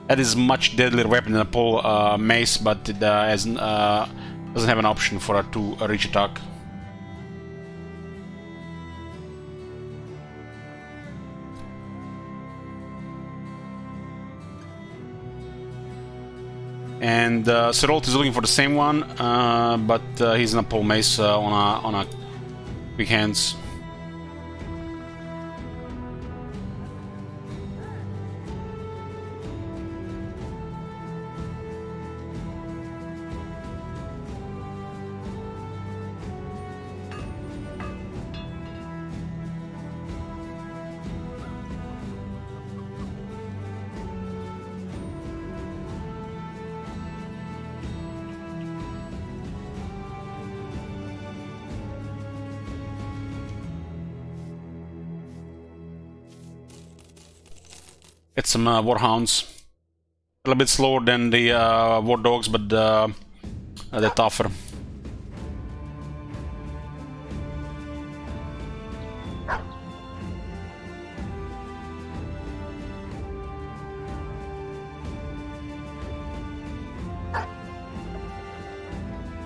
That is much deadlier weapon than a pole mace, but it doesn't have an option for a reach attack. And Seralt is looking for the same one, but he's in a pole mace on a quick hands. Get some Warhounds. A little bit slower than the War Dogs, but they're tougher.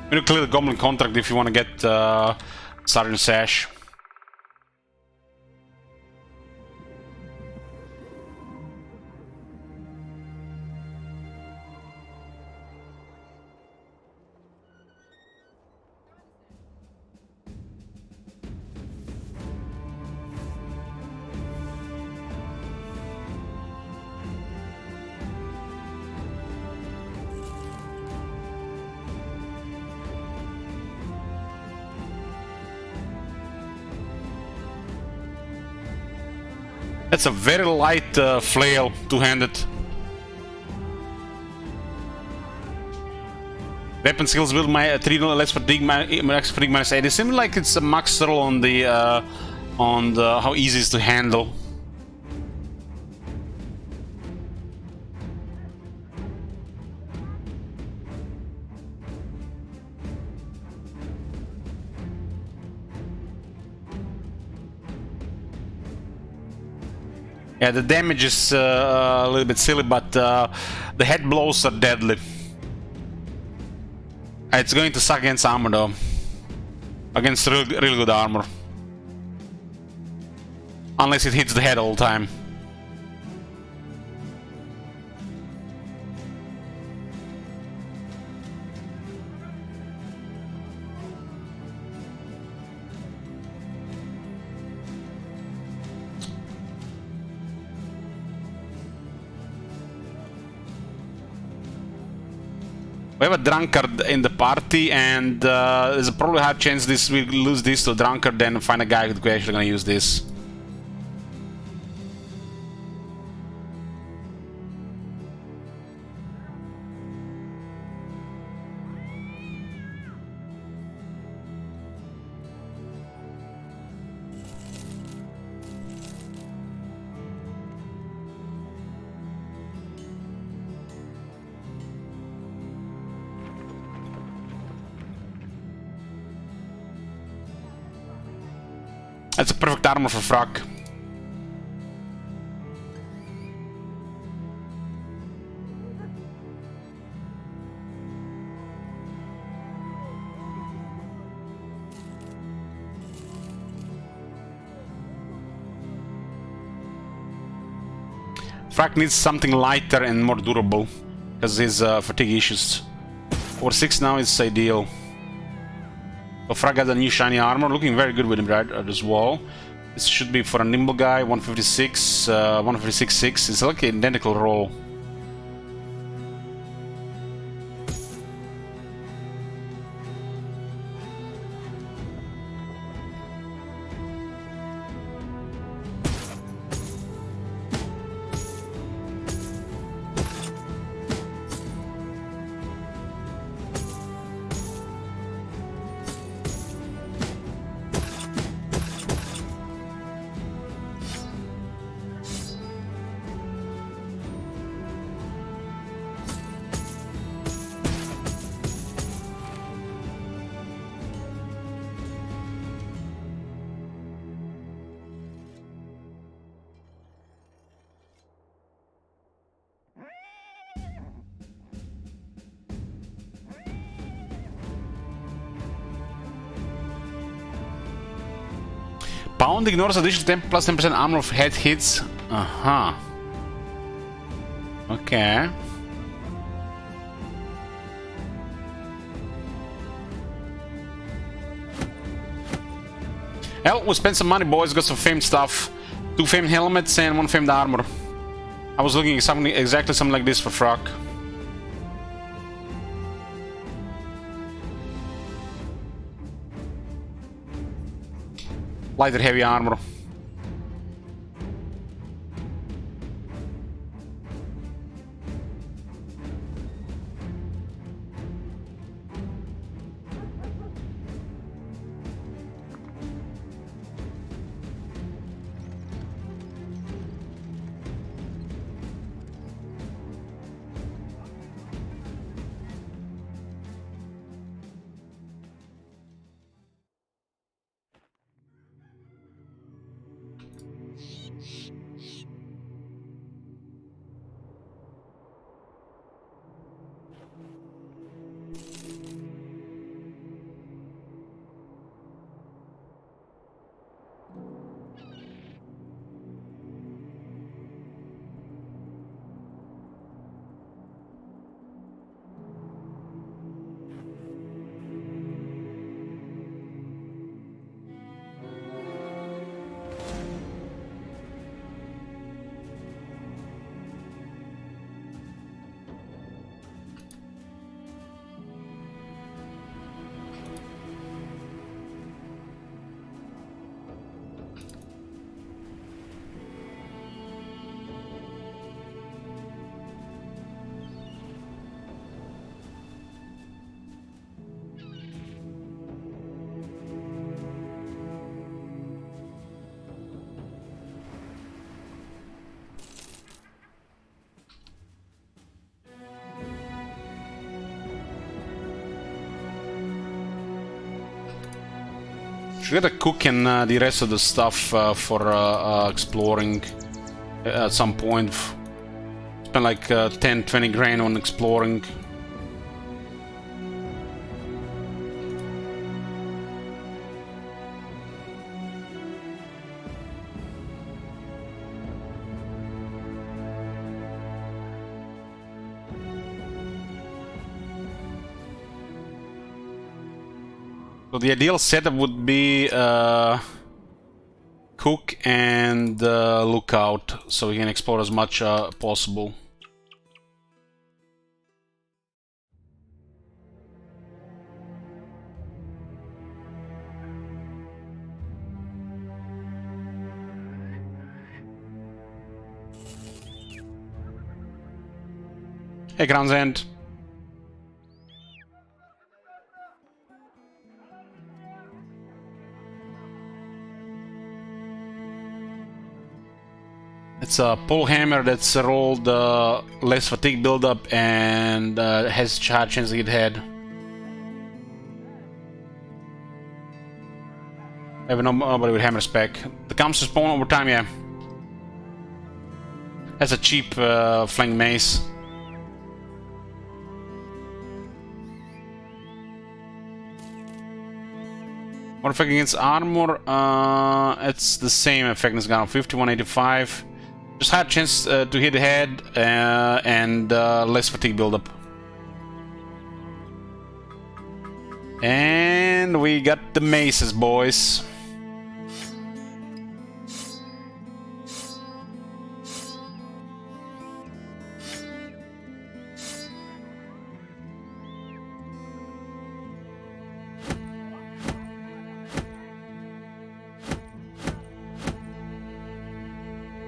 You need to clear the Goblin contract if you want to get Sergeant Sash. That's a very light flail, two-handed. Weapon skills build my 3 less fatigue, max fatigue minus 8. It seems like it's a max roll on the how easy it is to handle. Yeah, the damage is a little bit silly, but the head blows are deadly. It's going to suck against armor though. Against real good armor. Unless it hits the head all the time. We have a drunkard in the party, and there's a probably high chance we lose this to a drunkard, then find a guy who's actually gonna use this. That's a perfect armor for Frock. Frock needs something lighter and more durable because his fatigue issues. Over 6 now is ideal. So Frag has a new shiny armor, looking very good with him right as well. This should be for a nimble guy, 156, 156.6. It's like an identical roll. Pound ignores additional 10 plus 10% armor of head hits. Uh-huh. Okay. Well, we spent some money, boys. Got some famed stuff. 2 famed helmets and 1 famed armor. I was looking at something exactly something like this for Frock. Lighter heavy armor. We gotta cook and the rest of the stuff for exploring at some point. Spend like 10-20 grand on exploring. So the ideal setup would be cook and lookout, so we can explore as much possible. Hey, Ground's End. It's a pole hammer that's rolled less fatigue buildup and has a higher chance to get head. I have nobody with hammer spec. The comes to spawn over time, yeah. That's a cheap flank mace. What effect against armor? It's the same effect as gun 5185. Just higher chance to hit the head and less fatigue buildup. And we got the maces, boys.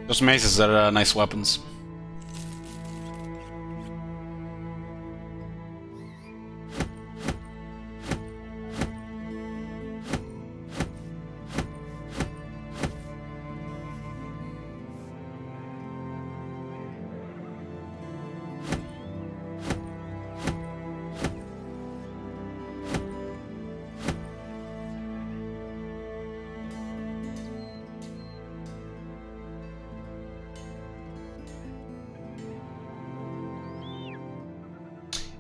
Those maces are nice weapons.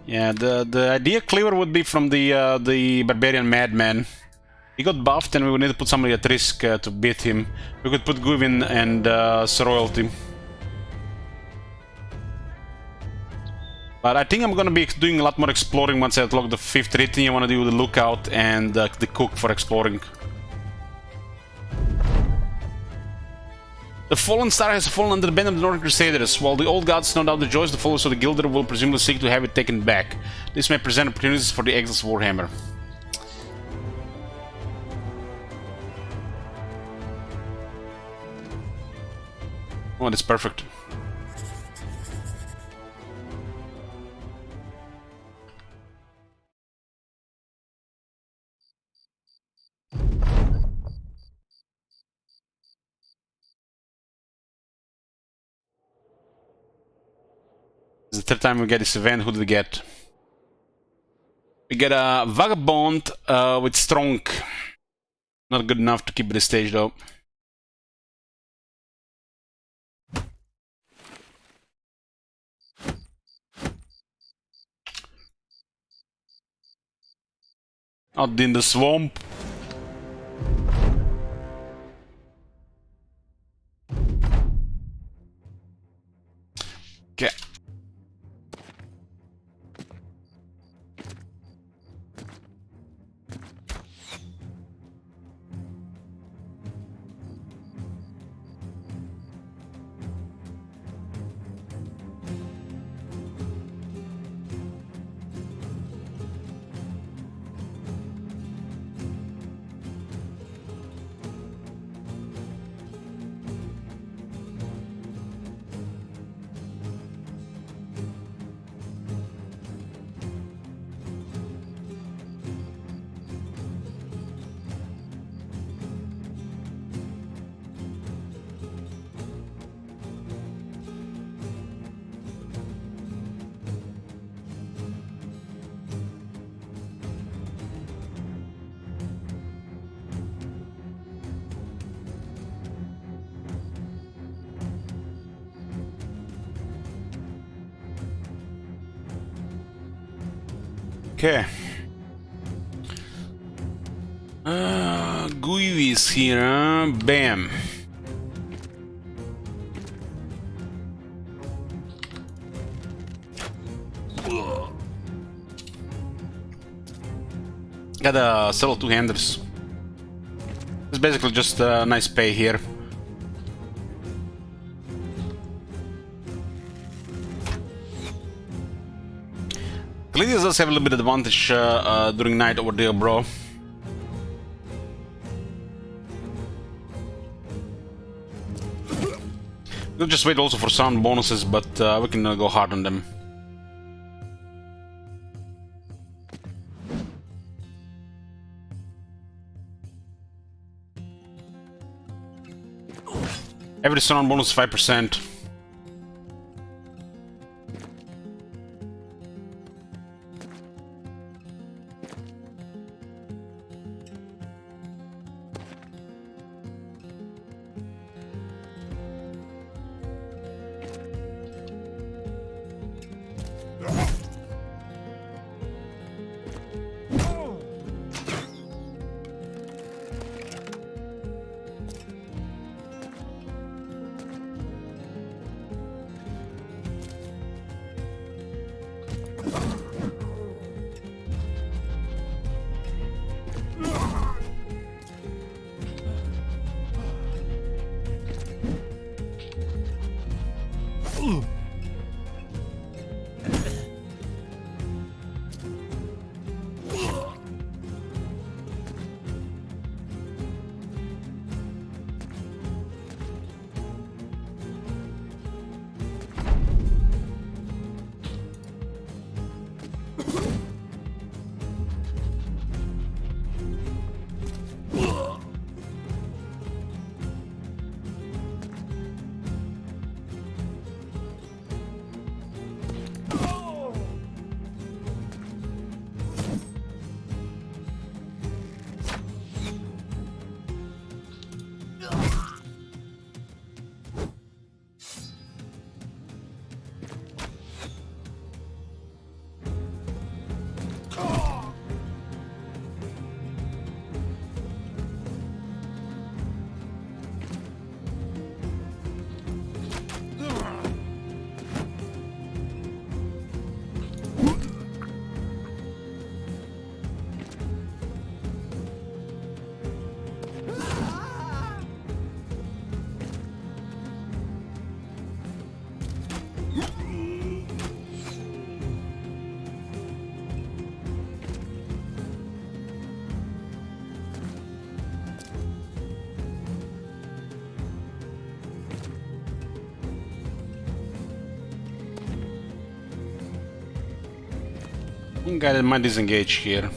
Yeah, the idea cleaver would be from the barbarian madman. He got buffed, and we would need to put somebody at risk to beat him. We could put Guvin and Soroyalty. But I think I'm gonna be doing a lot more exploring once I unlock the 5th rating. I wanna do the lookout and the cook for exploring. The Fallen Star has fallen under the ban of the Northern Crusaders. While the old gods no doubt the joys, the followers of the Gilder will presumably seek to have it taken back. This may present opportunities for the Exiles Warhammer. Oh, that's perfect. This is the 3rd time we get this event. Who do we get? We get a Vagabond with Strong. Not good enough to keep this stage though. Out in the swamp. Okay. Okay. Guivi is here, huh? Bam. Gotta settle two-handers. It's basically just a nice pay here. Cletus does have a little bit of advantage during night over there, bro. We'll just wait also for sound bonuses, but we can go hard on them. Every sound bonus is 5%. One guy that might disengage here.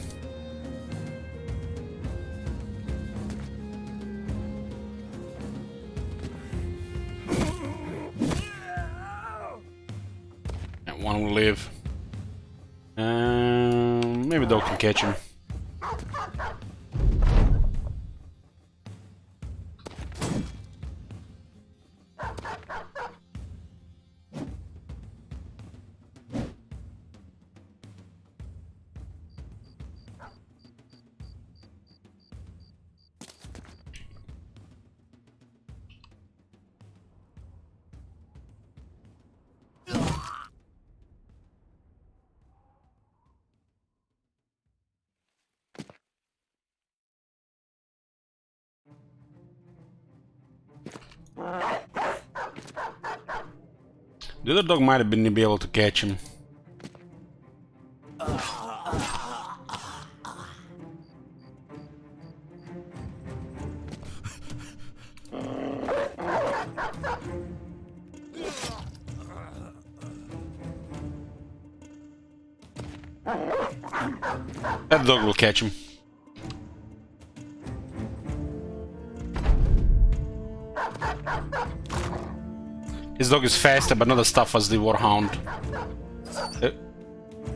Yeah, one will live. Maybe dog can catch him. The other dog might have been able to catch him. That dog will catch him. His dog is faster, but not as tough as the Warhound.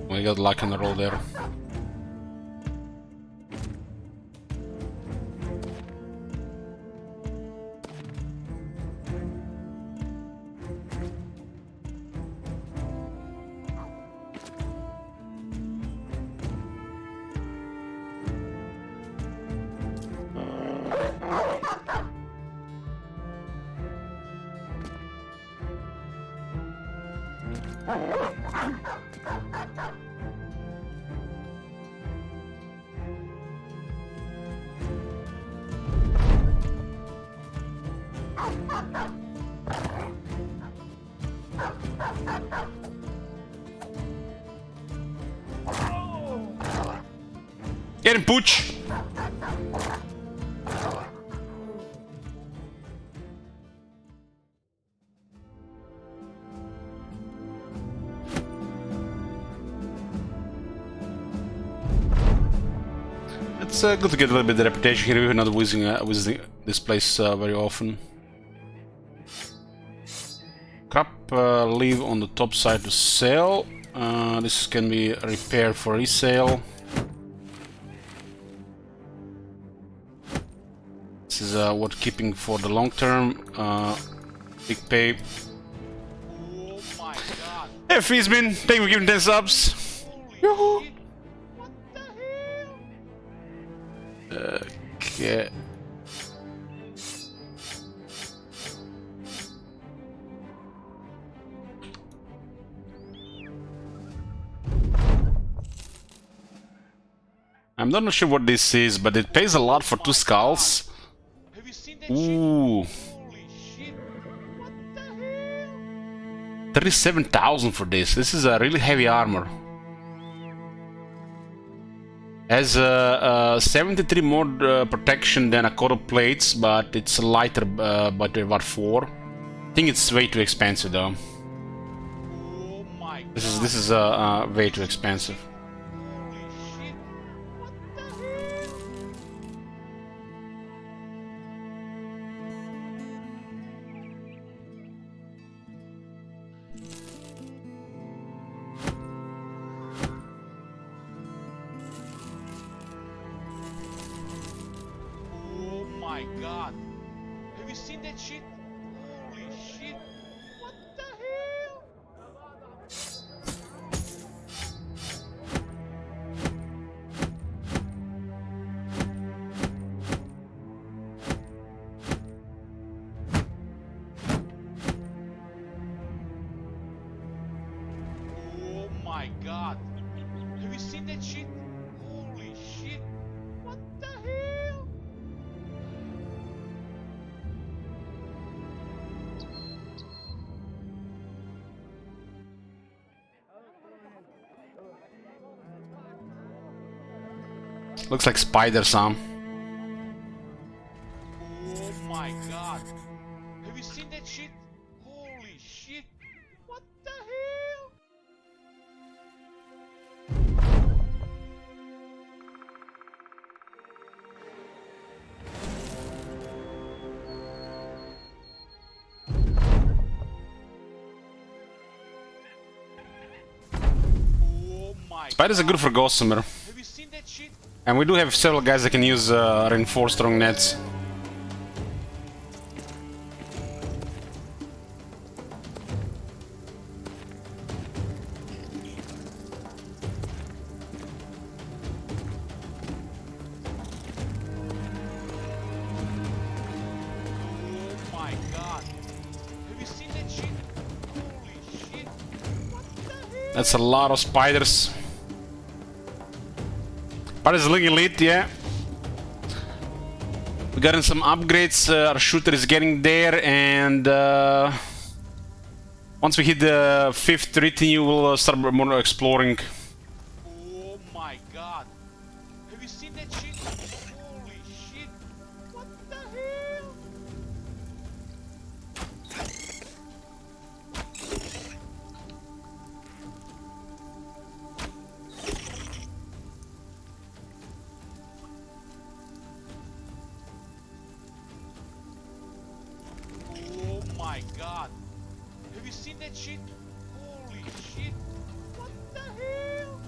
We got luck in the roll there. Get him, Pooch! It's good to get a little bit of reputation here. We're not visiting this place very often. Crap, leave on the top side to sell. This can be repaired for resale. This is worth keeping for the long term. Big pay. Oh my god. Hey, Fizzbin, thank you for giving 10 subs. Holy shit. What the hell? Okay. I'm not sure what this is, but it pays a lot for 2 skulls. Have you seen that Ooh, shit? Holy shit. What the hell? 37,000 for this. This is a really heavy armor. Has 73 more protection than a coat of plates, but it's lighter by about 4. I think it's way too expensive though. Oh my god. This is way too expensive. Holy shit. What the hell? Oh my god. Have you seen that shit? Holy shit. What the hell? Oh my god. Have you seen that shit? Holy shit. What the hell? Looks like spiders, huh? Oh my god. Have you seen that shit? Holy shit. What the hell? Oh my Spiders are good for Gossamer. Have you seen that shit? And we do have several guys that can use reinforced strong nets. Oh my god. Have you seen that shit? Holy shit. What the hell? That's a lot of spiders. Spiders looking elite, yeah. We got in some upgrades. Our shooter is getting there, and once we hit the 5th retinue, we'll start more exploring. Oh my god. Have you seen that shit? Holy shit. What the hell? Oh my god. Have you seen that shit? Holy shit. What the hell?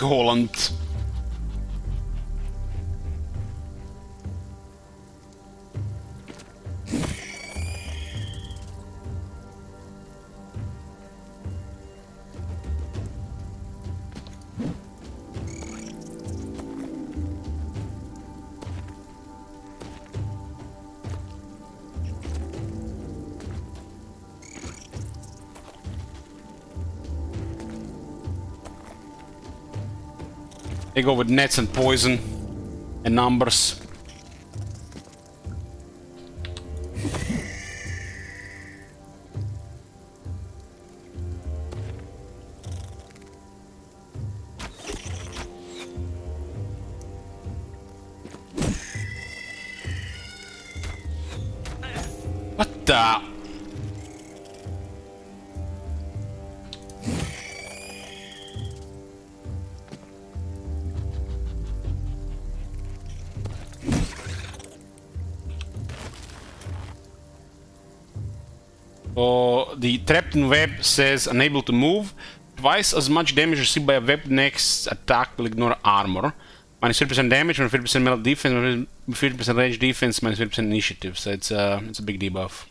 Holland. They go with nets and poison and numbers. What the? So the trapped in web says unable to move. Twice as much damage received by a web next attack will ignore armor. Minus 30% damage, minus 50% melee defense, minus 50% range defense, minus 50% initiative. So it's a big debuff.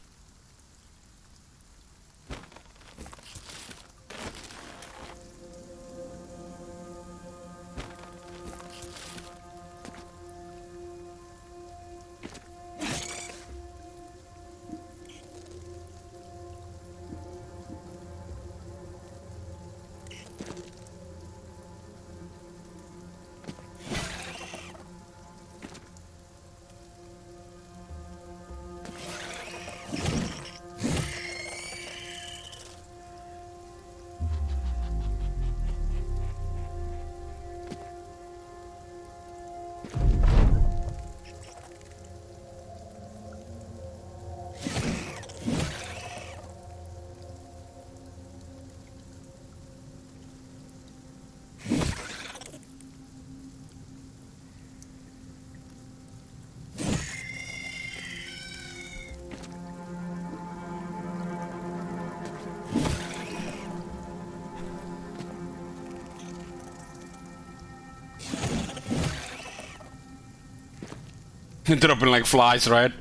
Dropping like flies, right?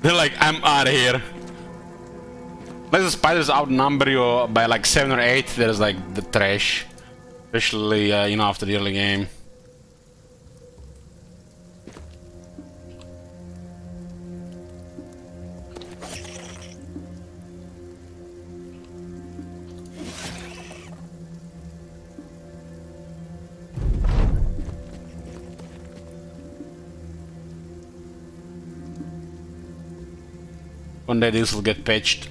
They're like, I'm out of here. Unless the spiders outnumber you by like 7 or 8, there's like the trash. Especially, you know, after the early game. One day this will get patched.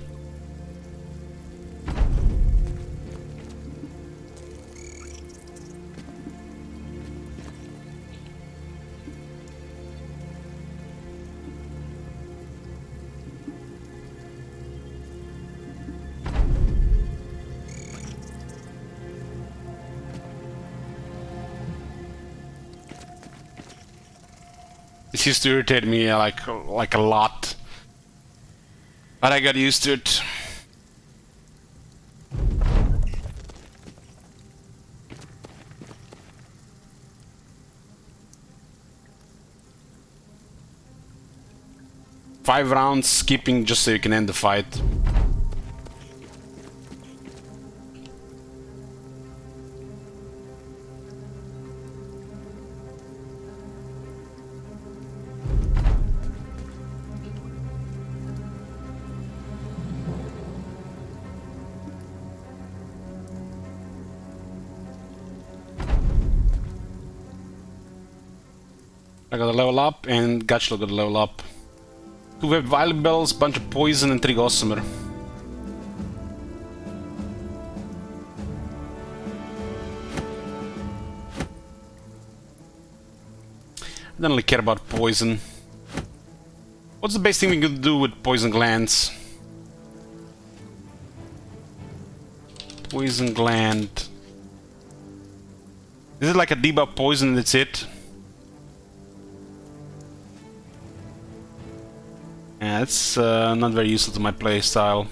This used to irritate me like a lot. But I got used to it. Five rounds skipping just so you can end the fight. I got a level up, and Gachlo got a level up. 2 web valuables, bunch of poison, and 3 gossamer. I don't really care about poison. What's the best thing we could do with poison glands? Poison gland. Is it like a debuff poison and that's it? Yeah, it's not very useful to my playstyle.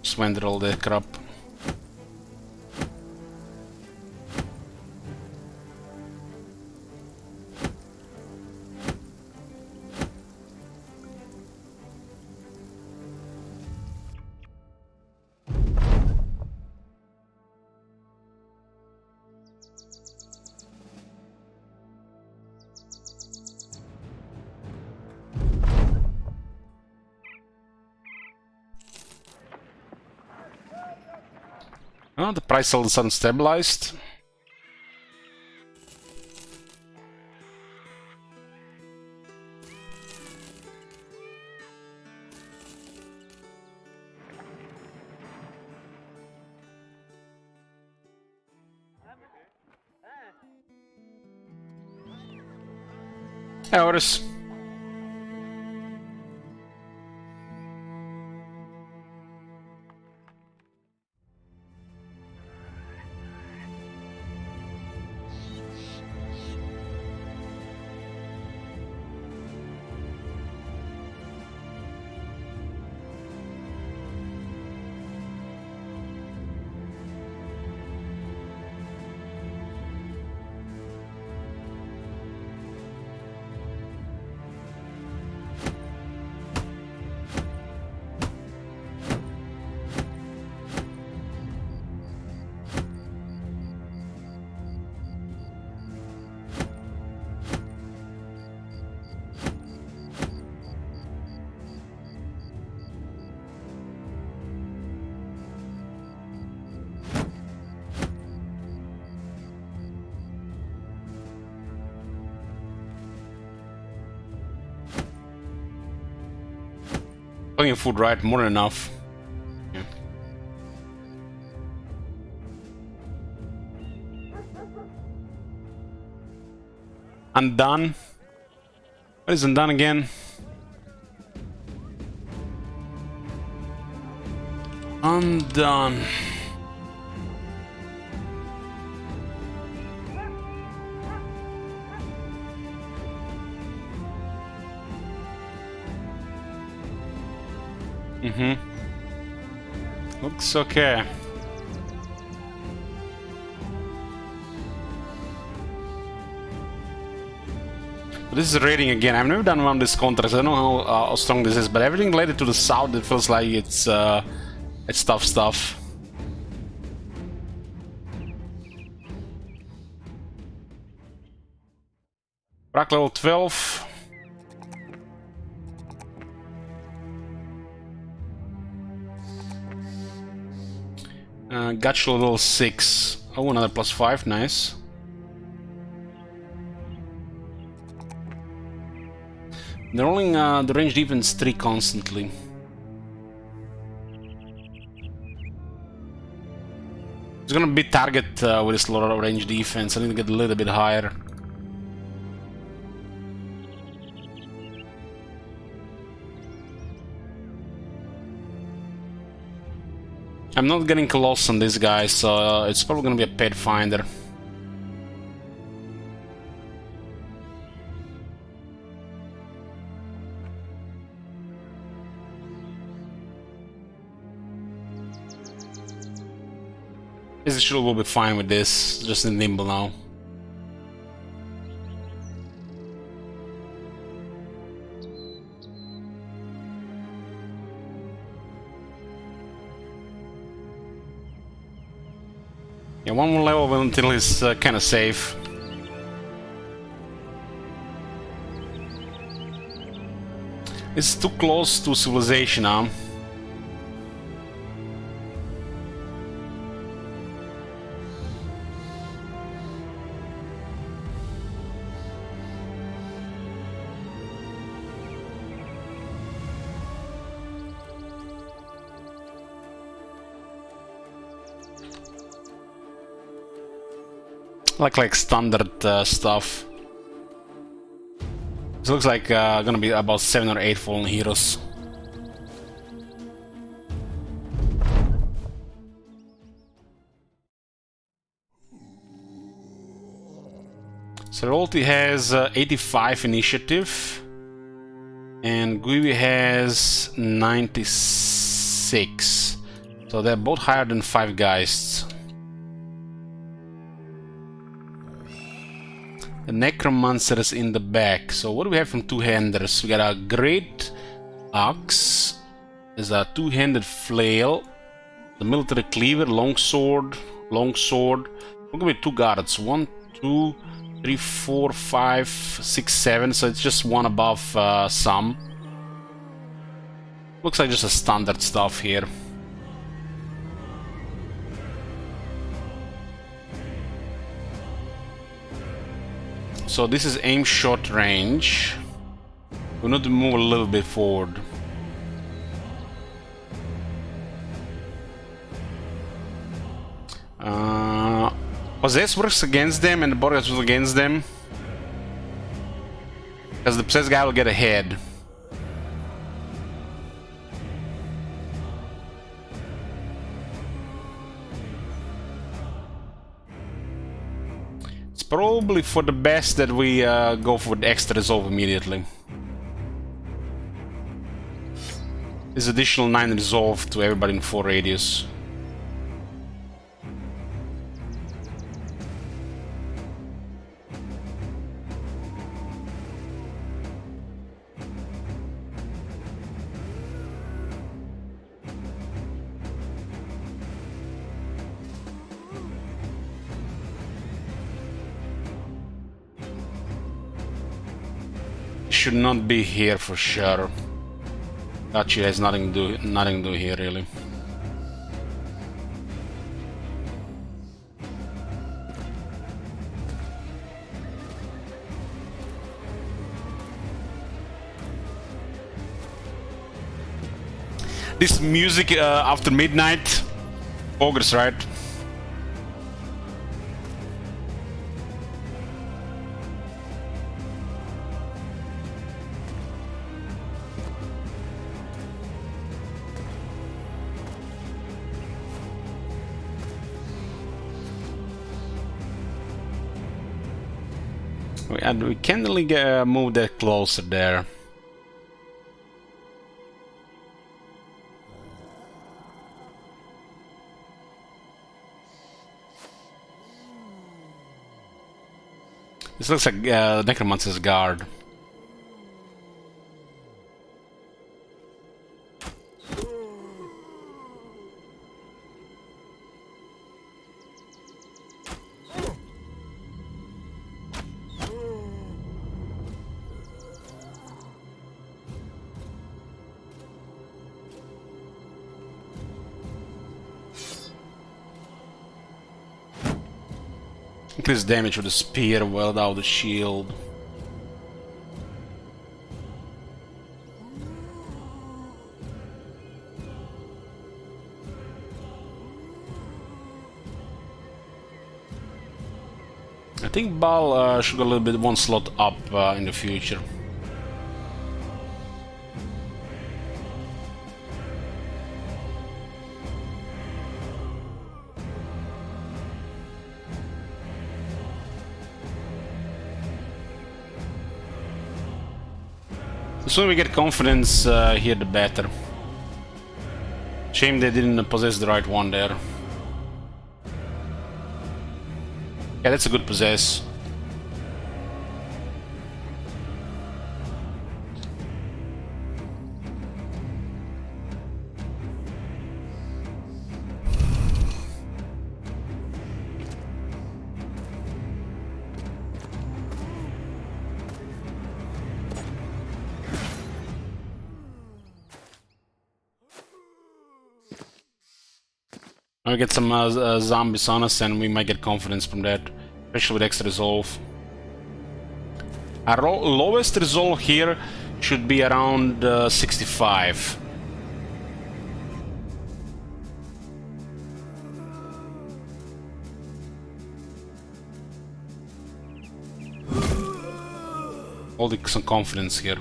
Just went through all the crap. Oh, the price all of a sudden stabilized. Hey, Otis. Plenty of food, right? More than enough. Yeah. Undone. What is undone again? Undone. Looks okay. This is raiding again. I've never done one of these contracts. I don't know how strong this is, but everything related to the south, it feels like it's tough stuff. Rack level 12. Gotcha level 6. Oh, another +5, nice. They're rolling the range defense 3 constantly. It's gonna be target with this lot of range defense. I need to get a little bit higher. I'm not getting close on this guy, so it's probably gonna be a pet finder. Israel will be fine with this, just in nimble now. Yeah, one more level until he's kind of safe. It's too close to civilization now. Like standard stuff. This looks like gonna be about 7 or 8 fallen heroes. So Rolti has 85 initiative, and Guibi has 96. So they're both higher than 5 Geists. The Necromancer is in the back. So what do we have from two-handers? We got a Great Axe. There's a two-handed Flail. The Military Cleaver, Longsword. We're gonna be 2 guards. 1, 2, 3, 4, 5, 6, 7. So it's just one above some. Looks like just a standard stuff here. So this is aim short range. We need to move a little bit forward. Possess works against them and the bodyguards works against them. Because the possessed guy will get ahead. It's probably for the best that we go for the extra resolve immediately. This additional 9 resolve to everybody in 4 radius. Should not be here for sure. Actually has nothing to do here really. This music after midnight, ogres, right? We can't really move that closer there. This looks like Necromancer's Guard. Increase damage with the spear, weld out the shield. I think Baal should go a little bit one slot up in the future. The sooner we get confidence here, the better. Shame they didn't possess the right one there. Yeah, that's a good possess. We get some zombies on us and we might get confidence from that, especially with extra resolve. Our lowest resolve here should be around 65. Holding some confidence here.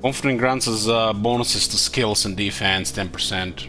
Confidence grants us bonuses to skills and defense, 10%.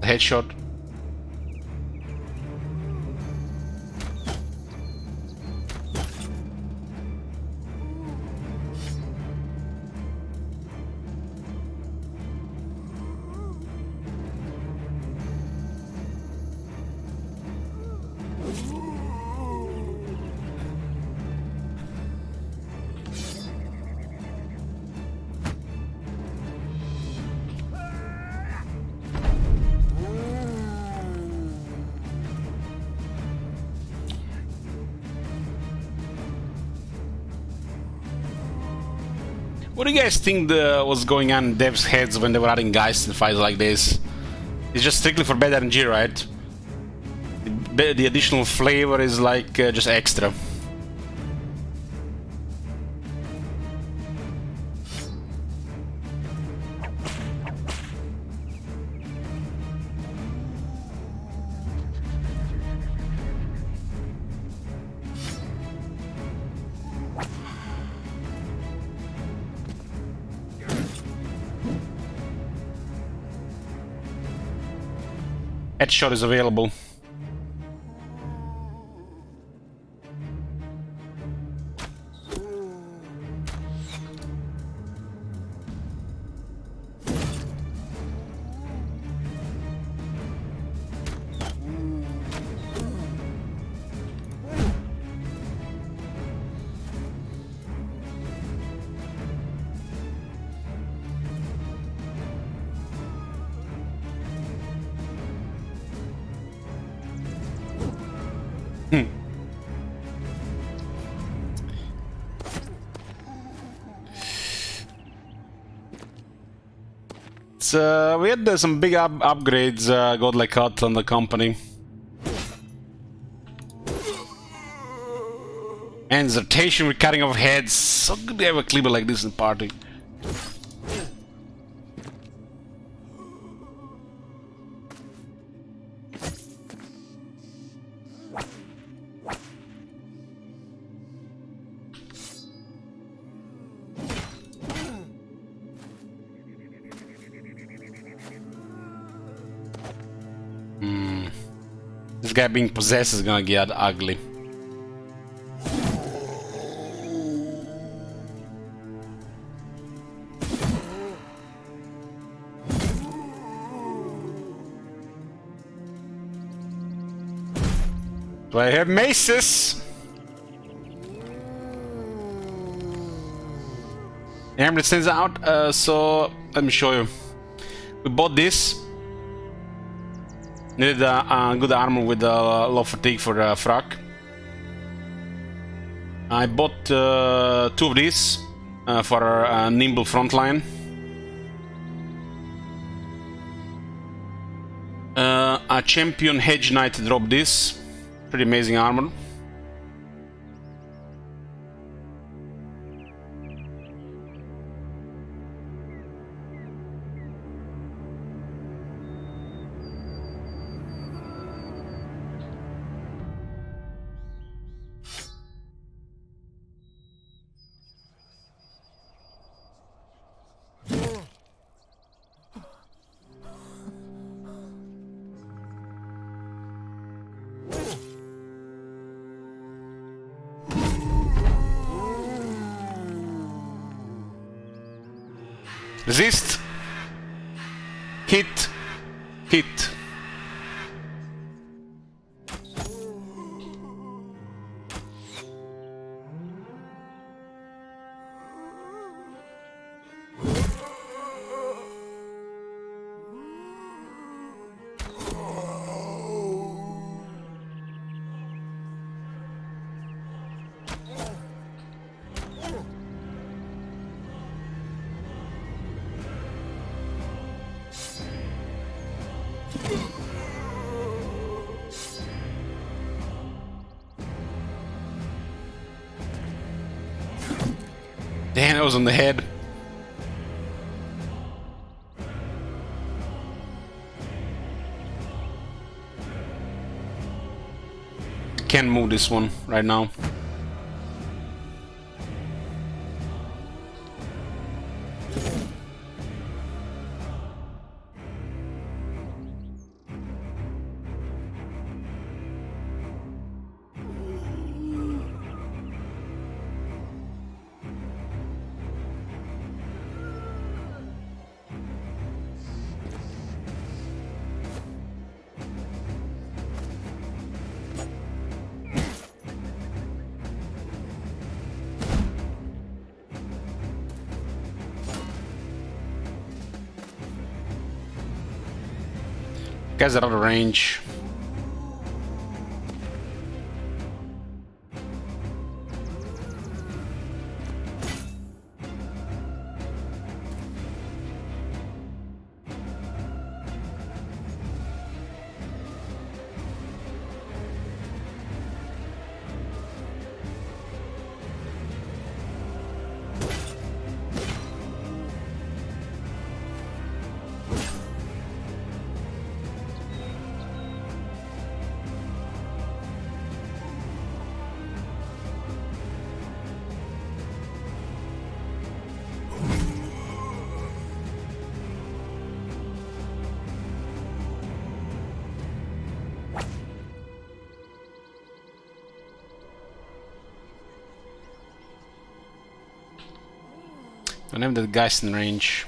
The headshot. What do you guys think was going on in devs' heads when they were adding guys in fights like this? It's just strictly for better RNG, right? The additional flavor is like just extra. Headshot is available. We had some big upgrades got like cut on the company. And exhortation with cutting off heads. So good to have a cleaver like this in party. This guy being possessed is gonna get ugly. Do I have maces? Hammer stands out, so let me show you. We bought this. Needed good armor with low fatigue for frac. I bought 2 of these for our nimble frontline. A champion Hedge Knight dropped this. Pretty amazing armor. Resist. Hit. Hit. Damn, that was on the head. Can't move this one right now. Guys are out of range. Don't have the guys in range.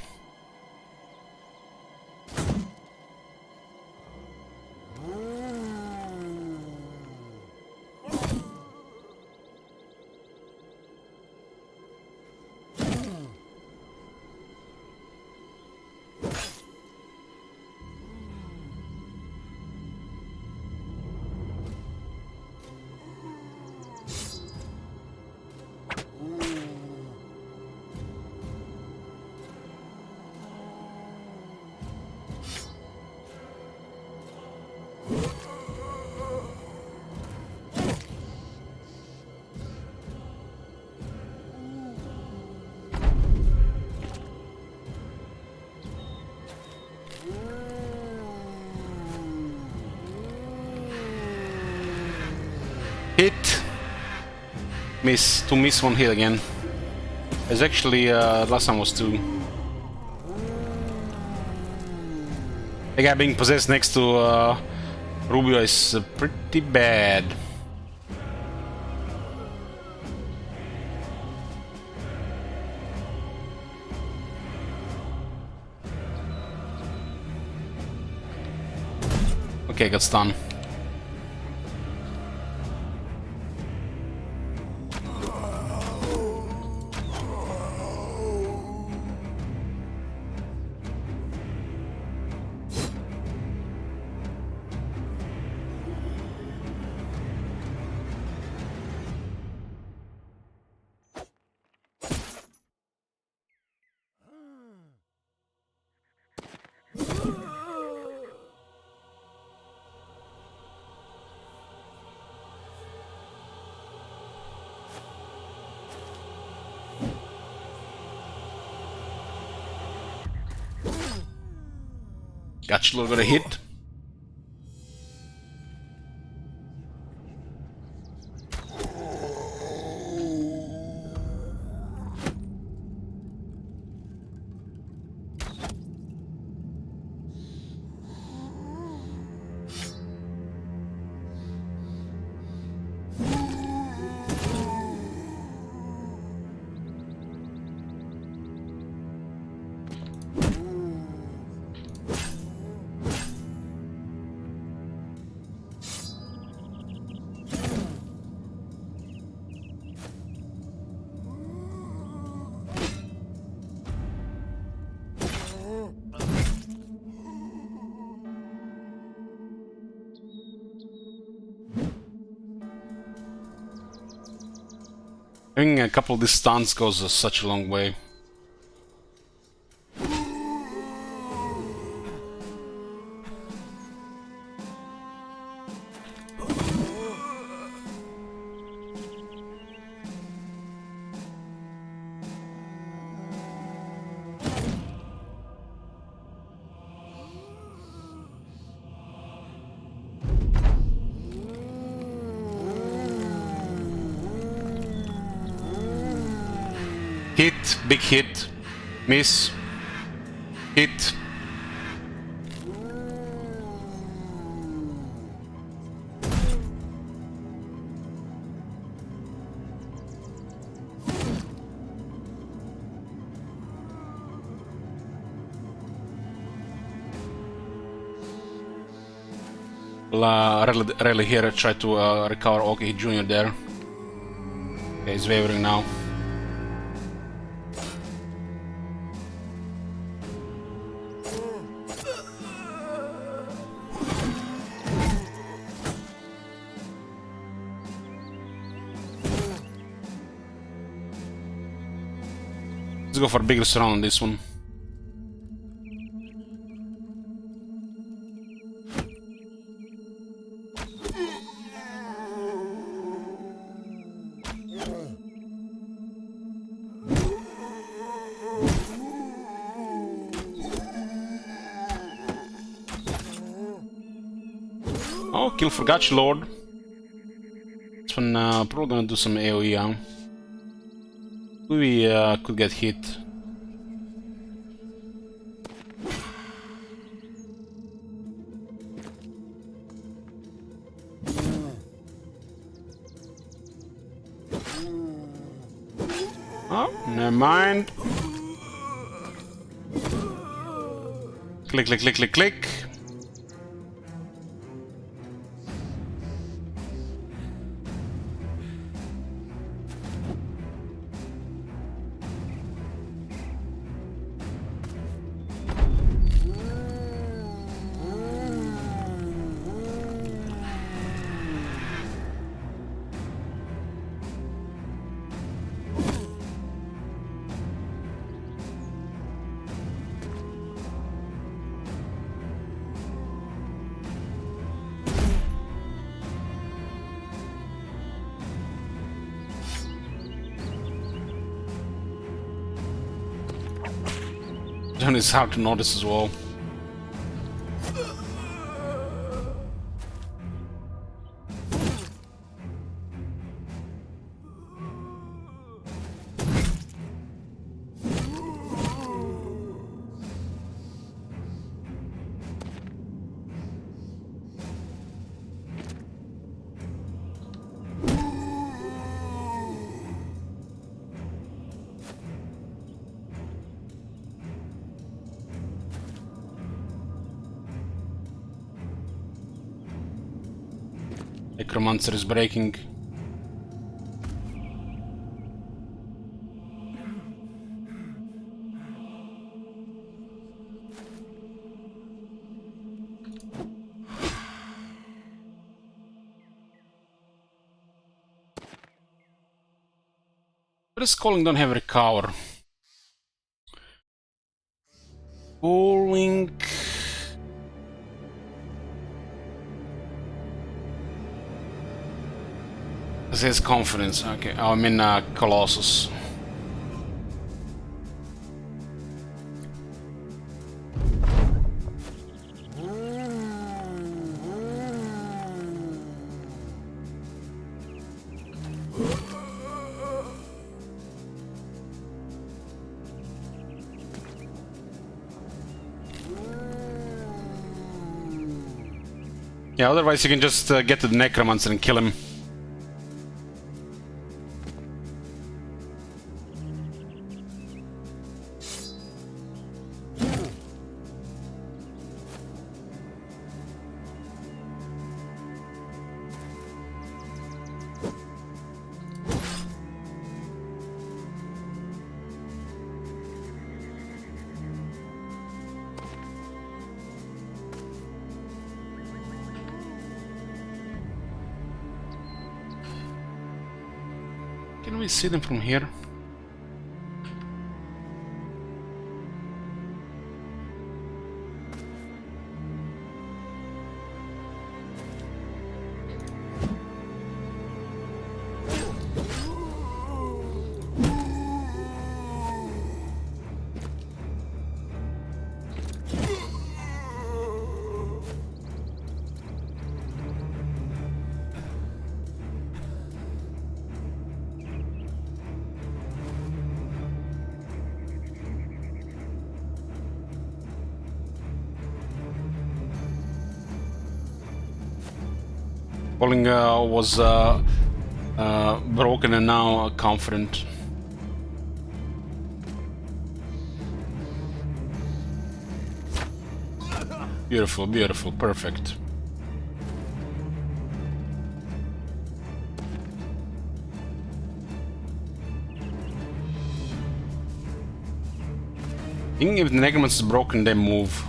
Hit. Miss. To miss one hit again. It's actually, last time was 2. The guy being possessed next to Rubio is pretty bad. Okay, got stunned. Got you a little bit of hit. Having a couple of these stuns goes such a long way. Hit, big hit, miss, hit. Rally here try to recover Archman Jr. there. Okay, he's wavering now. Let's go for a bigger surround on this one. Oh, kill for Gachi Lord. This one probably gonna do some AoE, huh? We could get hit. Oh, never mind. Click, click, click, click, click. And it's hard to notice as well. Necromancer is breaking. But this calling don't have recover. Bullwink. This is confidence. Okay, oh, I mean Colossus. Yeah, otherwise you can just get to the Necromancer and kill him. Can we see them from here? Calling was broken and now confident. Beautiful, beautiful, perfect. I think if the Necromancer is broken, they move.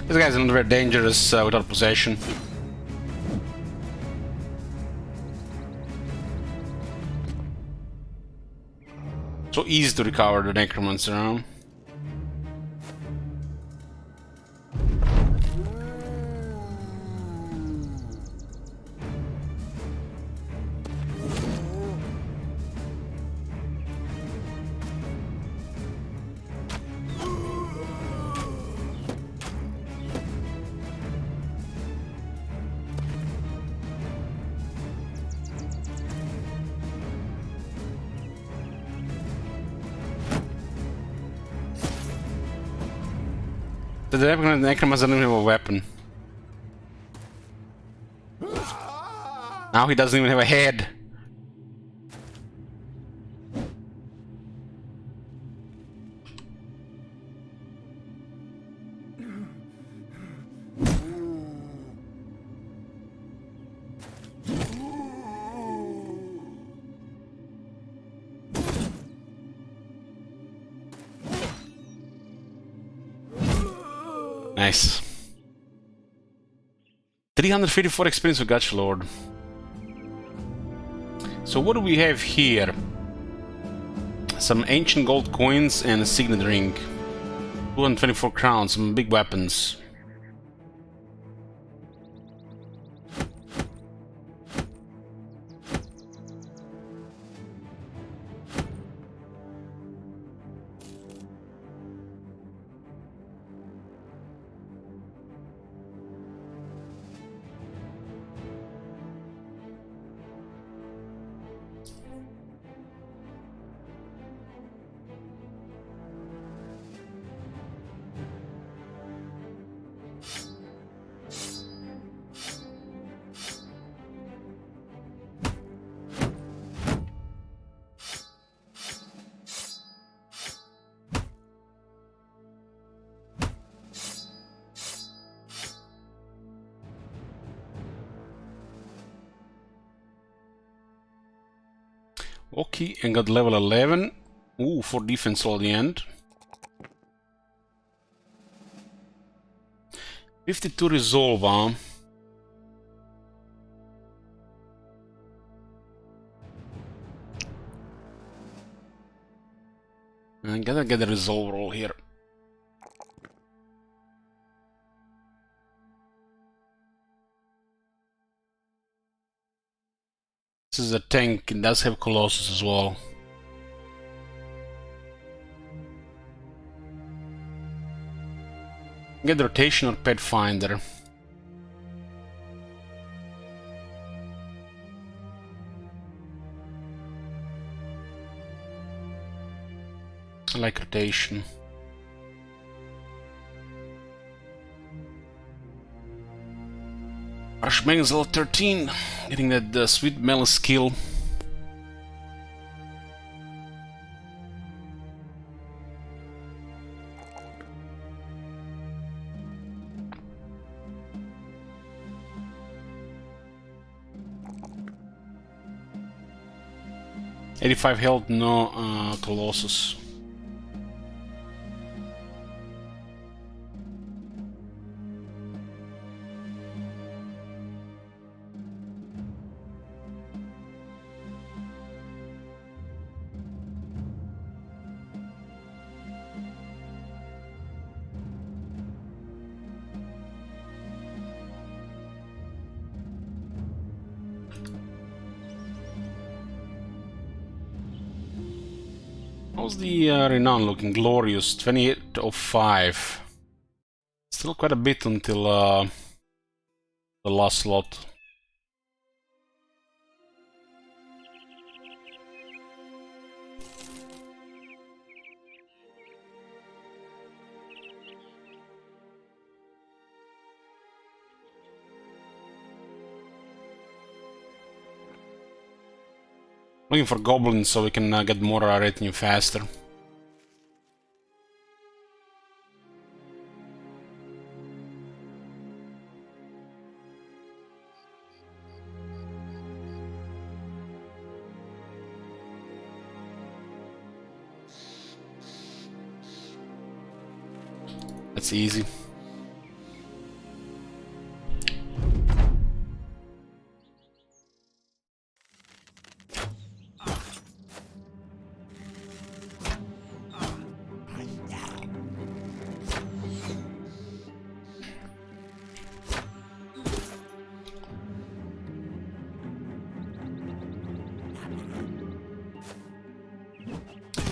This guy's not very dangerous without possession. So easy to recover the necromancer, huh? The necromancer doesn't have a weapon. Now he doesn't even have a head. Nice. 354 experience with Gotcha Lord. So what do we have here? Some ancient gold coins and a signet ring. 224 crowns, some big weapons. Okay, and got level 11. Ooh, for defense all the end. 52 resolve, huh? I gotta get a resolve roll here. This is a tank, it does have Colossus as well. Get rotation or Pathfinder. I like rotation. Archman is level 13, getting that sweet melee skill. $85 health, no Colossus. How's the renown looking? Glorious, 2805. Still quite a bit until the last slot. Looking for goblins so we can get more retinue faster. That's easy.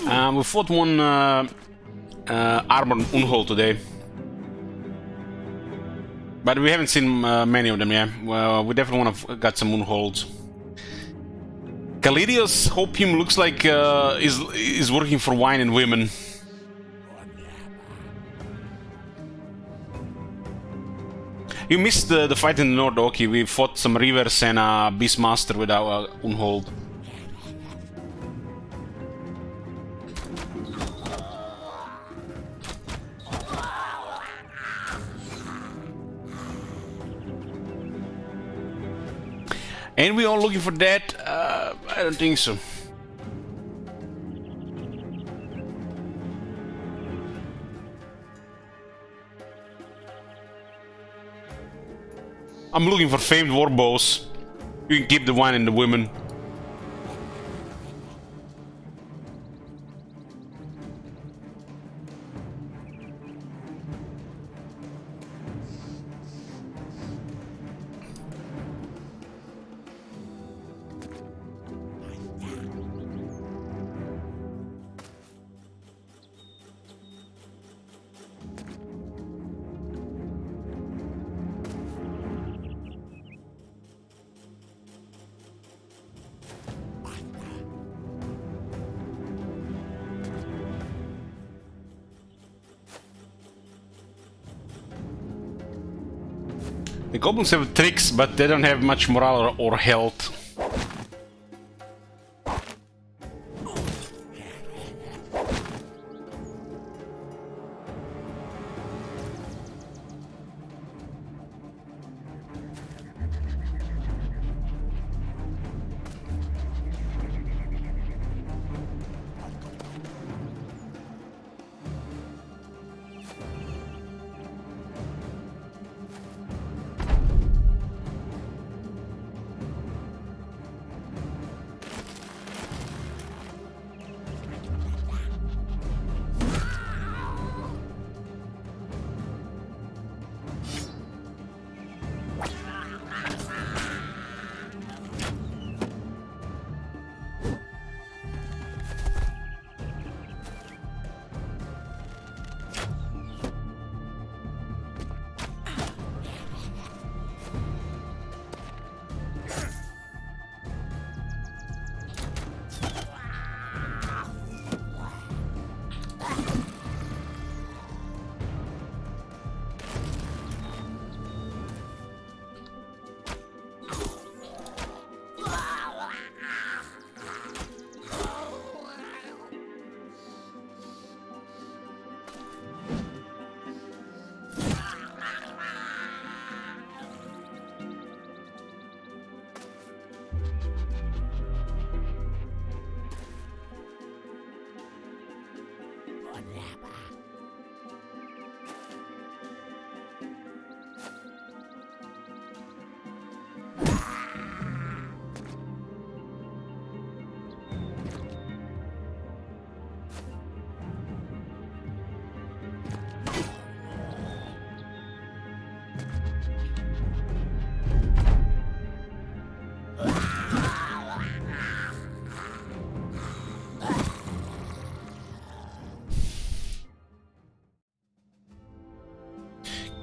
We fought one Armored Unhold today. But we haven't seen many of them, yeah. Well, we definitely want to got some Unholds. Cletus Hopium looks like is working for wine and women. You missed the fight in the north, okay. We fought some Reavers and Beastmaster with our Unhold. Ain't we all looking for that? I don't think so. I'm looking for famed warbows. You can keep the wine and the women. The goblins have tricks, but they don't have much morale or health.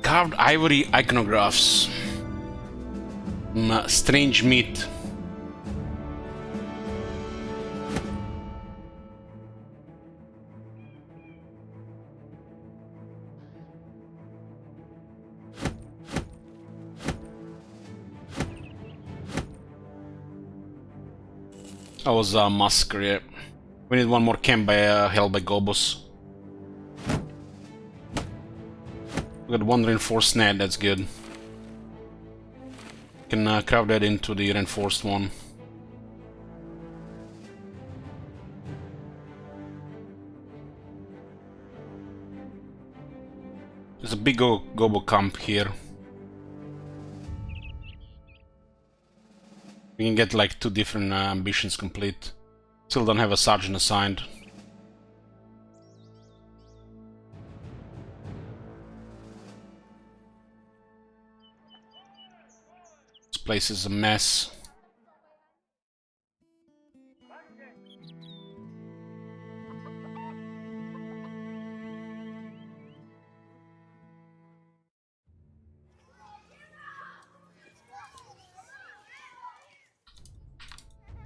Carved ivory iconographs. Strange meat. That was a massacre, yeah. We need one more camp by held by Gobos. We got one reinforced net, that's good. Can craft that into the reinforced one. There's a big Gobo camp here. We can get like 2 different ambitions complete. Still don't have a sergeant assigned. This place is a mess.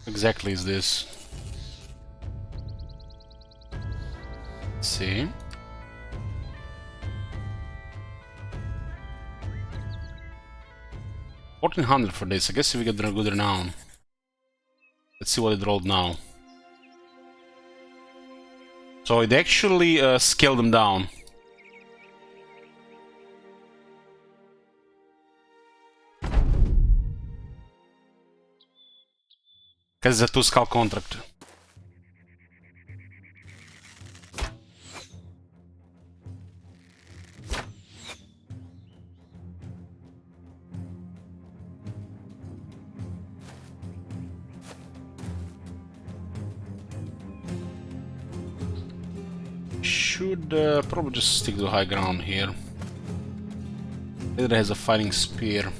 exactly is this? Let's see. $1,400 for this. I guess if we get a good renown. Let's see what it rolled now. So it actually scaled them down. Because it's a 2-skull contract. Should probably just stick to high ground here. It has a fighting spear.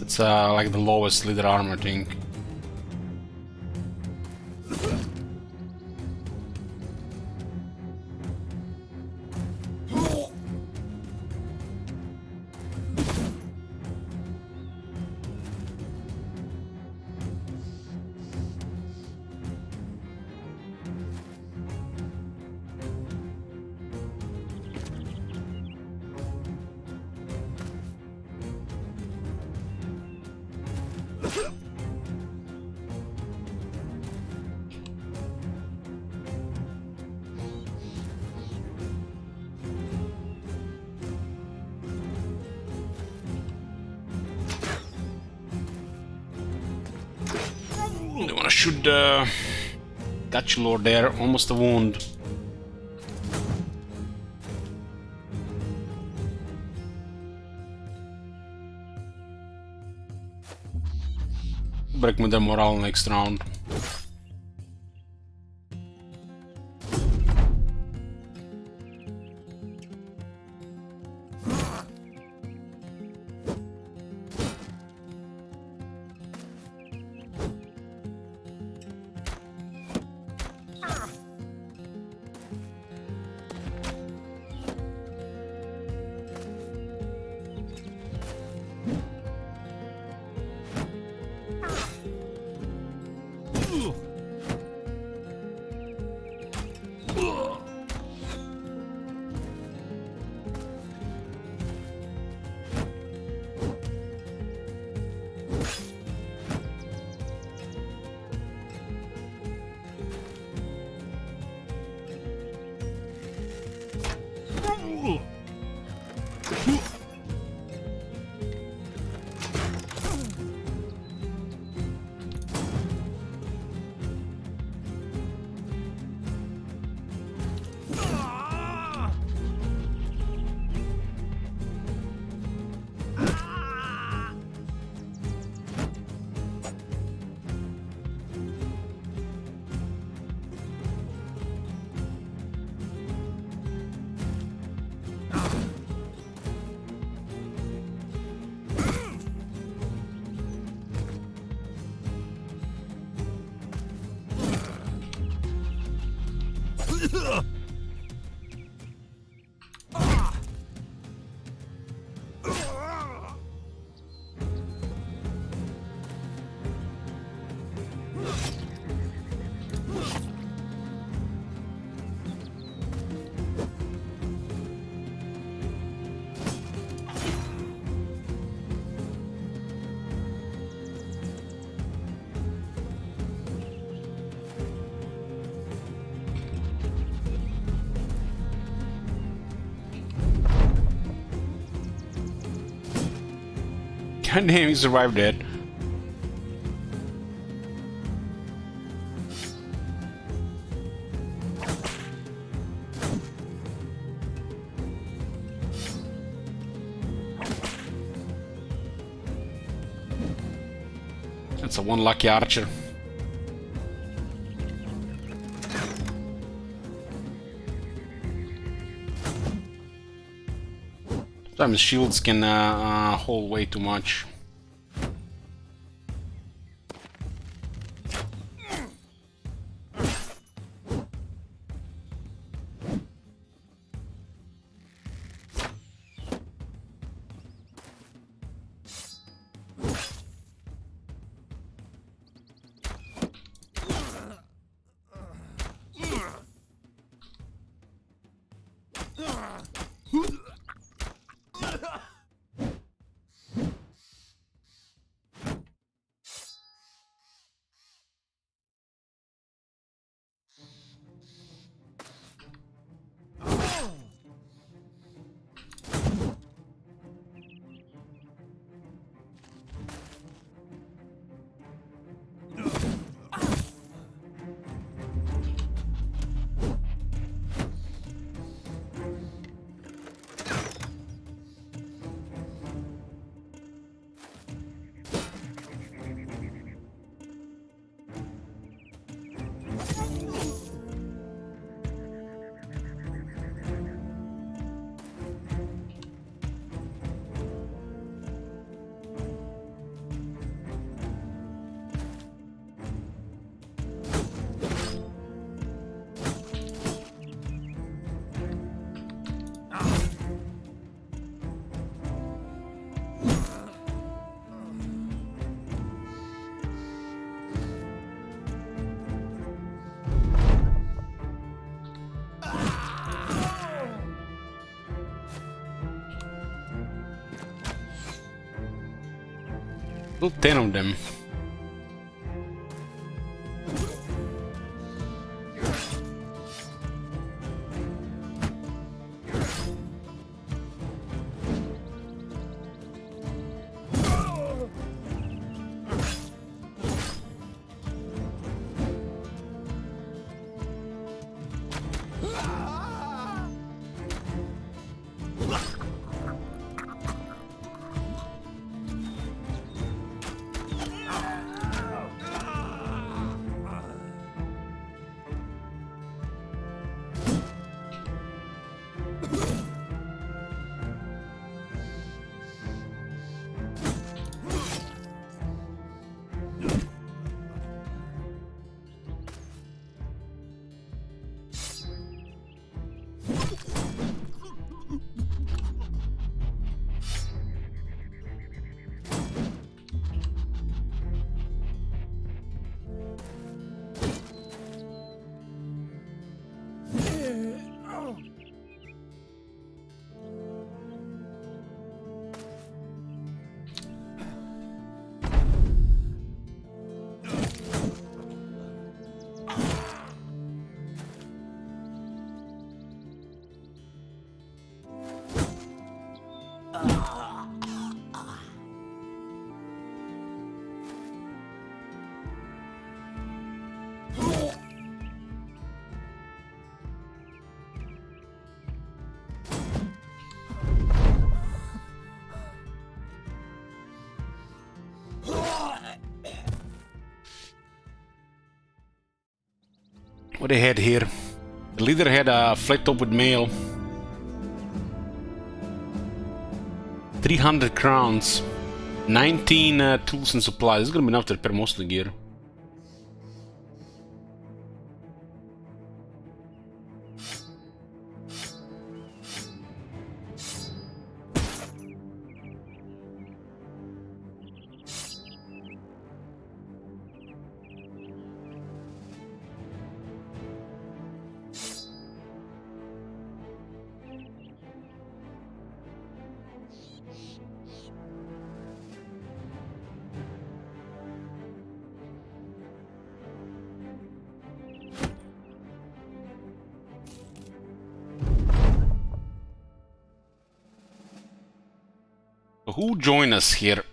It's like the lowest leader armor thing. They wanna shoot the Dutch Lord there, almost a wound. Break with their morale next round. God damn, he survived that. That's a one lucky archer. Sometimes shields can hold way too much. Still 10 of them. What they had here? The leader had a flat top with mail. 300 crowns. 19 tools and supplies. This is gonna be enough to repair most of the gear. Who joined us here?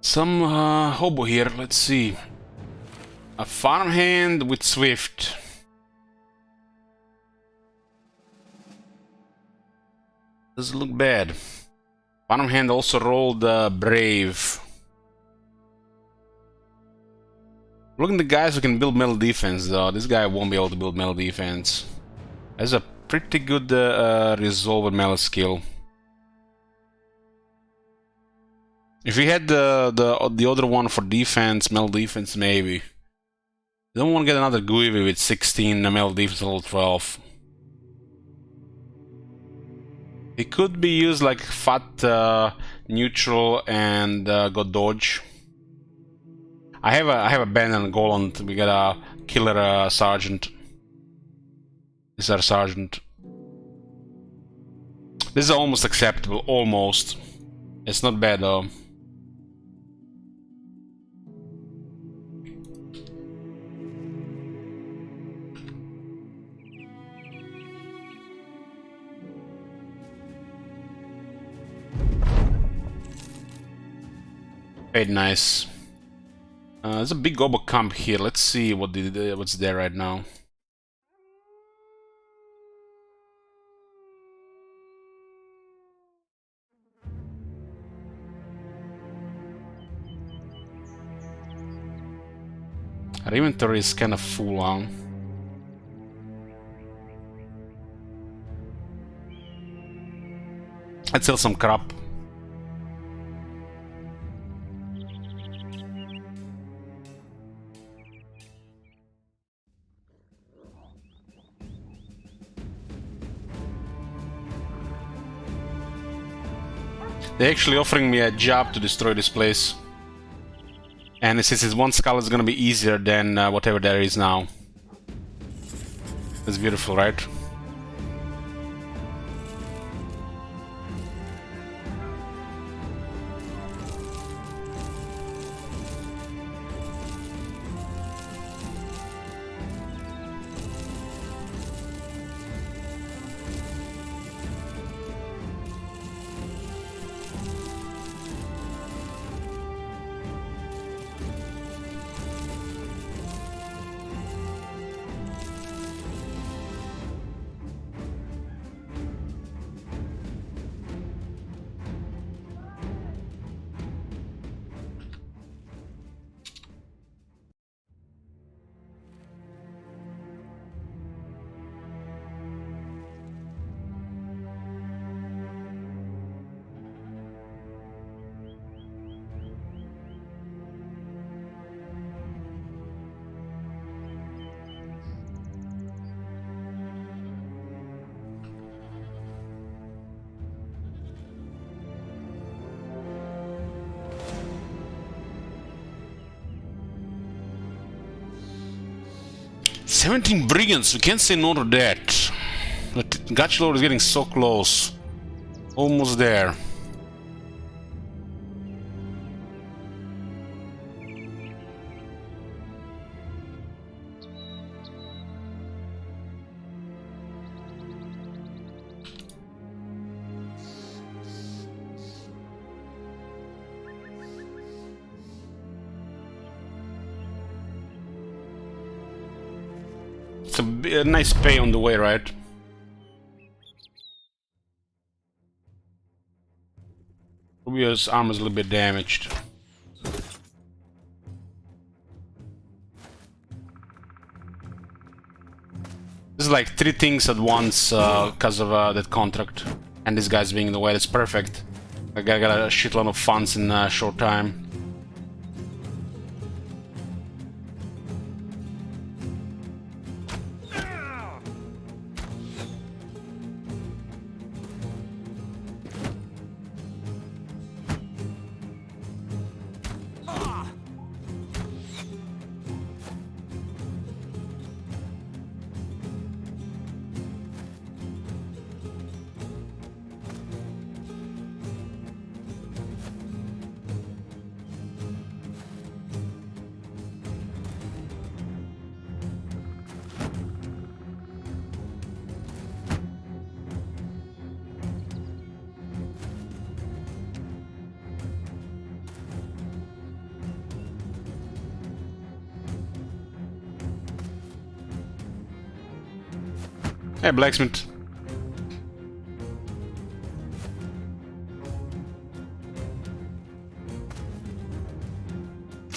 Some hobo here, let's see. A farmhand with Swift. Doesn't look bad. Farmhand also rolled Brave. Look at the guys who can build metal defense though. This guy won't be able to build metal defense. That's a pretty good resolve and melee skill. If we had the other one for defense, melee defense, maybe. Don't want to get another Guivi with 16 melee defense level 12. It could be used like fat, neutral, and got dodge. I have a band and a Goland. We got a killer sergeant. This is our sergeant. This is almost acceptable, almost. It's not bad though. Very nice. There's a big gobo camp here. Let's see what's there right now. Our inventory is kind of full on. Let's sell some crap. They're actually offering me a job to destroy this place. And since it's one skull, it's gonna be easier than whatever there is now. That's beautiful, right? "17 brigands, we can't say no to that. The Gachilor is getting so close. Almost there." It's a nice pay on the way, right? Rubio's armor is a little bit damaged. This is like 3 things at once because of that contract. And this guy's being in the way. That's perfect. I got a shitload of funds in a short time. Hey, blacksmith.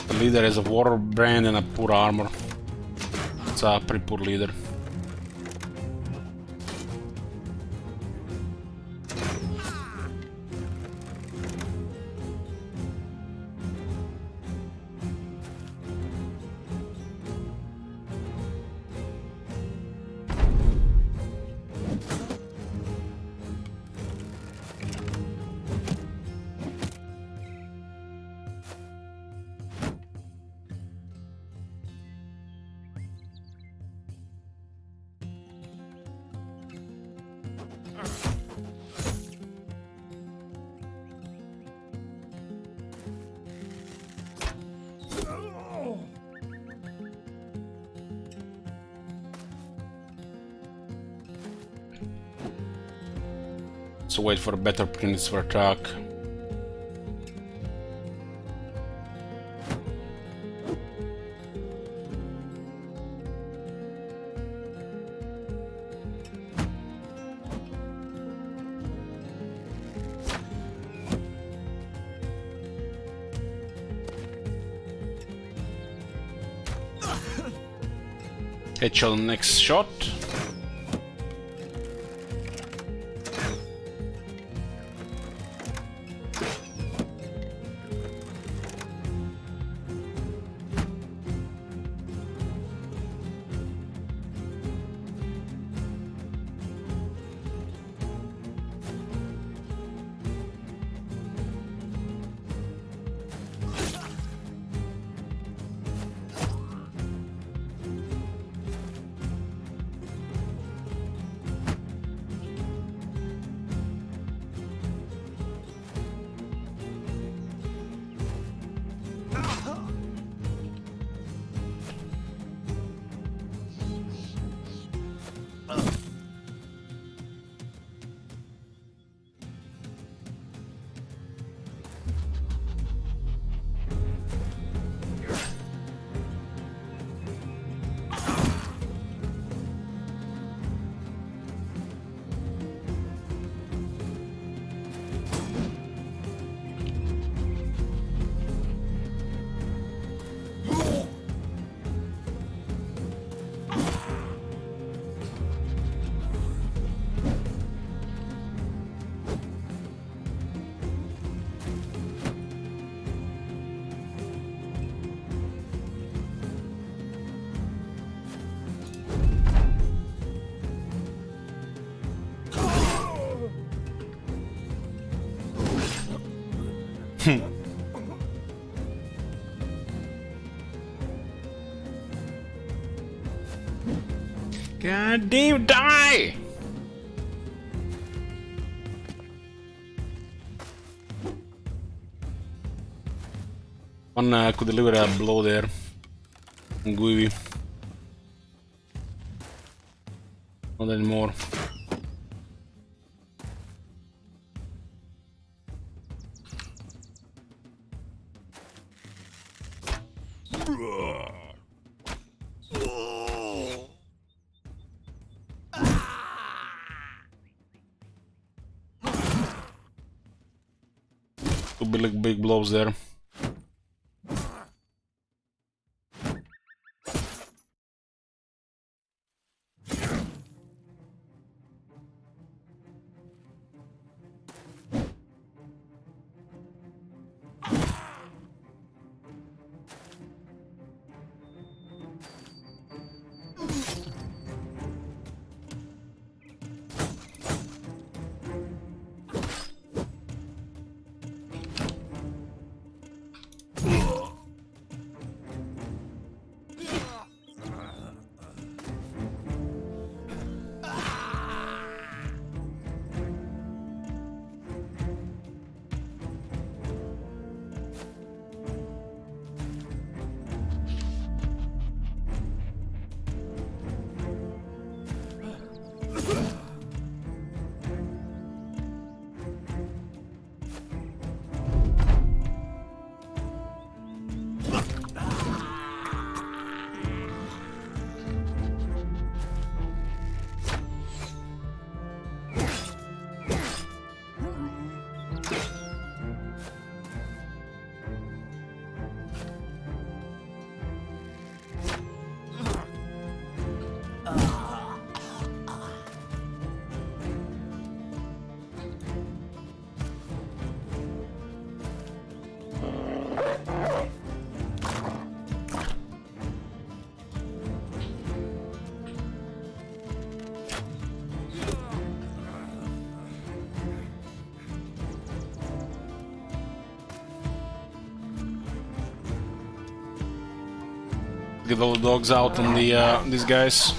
The leader is a water brand and a poor armor. It's a pretty poor leader. So wait for better opportunities for attack. Hedge on next shot. God damn, die! One could deliver a blow there. Guivi. Not anymore. Could be like big blows there. Get all the dogs out on the these guys.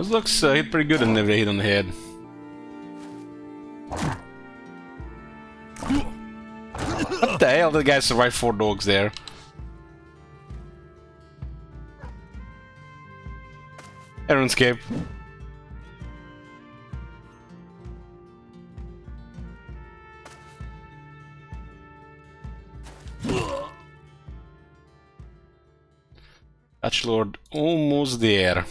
This looks hit pretty good and never hit on the head. What the hell? The guy survived 4 dogs there. RuneScape. Touch Lord almost there.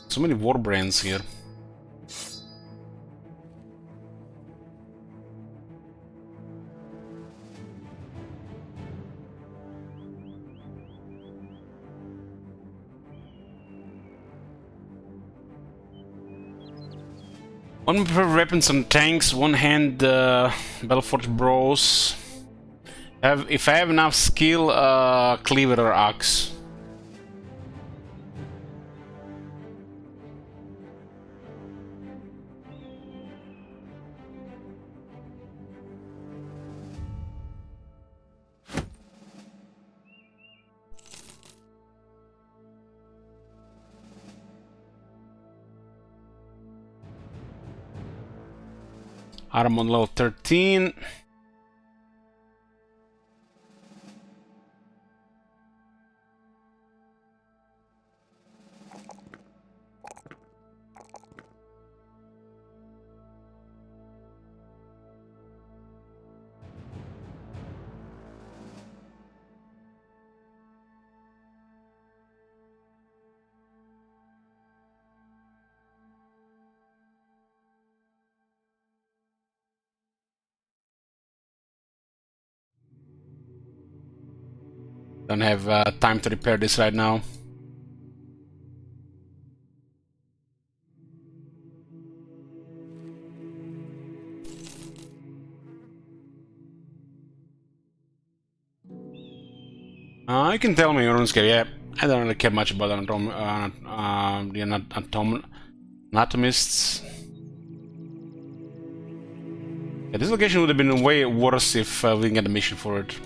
So many war brands here. One preferred weapons on tanks, one hand Belfort Bros. If I have enough skill, cleaver or axe. I'm on level 13. Don't have time to repair this right now. You can tell me, RuneScape. Yeah, I don't really care much about the anatomists. Yeah, this location would have been way worse if we didn't get a mission for it.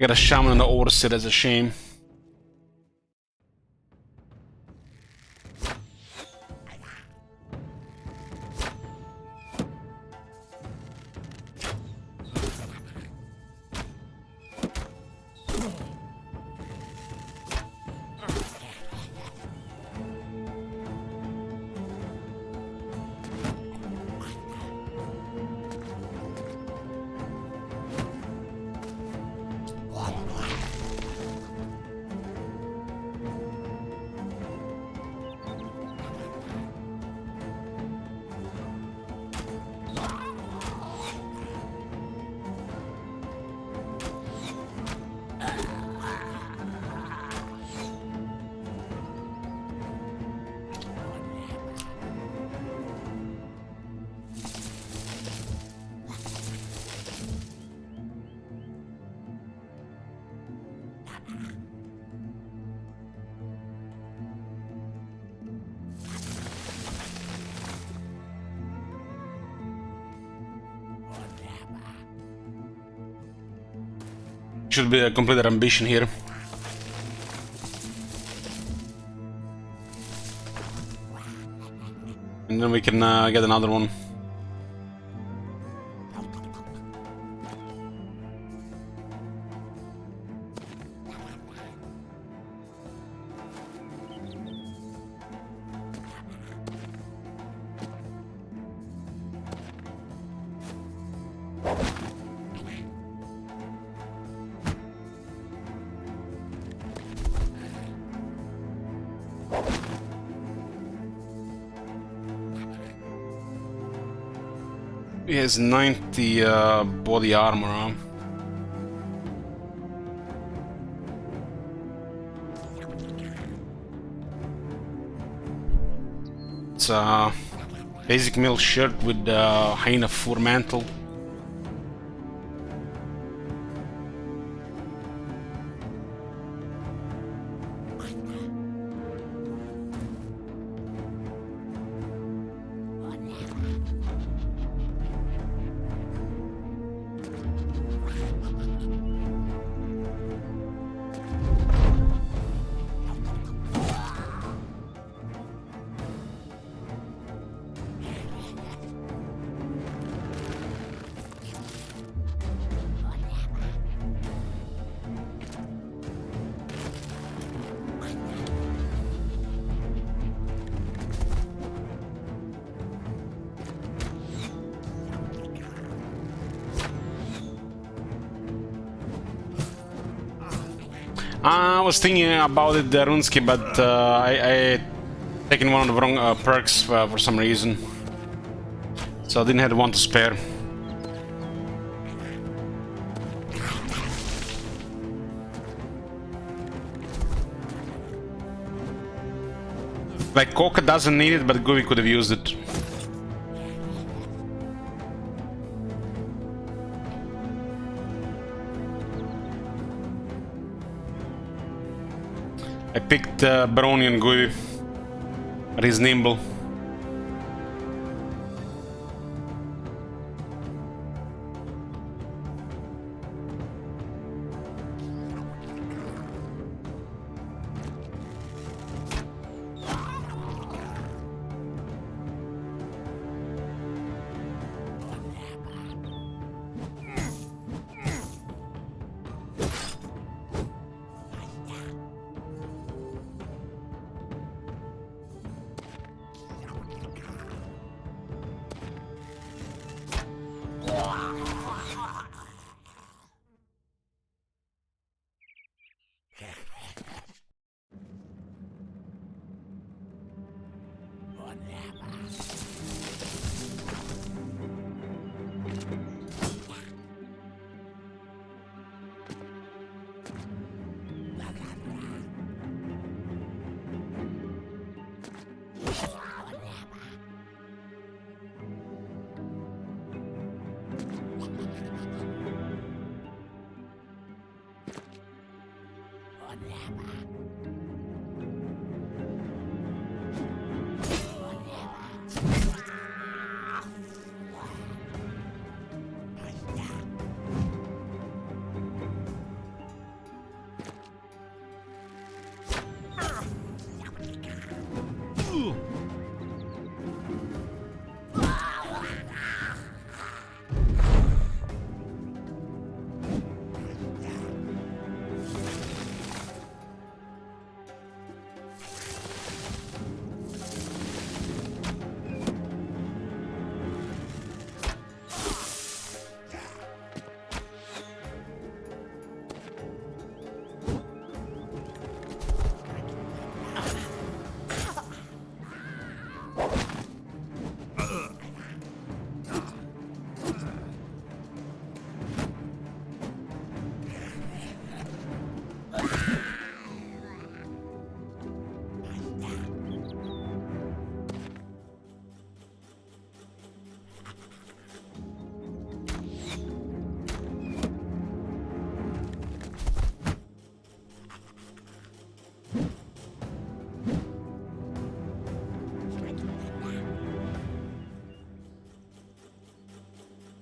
Got a shaman on the overseat, that's a shame. Should be a complete ambition here. And then we can get another one. He has 90 body armor, huh? It's basic mill shirt with hyena fur mantle. I was thinking about it, Runsky, but I taken one of the wrong perks for some reason, so I didn't have one to spare. Like Coca doesn't need it, but Gooey could have used it. I picked Brony and Gooey, but he's nimble.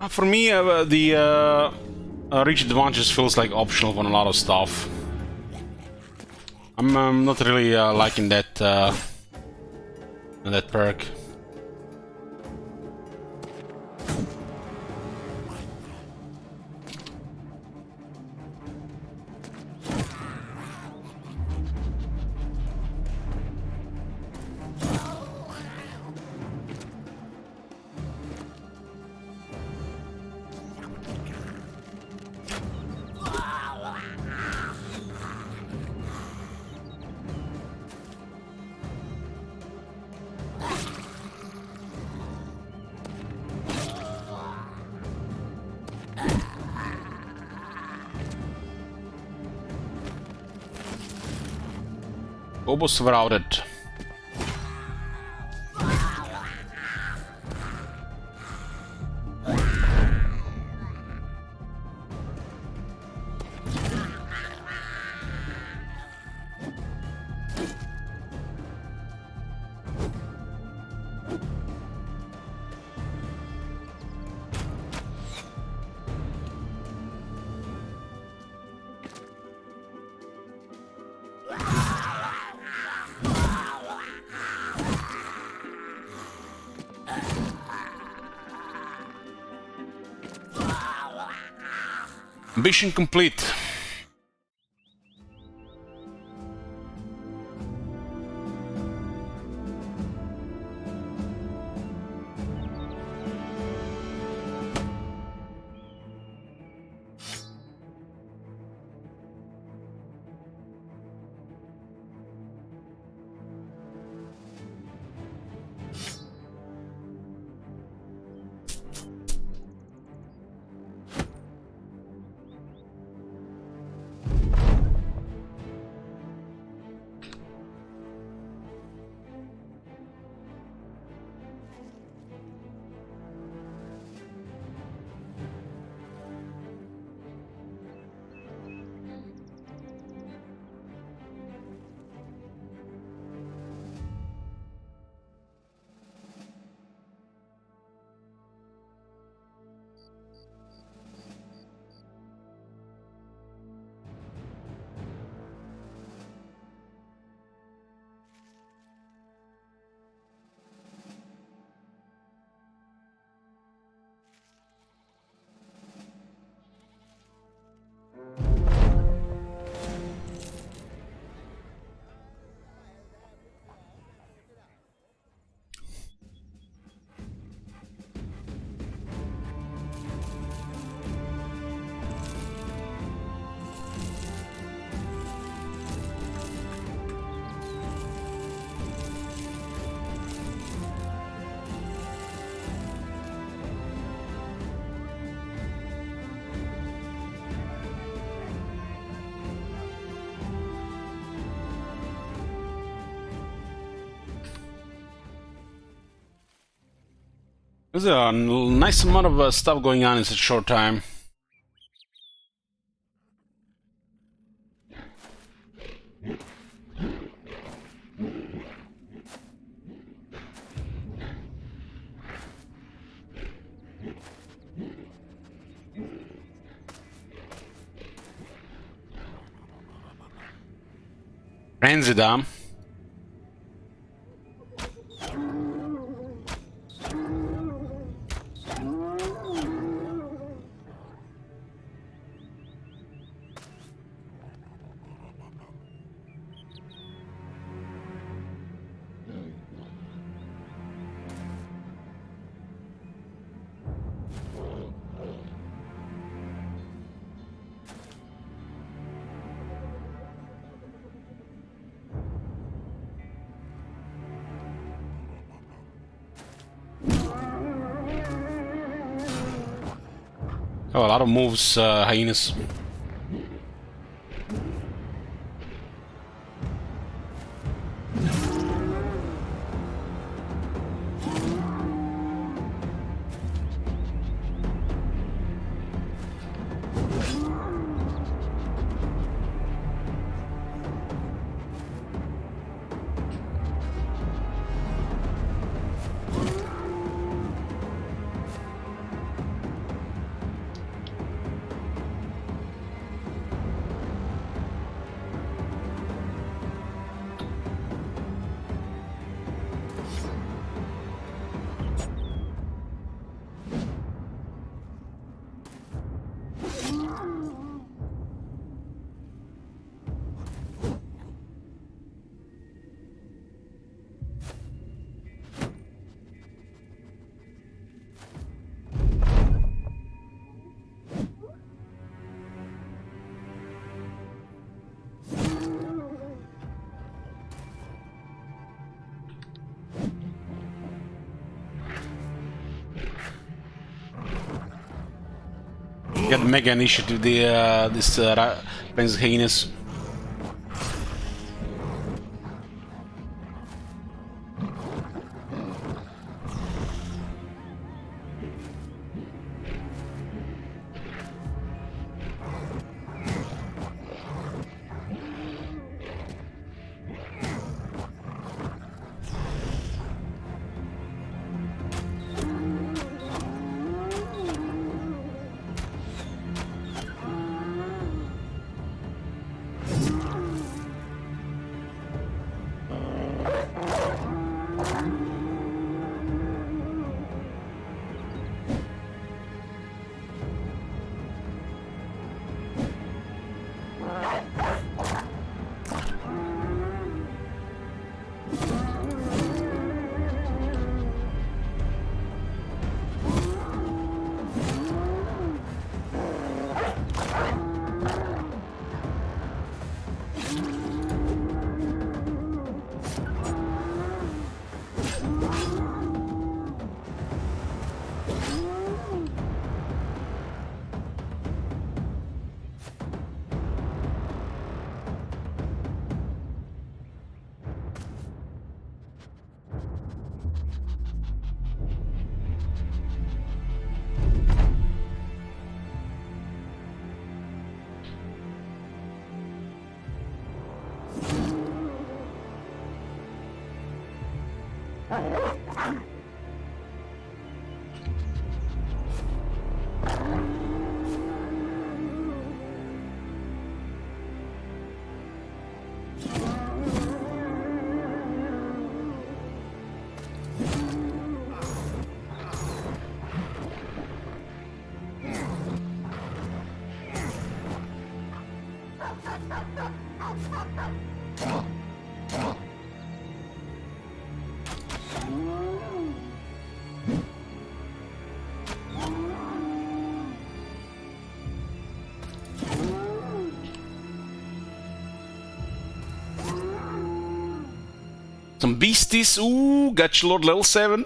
For me, the reach advantage feels like optional on a lot of stuff. I'm not really liking that that perk. Almost routed. Mission complete. There's a nice amount of stuff going on in such a short time. Renzidam. Oh, a lot of moves, hyenas. Got mega initiative, this Prince Heinous. Some beasties. Ooh, got your Lord level 7.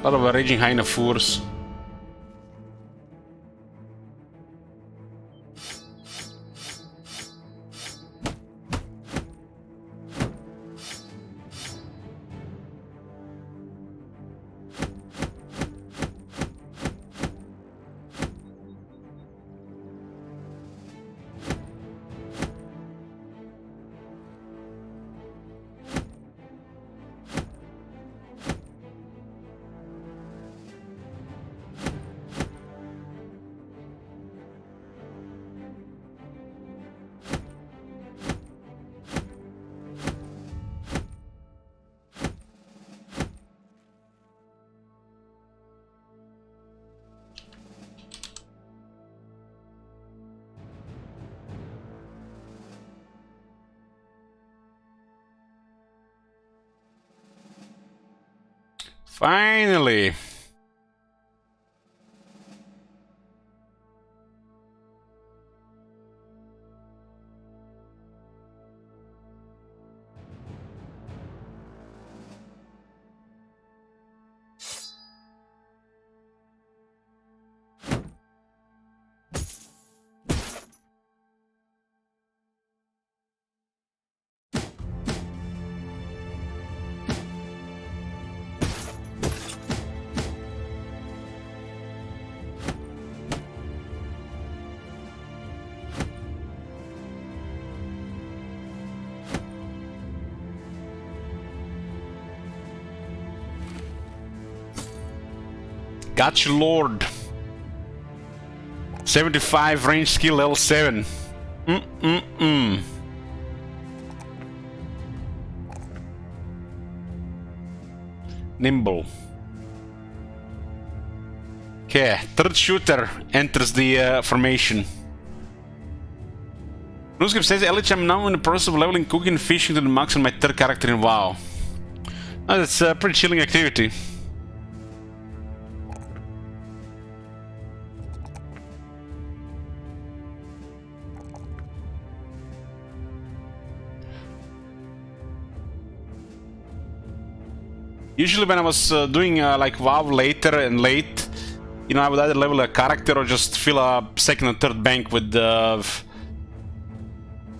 A lot of raging Heinefurs. Finally! Got you, Lord. 75 range skill level 7. Nimble. Okay, third shooter enters the formation. RuneScape says, Elite, I'm now in the process of leveling cooking and fishing to the max on my third character in WoW. Oh, that's a pretty chilling activity. Usually when I was doing like WoW later and late, you know, I would either level a character or just fill a second and third bank with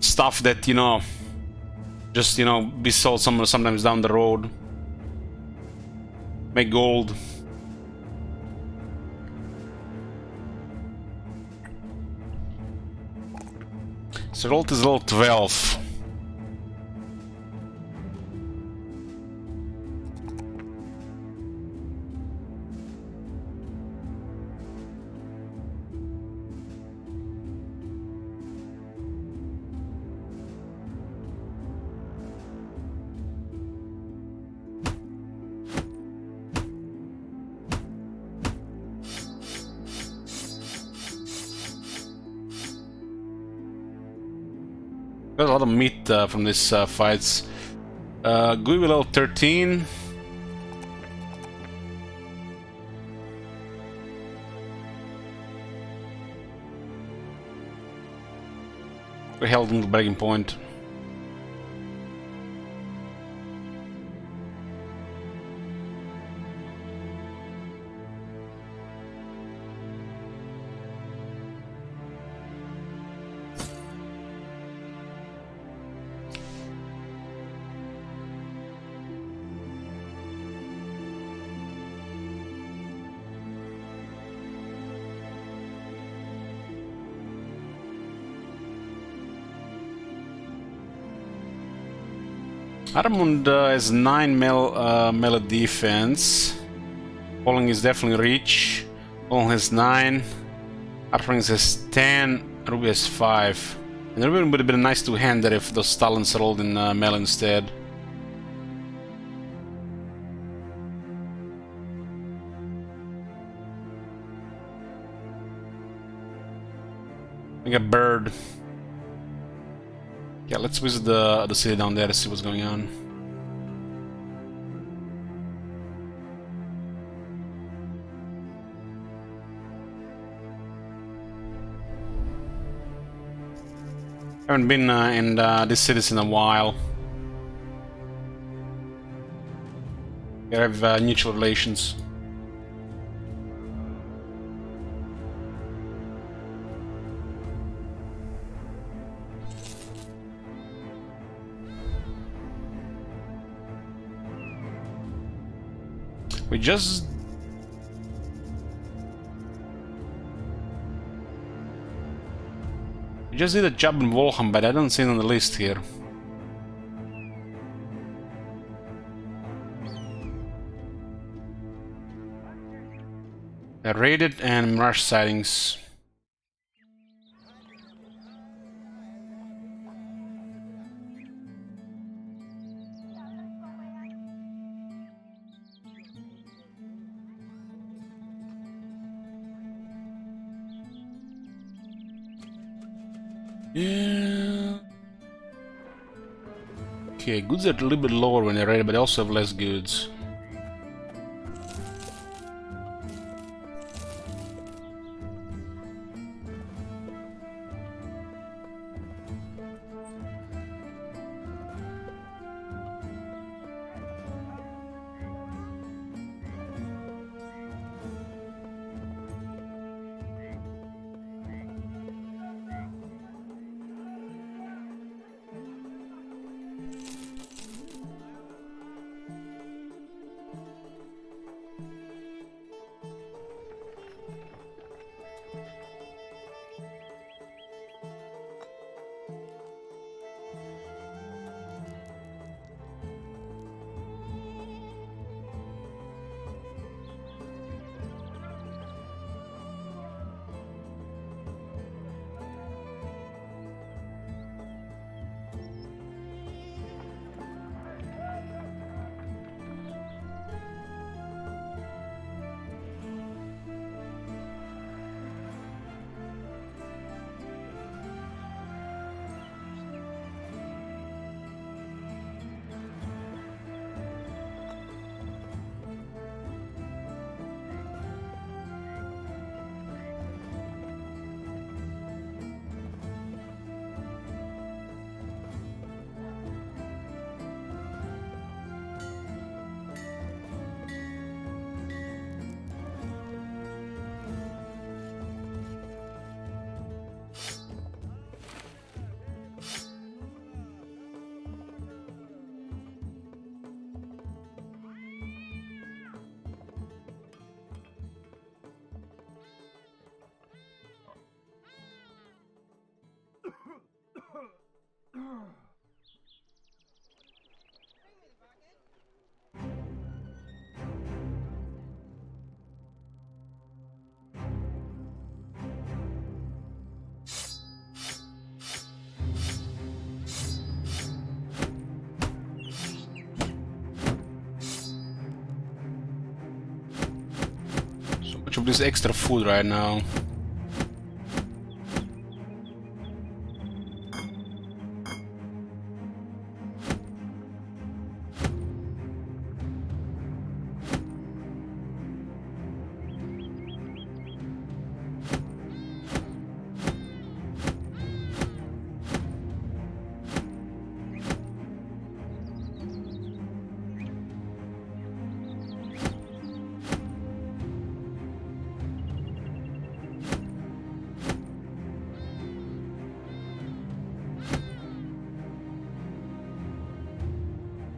stuff that, you know, just, you know, be sold sometimes down the road. Make gold. Serault is level 12. Got a lot of meat from these fights. Gui level 13. We held on the breaking point. Armund has 9 melee defense. Falling is definitely reach. Falling has 9. Archman has 10. Ruby has 5. And Ruby would have been nice to hand there if those talents rolled in melee instead. Like a bird. Yeah, let's visit the city down there to see what's going on. Haven't been in these cities in a while. We have mutual relations. We just did a job in Warhammer, but I don't see it on the list here. Raided and Mirage sightings. Yeah. Okay, goods are a little bit lower when they're raided, but they also have less goods. Much of this extra food right now.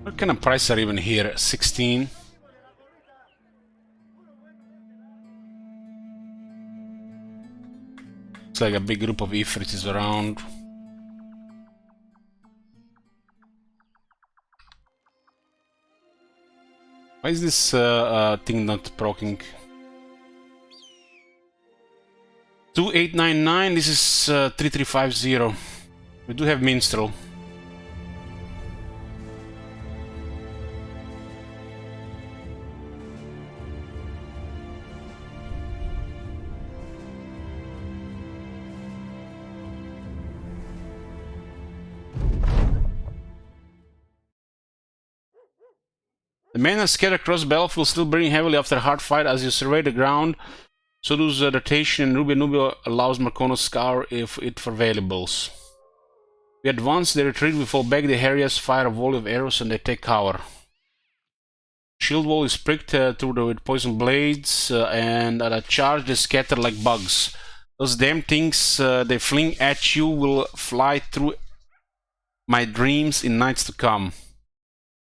What kind of prices are even here? 16? It's like a big group of Ifrits is around. Why is this thing not proccing? 2899, this is 3350. We do have Minstrel. The men are scattered across the battlefield, still breathing heavily after a hard fight. As you survey the ground, so does rotation, and Ruby Nubia allows Marcono scour if it for valuables. We advance, they retreat, we fall back, the Harriers fire a volley of arrows and they take cover. Shield wall is pricked through with poison blades, and at a charge they scatter like bugs. Those damn things they fling at you will fly through my dreams in nights to come.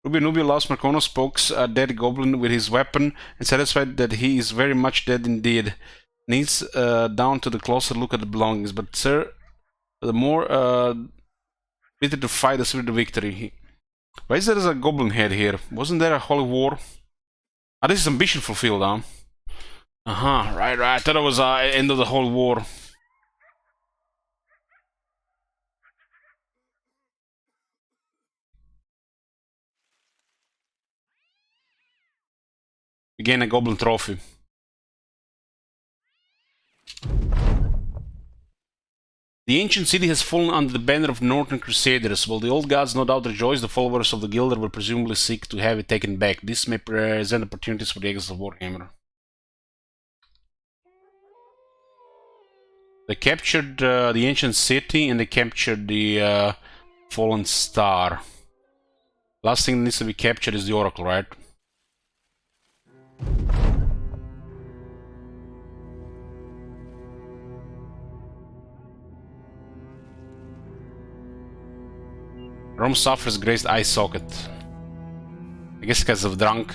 Ruby Nubia lost Marcono, pokes a dead goblin with his weapon, and satisfied that he is very much dead indeed. Needs down to the closer look at the belongings, but sir, the more bitter to fight, the sweeter the victory. Why is there a goblin head here? Wasn't there a holy war? Ah, this is ambition fulfilled, huh? Right. I thought it was end of the whole war. Again, a goblin trophy. The ancient city has fallen under the banner of Northern Crusaders. While the old gods no doubt rejoice, the followers of the Guilder will presumably seek to have it taken back. This may present opportunities for the Exiles of Warhammer. They captured the ancient city and they captured the fallen star. Last thing that needs to be captured is the Oracle, right? Rome suffers grazed eye socket. I guess because of drunk.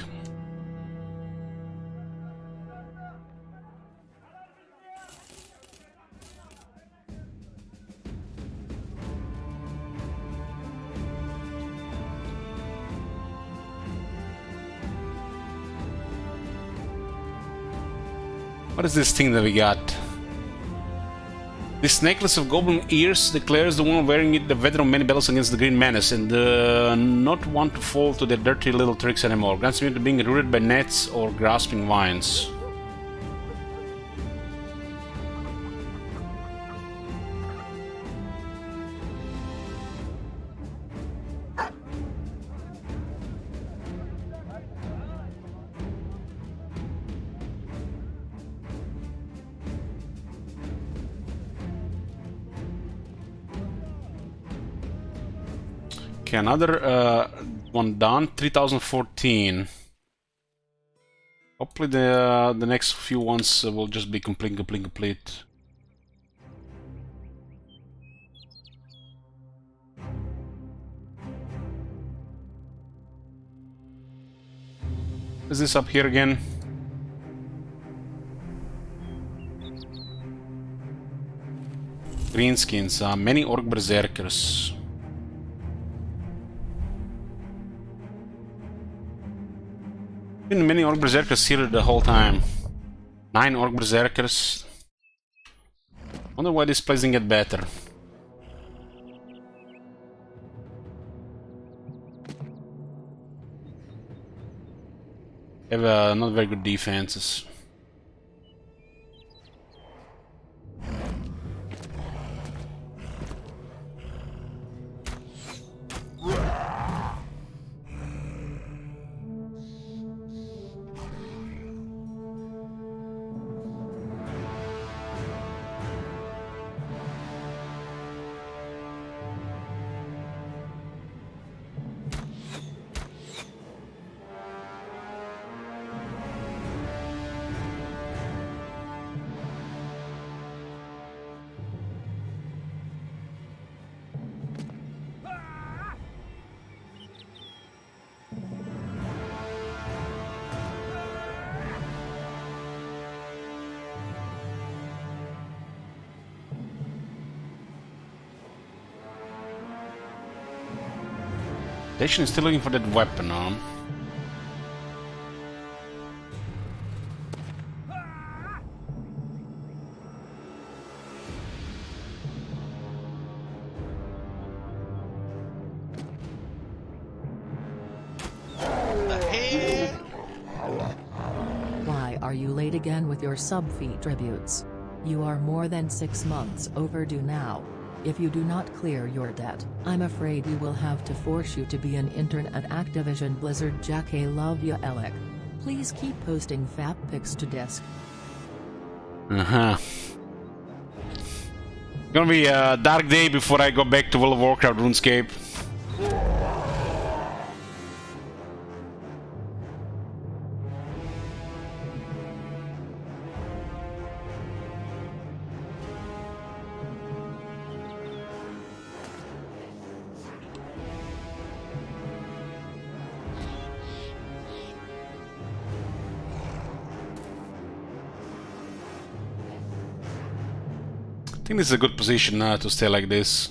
What is this thing that we got? This necklace of goblin ears declares the one wearing it the veteran of many battles against the Green Menace and not want to fall to their dirty little tricks anymore. Grants me to being rooted by nets or grasping vines. Okay, another one done. 3014. Hopefully the next few ones will just be complete. Is this up here again? Greenskins, many orc berserkers. Been many orc berserkers here the whole time. 9 orc berserkers. Wonder why this place didn't get better. Have not very good defenses. Station is still looking for that weapon, huh? Why are you late again with your sub-fee tributes? You are more than 6 months overdue now. If you do not clear your debt, I'm afraid we will have to force you to be an intern at Activision Blizzard. Jack, I love ya, Alec. Please keep posting fap pics to desk. Gonna be a dark day before I go back to World of Warcraft RuneScape. I think this is a good position to stay like this.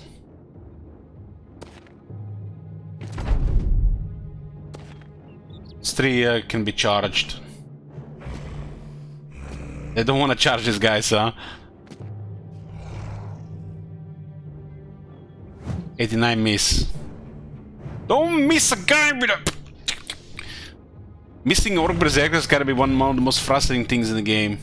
This tree can be charged. They don't want to charge these guys, huh? 89 miss. Don't miss a guy with a... Missing Orc Berserker has gotta be one of the most frustrating things in the game.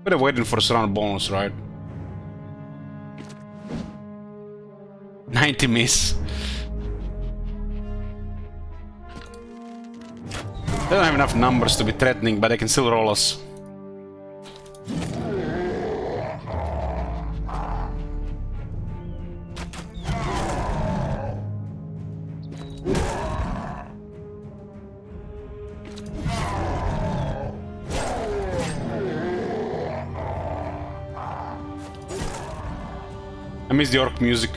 But I'm waiting for a surround bonus, right? 90 miss. They don't have enough numbers to be threatening, but they can still roll us. I miss the orc music.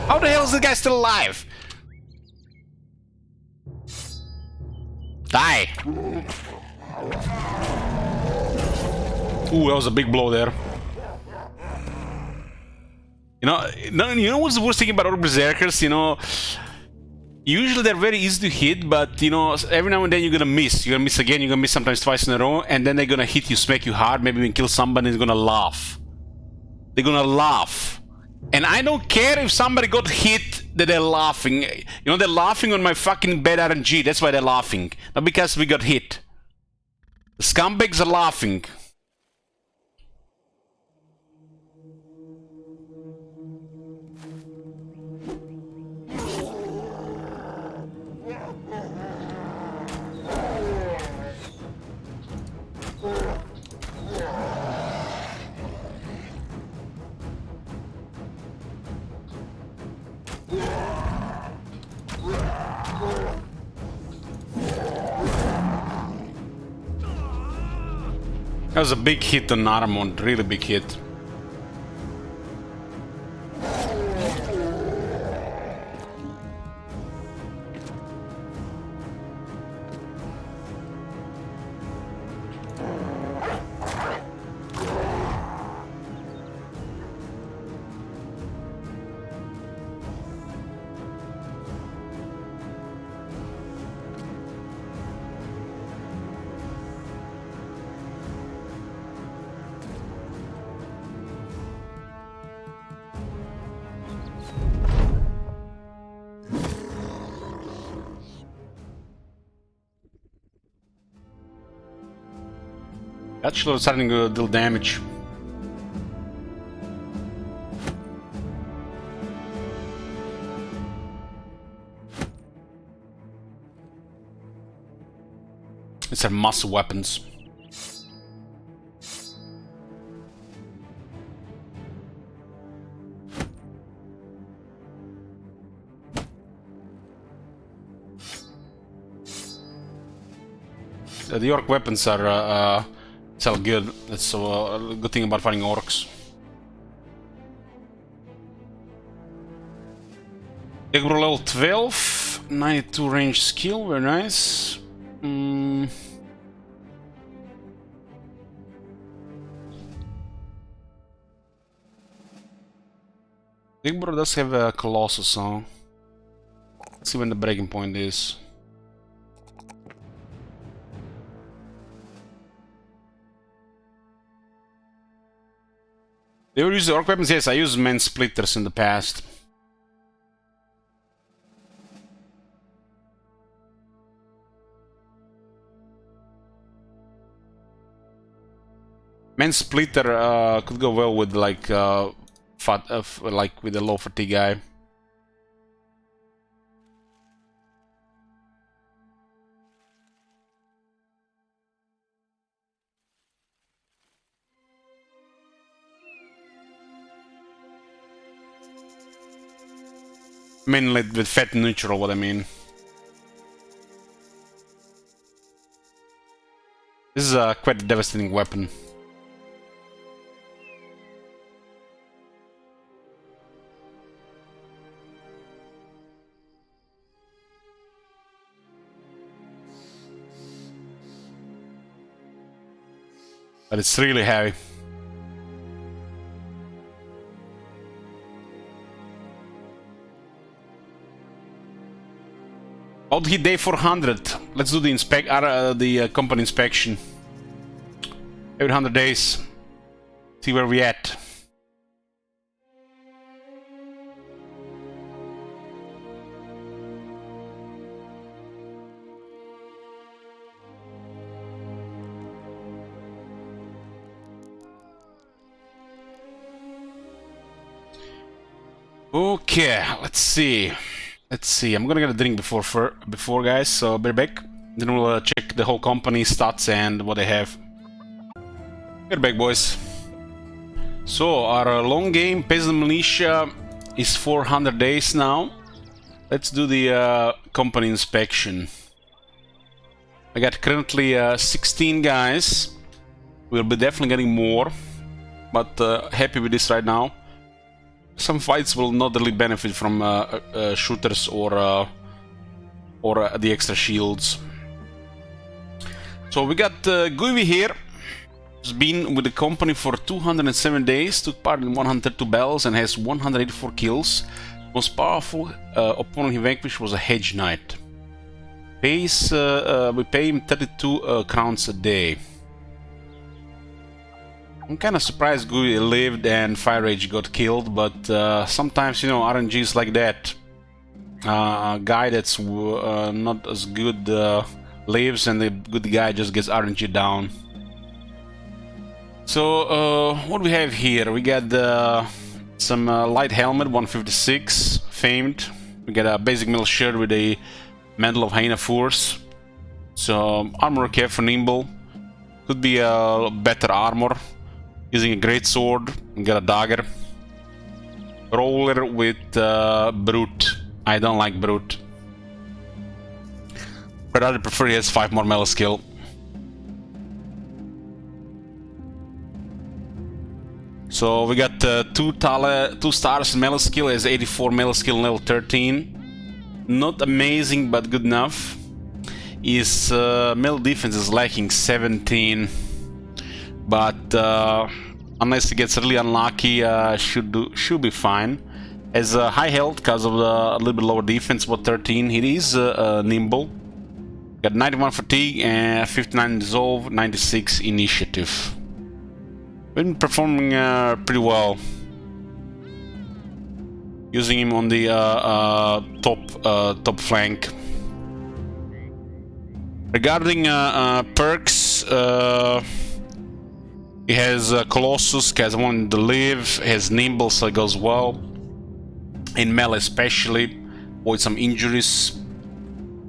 How the hell is this guy still alive? Die! Ooh, that was a big blow there. You know what's the worst thing about Orc Berserkers? You know, usually they're very easy to hit, but you know, every now and then you're gonna miss. You're gonna miss again, you're gonna miss sometimes twice in a row, and then they're gonna hit you, smack you hard, maybe even kill somebody, and they're gonna laugh. They're gonna laugh. And I don't care if somebody got hit that they're laughing. You know, they're laughing on my fucking bad RNG. That's why they're laughing. Not because we got hit. The scumbags are laughing. That was a big hit on Archman, really big hit. Actually, it's starting to deal damage. These are muscle weapons. The orc weapons are sell good. That's a good thing about fighting orcs. Egro level 12, 92 range skill, very nice. Igbro does have a Colossus on. Let's see when the breaking point is. They ever use the orc weapons? Yes, I used men splitters in the past. Men splitter could go well with like like with a low fatigue guy. Mainly with fat neutral, what I mean. This is quite a devastating weapon. But it's really heavy. Out hit day 400. Let's do the company inspection. Every 100 days. See where we at. Okay, let's see. I'm gonna get a drink before guys, so be back. Then we'll check the whole company stats and what they have. Get back, boys. So our long game peasant militia is 400 days now. Let's do the company inspection. I got currently 16 guys. We'll be definitely getting more, but happy with this right now. Some fights will not really benefit from shooters or the extra shields. So we got Guivi here. He's been with the company for 207 days, took part in 102 battles and has 184 kills. Most powerful opponent he vanquished was a Hedge Knight. We pay him 32 crowns a day. I'm kind of surprised Gui lived and Fire Rage got killed, but sometimes, you know, RNG is like that. A guy that's not as good lives and the good guy just gets RNG down. So, what do we have here? We got some light helmet, 156, famed. We got a basic metal shirt with a Mantle of Hyena Force. So, armor cap for nimble. Could be a better armor. Using a great sword, and got a dagger. Roller with brute. I don't like brute. But I prefer he has 5 more melee skill. So we got 2 stars melee skill, has 84 melee skill level 13. Not amazing, but good enough. His melee defense is lacking 17. But unless he gets really unlucky, should be fine. Has high health because of a little bit lower defense, about 13. He is nimble. Got 91 fatigue and 59 dissolve, 96 initiative. Been performing pretty well. Using him on the top flank. Regarding perks. He has Colossus, has one to live, has Nimble, so it goes well. In melee especially, avoid some injuries.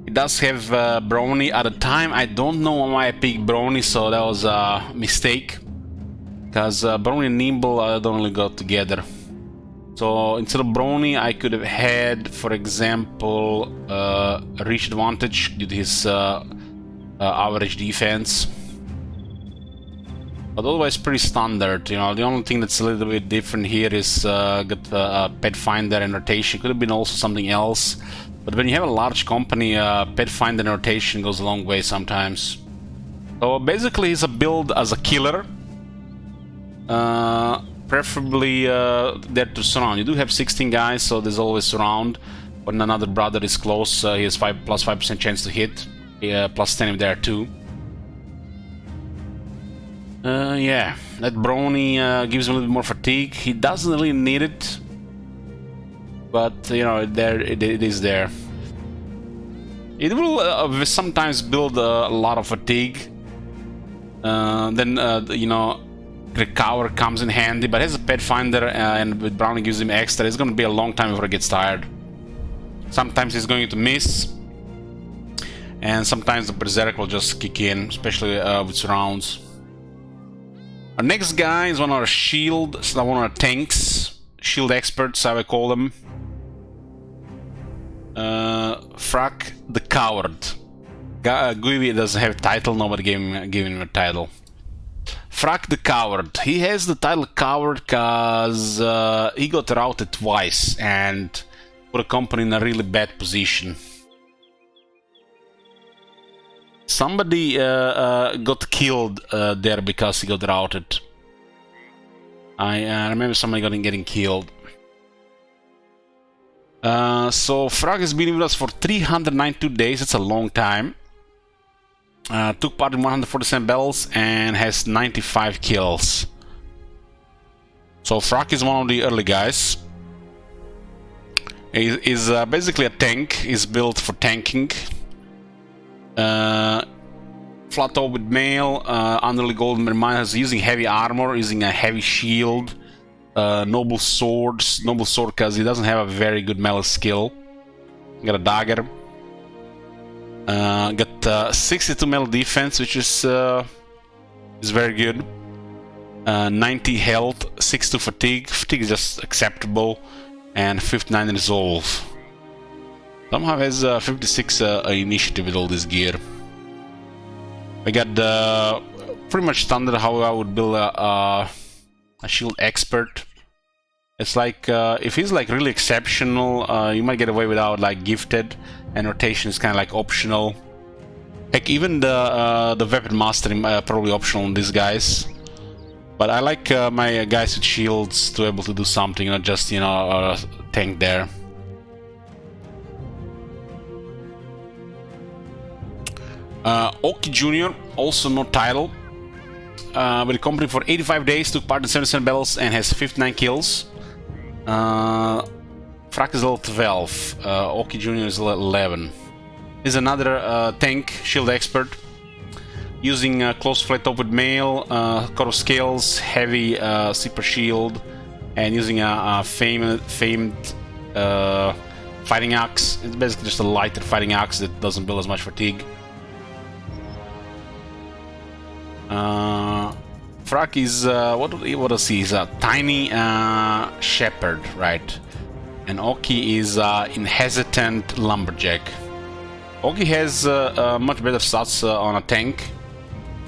He does have Brownie. At the time, I don't know why I picked Brownie, so that was a mistake. Because Brownie and Nimble don't really go together. So instead of Brownie, I could have had, for example, Reach Advantage due to his average defense. But otherwise pretty standard, you know. The only thing that's a little bit different here is got Pet Finder and rotation. Could have been also something else. But when you have a large company, Pet Finder and rotation goes a long way sometimes. So basically he's a build as a killer. Preferably there to surround. You do have 16 guys, so there's always surround. When another brother is close, he has plus 5% chance to hit. Plus 10 if there too. Yeah, that Brony gives him a little bit more fatigue. He doesn't really need it, but you know, it is there. It will sometimes build a lot of fatigue. Then you know, recover comes in handy, but as a Pet Finder and with Brownie gives him extra, it's going to be a long time before he gets tired. Sometimes he's going to miss, and sometimes the Berserk will just kick in, especially with surrounds. Our next guy is one of our shield, one of our tanks, shield experts, how I call them. Frak the Coward. Guivi doesn't have a title, nobody gave him a title. Frak the Coward. He has the title Coward because he got routed twice and put a company in a really bad position. Somebody got killed there because he got routed. I remember somebody getting killed. So Frag has been with us for 392 days. It's a long time. Took part in 147 battles and has 95 kills. So Frag is one of the early guys. He's basically a tank. He's built for tanking. Flat top with mail, underly golden reminders, using heavy armor, using a heavy shield, noble sword because he doesn't have a very good melee skill. Got a dagger. Got 62 melee defense, which is very good. 90 health, 62 fatigue. Fatigue is just acceptable, and 59 resolve. Somehow has 56 initiative with all this gear. I got pretty much standard how I would build a shield expert. It's like if he's like really exceptional, you might get away without like gifted, and rotation is kind of like optional. Like even the weapon mastering probably optional on these guys. But I like my guys with shields to be able to do something, not just, you know, tank there. Oki Jr, also no title. With the company for 85 days, took part in 77 battles and has 59 kills. Frak is level 12, Oki Jr is level 11. He's another tank, shield expert. Using close flat top with mail, cut of scales, heavy super shield, and using a famed fighting axe. It's basically just a lighter fighting axe that doesn't build as much fatigue. Frak is what does he? He's a tiny shepherd, right? And Oki is inhesitant lumberjack. Oki has much better stats on a tank.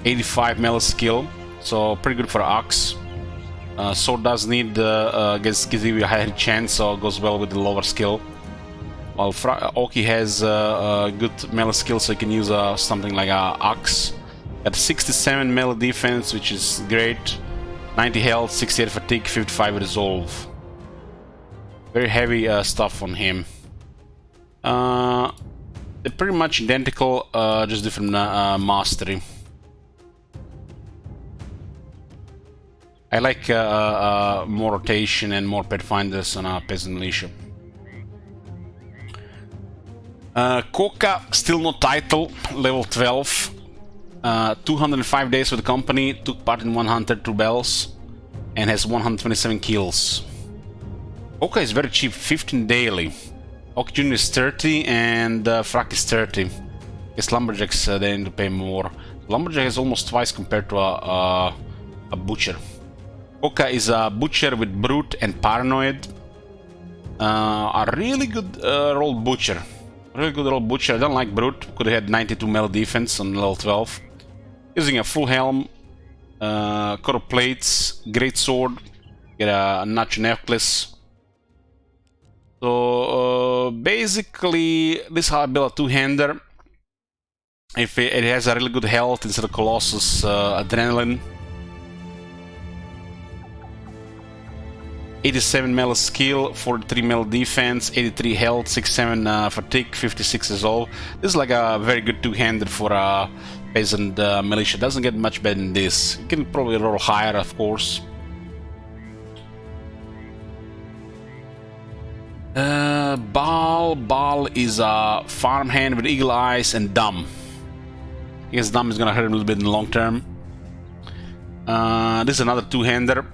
85 melee skill, so pretty good for axe. Sword does need gives you a higher chance, so it goes well with the lower skill. While Oki has good melee skill, so you can use something like a axe. At 67 melee defense, which is great. 90 health, 68 fatigue, 55 resolve. Very heavy stuff on him. They're pretty much identical, just different mastery. I like more rotation and more pet finders on a peasant militia. Koka, still no title, level 12. 205 days with the company, took part in 102 battles, and has 127 kills. Koka is very cheap, 15 daily. Oki Jr is 30 and Frak is 30. Guess Lumberjacks, they need to pay more. Lumberjack is almost twice compared to a Butcher. Koka is a Butcher with Brute and Paranoid. A really good rolled Butcher. Really good old butcher. I don't like brute. Could have had 92 melee defense on level 12. Using a full helm, coat of plates, great sword, get a notch necklace. So basically, this is how I build a two-hander. If it has a really good health instead of Colossus adrenaline. 87 melee skill, 43 melee defense, 83 health, 67 fatigue, 56 resolve. This is like a very good two-handed for a peasant militia. Doesn't get much better than this. You can probably roll higher, of course. Baal is a farmhand with eagle eyes and dumb. I guess dumb is gonna hurt him a little bit in the long term. This is another two-hander.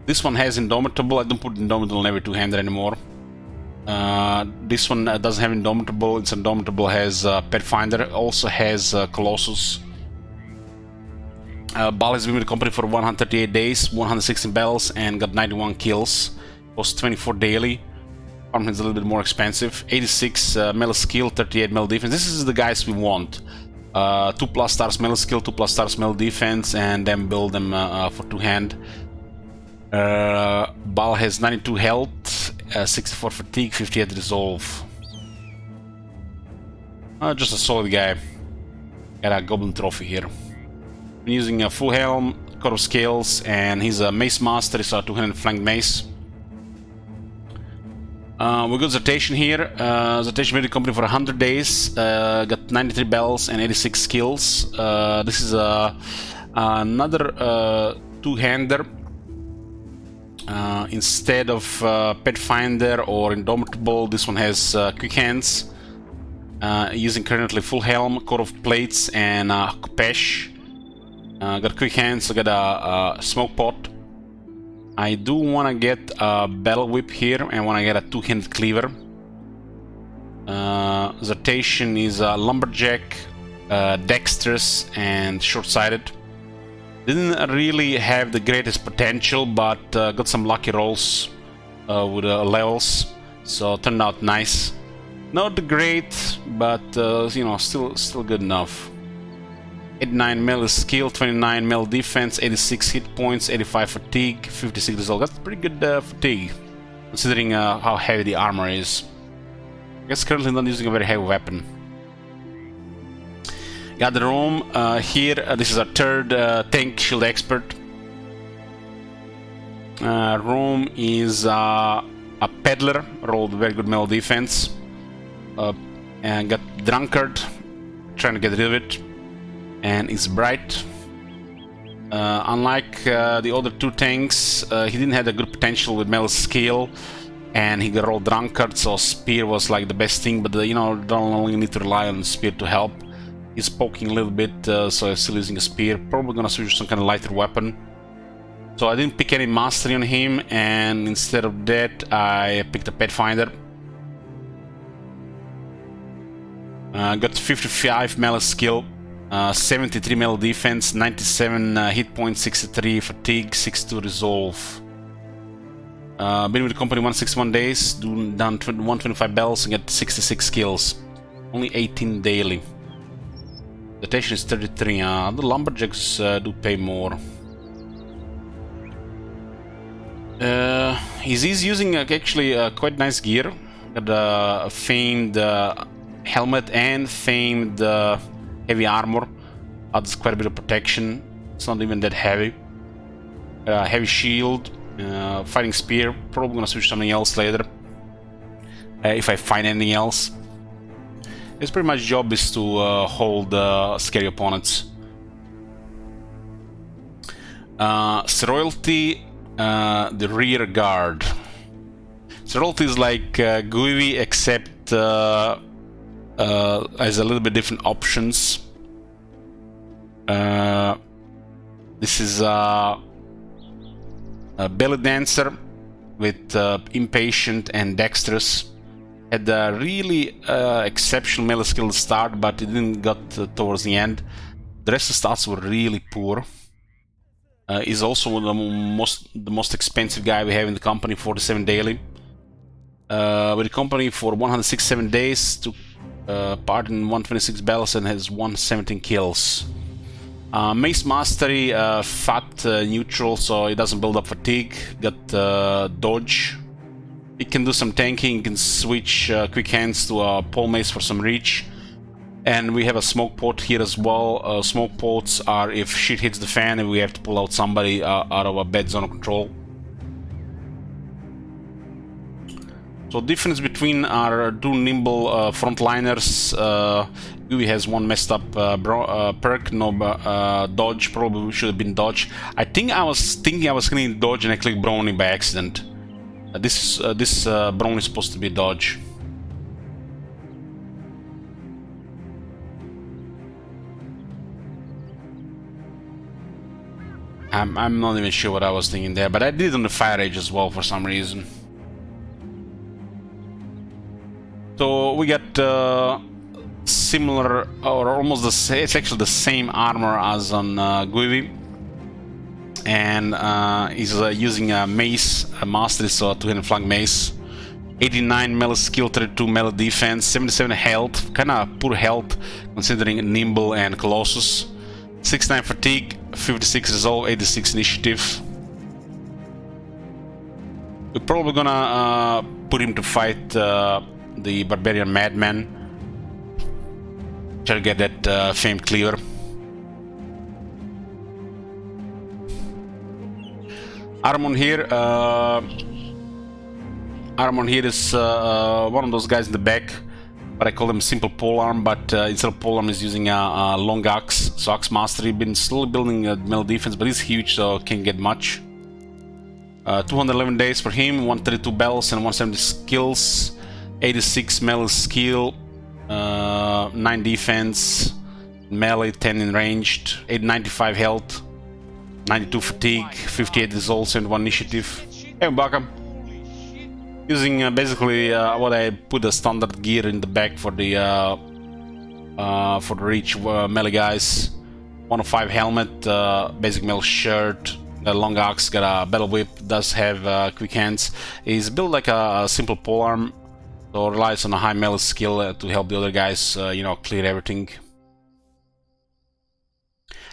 This one has Indomitable. I don't put Indomitable in every two-hander anymore. This one doesn't have Indomitable. It's Indomitable has Pathfinder. Also has Colossus. Baal has been with the company for 138 days, 116 battles, and got 91 kills. Costs 24 daily. Armhand's a little bit more expensive. 86 melee skill, 38 melee defense. This is the guys we want. 2+ stars melee skill, 2+ stars melee defense, and then build them for two-hand. Baal has 92 health, 64 fatigue, 58 resolve. Just a solid guy. Got a goblin trophy here. I'm using a full helm, coat of scales, and he's a mace master. He's a two-handed flanked mace. We got Zertation here. Zertation made the company for 100 days. Got 93 bells and 86 skills. This is another two-hander. Instead of Pathfinder or Indomitable, this one has quick hands. Using currently full helm, coat of plates, and Kupesh. Got quick hands, so got a smoke pot. I do want to get a battle whip here and want to get a two-handed cleaver. Zertation is a lumberjack, dexterous, and short-sighted. Didn't really have the greatest potential, but got some lucky rolls with levels, so turned out nice. Not great, but you know, still good enough. 89 melee skill, 29 melee defense, 86 hit points, 85 fatigue, 56 resolve. That's pretty good fatigue, considering how heavy the armor is. I guess currently not using a very heavy weapon. Got the room here. This is our third tank shield expert. Rome is a peddler, rolled very good melee defense, and got drunkard, trying to get rid of it. And it's bright. Unlike the other two tanks, he didn't have a good potential with melee skill, and he got rolled drunkard, so spear was like the best thing. But you know, don't only need to rely on spear to help. He's poking a little bit, so I'm still using a spear. Probably gonna switch to some kind of lighter weapon. So I didn't pick any mastery on him, and instead of that, I picked a Pathfinder. Got 55 melee skill. 73 melee defense, 97 hit points, 63 fatigue, 62 resolve. Been with the company 161 days, done 125 bells, and get 66 kills. Only 18 daily. The station is 33. The lumberjacks do pay more. He's using actually quite nice gear. Got a famed helmet and famed heavy armor. Adds quite a bit of protection. It's not even that heavy. Heavy shield, fighting spear. Probably gonna switch something else later if I find anything else. His pretty much job is to hold scary opponents. Steroidalty, the rear guard. Steroidalty is like GUI, except has a little bit different options. This is a belly dancer with impatient and dexterous. Had a really exceptional melee skill to start, but it didn't got towards the end. The rest of the stats were really poor. Is also the most expensive guy we have in the company, 47 daily. With the company for 167 days, took part in 126 battles and has 117 kills. Mace Mastery, fat, neutral, so he doesn't build up fatigue. Got dodge. He can do some tanking, he can switch quick hands to a pole mace for some reach. And we have a smoke pot here as well. Smoke pots are if shit hits the fan and we have to pull out somebody out of a bad zone of control. So difference between our two nimble frontliners, Gooey has one messed up perk, no dodge, probably should have been dodge. I think I was thinking I was going to dodge and I clicked Brony by accident. This Brony is supposed to be dodge. I'm not even sure what I was thinking there, but I did it on the Fire Age as well for some reason. So we got similar, or almost the same, it's actually the same armor as on Guivi. And he's using a mace, a mastery, so a two-handed flank mace. 89 melee skill, 32 melee defense, 77 health, kinda poor health considering nimble and Colossus. 69 fatigue, 56 resolve, 86 initiative. We're probably gonna put him to fight the Barbarian Madman. Try to get that famed cleaver. Archman here. Archman here is one of those guys in the back, but I call him simple polearm. But instead of polearm, he's using a long axe. So axe mastery. Been slowly building melee defense, but he's huge, so can't get much. 211 days for him, 132 battles and 170 skills, 86 melee skill, 9 defense, melee, 10 in ranged, 895 health, 92 fatigue, 58 resolve, 71 initiative. Hey, welcome. Using basically what I put the standard gear in the back for the reach melee guys. 105 helmet, basic melee shirt. The long axe, got a battle whip, does have quick hands. He's built like a simple polearm, so relies on a high melee skill to help the other guys, you know, clear everything.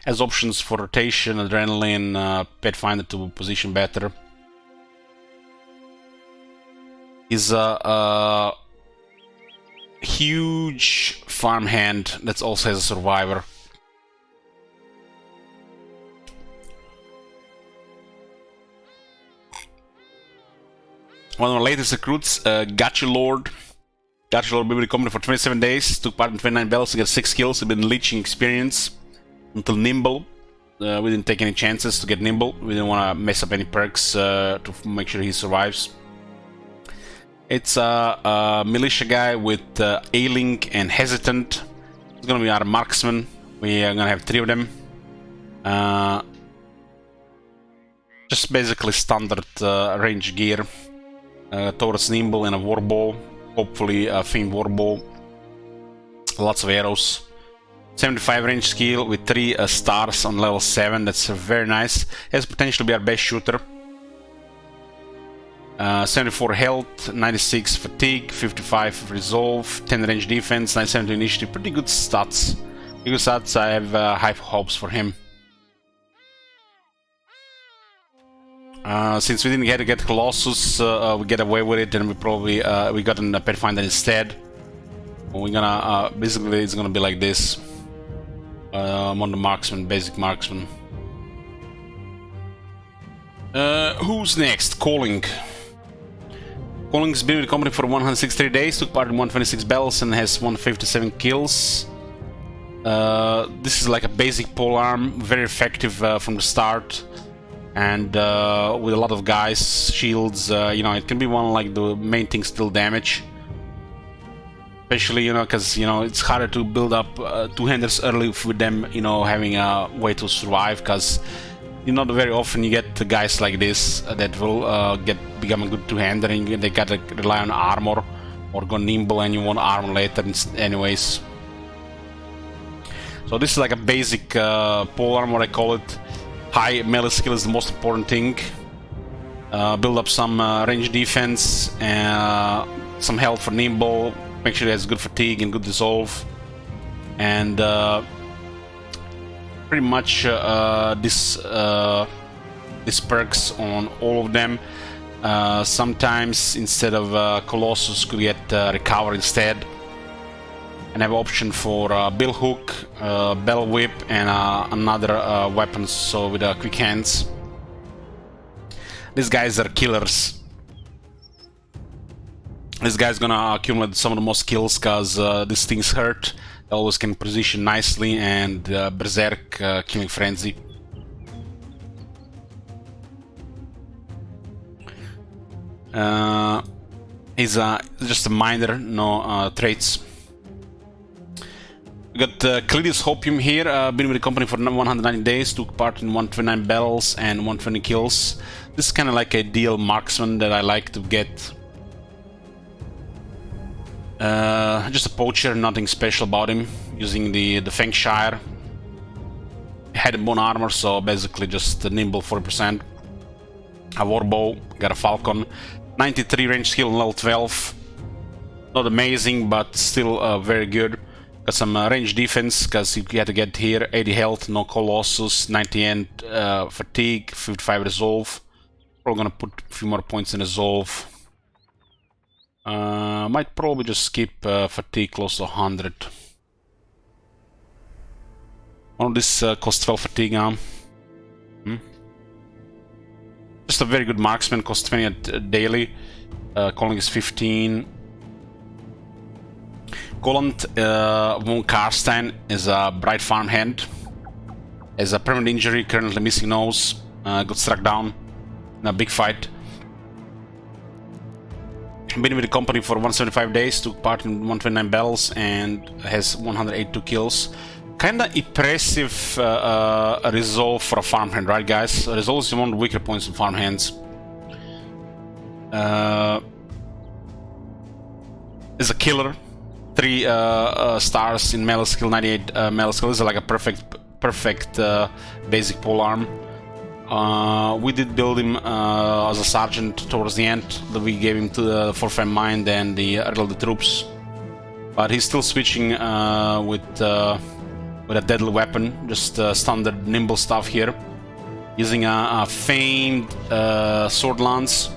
Has options for rotation, adrenaline, Pathfinder to position better. He's a huge farmhand that also has a survivor. One of our latest recruits, Gacha Lord. Gacha Lord been with the company for 27 days, took part in 29 battles, got 6 kills, he's been leeching experience until nimble. We didn't take any chances to get nimble. We didn't want to mess up any perks to make sure he survives. It's a militia guy with A-Link and Hesitant. It's gonna be our marksman. We are gonna have 3 of them. Just basically standard range gear. Towards nimble and a warbow, hopefully a famed warbow. Lots of arrows. 75 range skill with 3 stars on level 7. That's very nice. Has potential to be our best shooter. 74 health, 96 fatigue, 55 resolve, 10 range defense, 97 initiative. Pretty good stats. Pretty good stats. I have high hopes for him. Since we didn't get Colossus, we get away with it, and we probably we got a Pathfinder instead. We're gonna basically it's gonna be like this. I'm on the marksman, basic marksman. Who's next? Calling. Calling's been with the company for 163 days, took part in 126 battles and has 157 kills. This is like a basic polearm, very effective from the start. And with a lot of guys, shields, you know, it can be one like the main thing, still damage. Especially, you know, because, you know, it's harder to build up two-handers early with them, you know, having a way to survive, because you know, very often you get guys like this that will become a good two-hander, and they gotta rely on armor or go nimble, and you want armor later anyways. So this is like a basic polearm, what I call it. high melee skill is the most important thing. Build up some range defense, some health for nimble, make sure he has good fatigue and good dissolve, and pretty much this perks on all of them. Sometimes instead of Colossus could get recover instead, and have option for bill hook, bell whip, and another weapon, so with quick hands. These guys are killers. This guy's gonna accumulate some of the most kills because these things hurt. They always can position nicely, and Berserk killing frenzy. He's just a miner, no traits. We got Cletus Hopium here, been with the company for 190 days, took part in 129 battles and 120 kills. This is kind of like a ideal marksman that I like to get. Just a poacher, nothing special about him, using the Fangshire. Head and bone armor, so basically just a nimble 40%. A warbow, got a falcon. 93 range skill on level 12. Not amazing, but still very good. Got some range defense, because you had to get here. 80 health, no Colossus, 98 fatigue, 55 resolve. Probably gonna put a few more points in resolve. Might probably just skip fatigue close to 100. One of this costs 12 fatigue now. Just a very good marksman, costs 20 daily. Calling is 15. Collant von Karstein is a bright farmhand. Has a permanent injury, currently missing nose. Got struck down in a big fight. Been with the company for 175 days, took part in 129 battles, and has 182 kills. Kinda impressive resolve for a farmhand, right guys? Resolve is one of the weaker points in farmhands. Is a killer. 3 stars in melee skill, 98 melee skill. This is like a perfect basic polearm. We did build him as a sergeant towards the end. We gave him to the Fortify Mind and the Earl the troops, but he's still switching with a deadly weapon, just standard nimble stuff here, using a famed sword lance.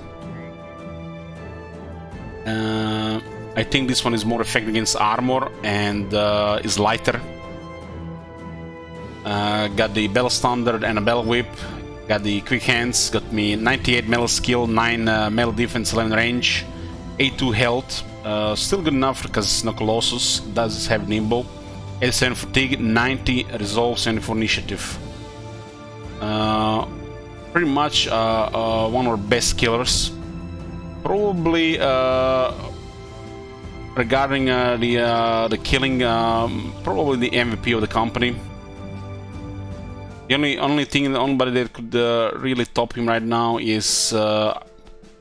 I think this one is more effective against armor and is lighter. Got the bell standard and a bell whip. Got the quick hands. Got me 98 melee skill, 9 melee defense, 11 range, 82 health. Still good enough because no Colossus. Does have nimble. 87 fatigue, 90 resolve, 74 initiative. Pretty much one of our best killers. Probably regarding the killing, probably the MVP of the company. The only thing, the only body that could really top him right now is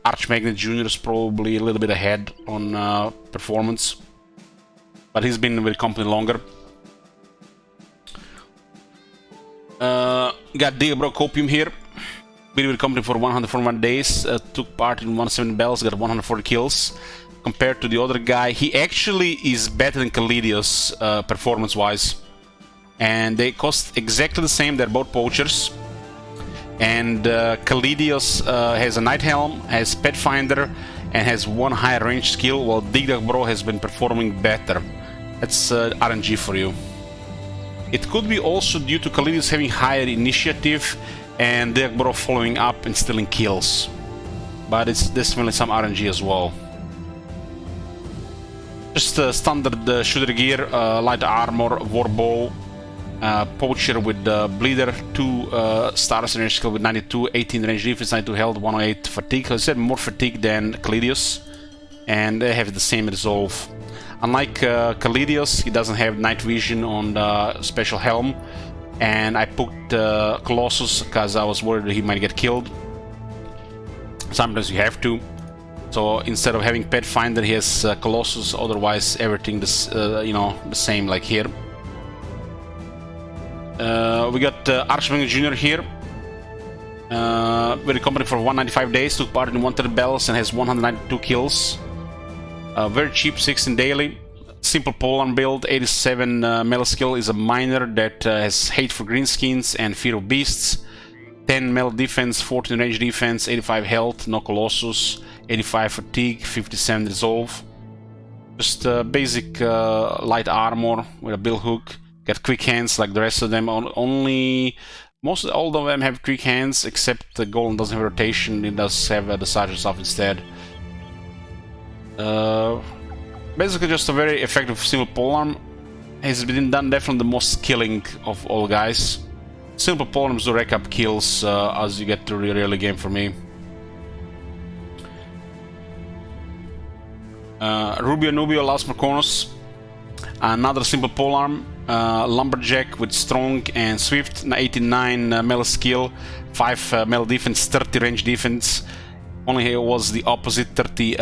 Archman Jr. is probably a little bit ahead on performance, but he's been with the company longer. Got Archman Jr. here. Been with the company for 141 days. Took part in 170 battles. Got 140 kills. Compared to the other guy, he actually is better than Cletus performance-wise. And they cost exactly the same. They're both poachers. And Cletus has a Night Helm, has Pathfinder, and has 1 higher range skill, while Archman has been performing better. That's RNG for you. It could be also due to Cletus having higher initiative and Archman following up and stealing kills. But it's definitely some RNG as well. Just standard shooter gear, light armor, warbow, poacher with bleeder, 2 stars in range skill with 92, 18 range defense, 92 health, 108 fatigue. So I said more fatigue than Cletus, and they have the same resolve. Unlike Cletus, he doesn't have night vision on the special helm, and I put Colossus because I was worried that he might get killed. Sometimes you have to. So instead of having Pathfinder, he has Colossus. Otherwise, everything the same like here. We got Archman Jr. here. With the company for 195 days, took part in 130 battles and has 192 kills. Very cheap, 16 daily. Simple polearm build, 87 melee skill, is a miner that has hate for greenskins and fear of beasts. 10 melee defense, 14 range defense, 85 health, no colossus, 85 fatigue, 57 resolve. Just basic light armor with a bill hook. Got quick hands like the rest of them. All of them have quick hands, except the golem doesn't have rotation. It does have the sergeant stuff instead. Basically just a very effective simple polearm. Has been done definitely the most killing of all guys. Simple polearms do rack up kills as you get to the early game for me. Rubio Nubio Las Marconos. Another simple polearm. Lumberjack with strong and swift, 89 melee skill, 5 melee defense, 30 range defense. Only here was the opposite, 30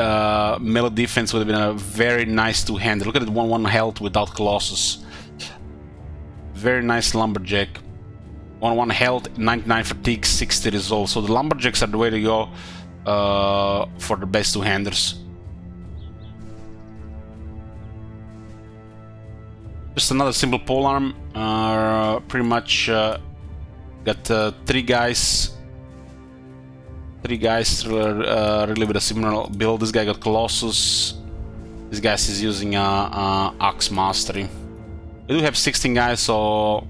melee defense would have been a very nice two-hander. Look at it, 1-1 health without Colossus. Very nice Lumberjack. 1-1 health, 99 fatigue, 60 resolve. So the Lumberjacks are the way to go for the best two-handers. Just another simple polearm. Pretty much got 3 guys. 3 guys really with a similar build. This guy got Colossus. This guy is using Axe Mastery. We do have 16 guys, so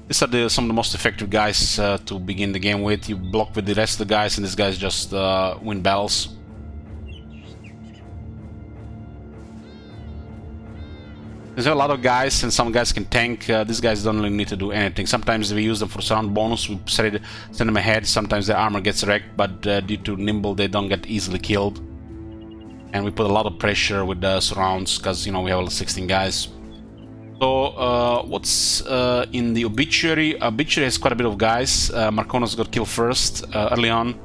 these are some of the most effective guys to begin the game with. You block with the rest of the guys, and these guys just win battles. There's a lot of guys, and some guys can tank. These guys don't really need to do anything. Sometimes we use them for surround bonus. We send them ahead. Sometimes their armor gets wrecked, but due to nimble, they don't get easily killed. And we put a lot of pressure with the surrounds because, you know, we have all 16 guys. So what's in the obituary? Obituary has quite a bit of guys. Marconos got killed first early on.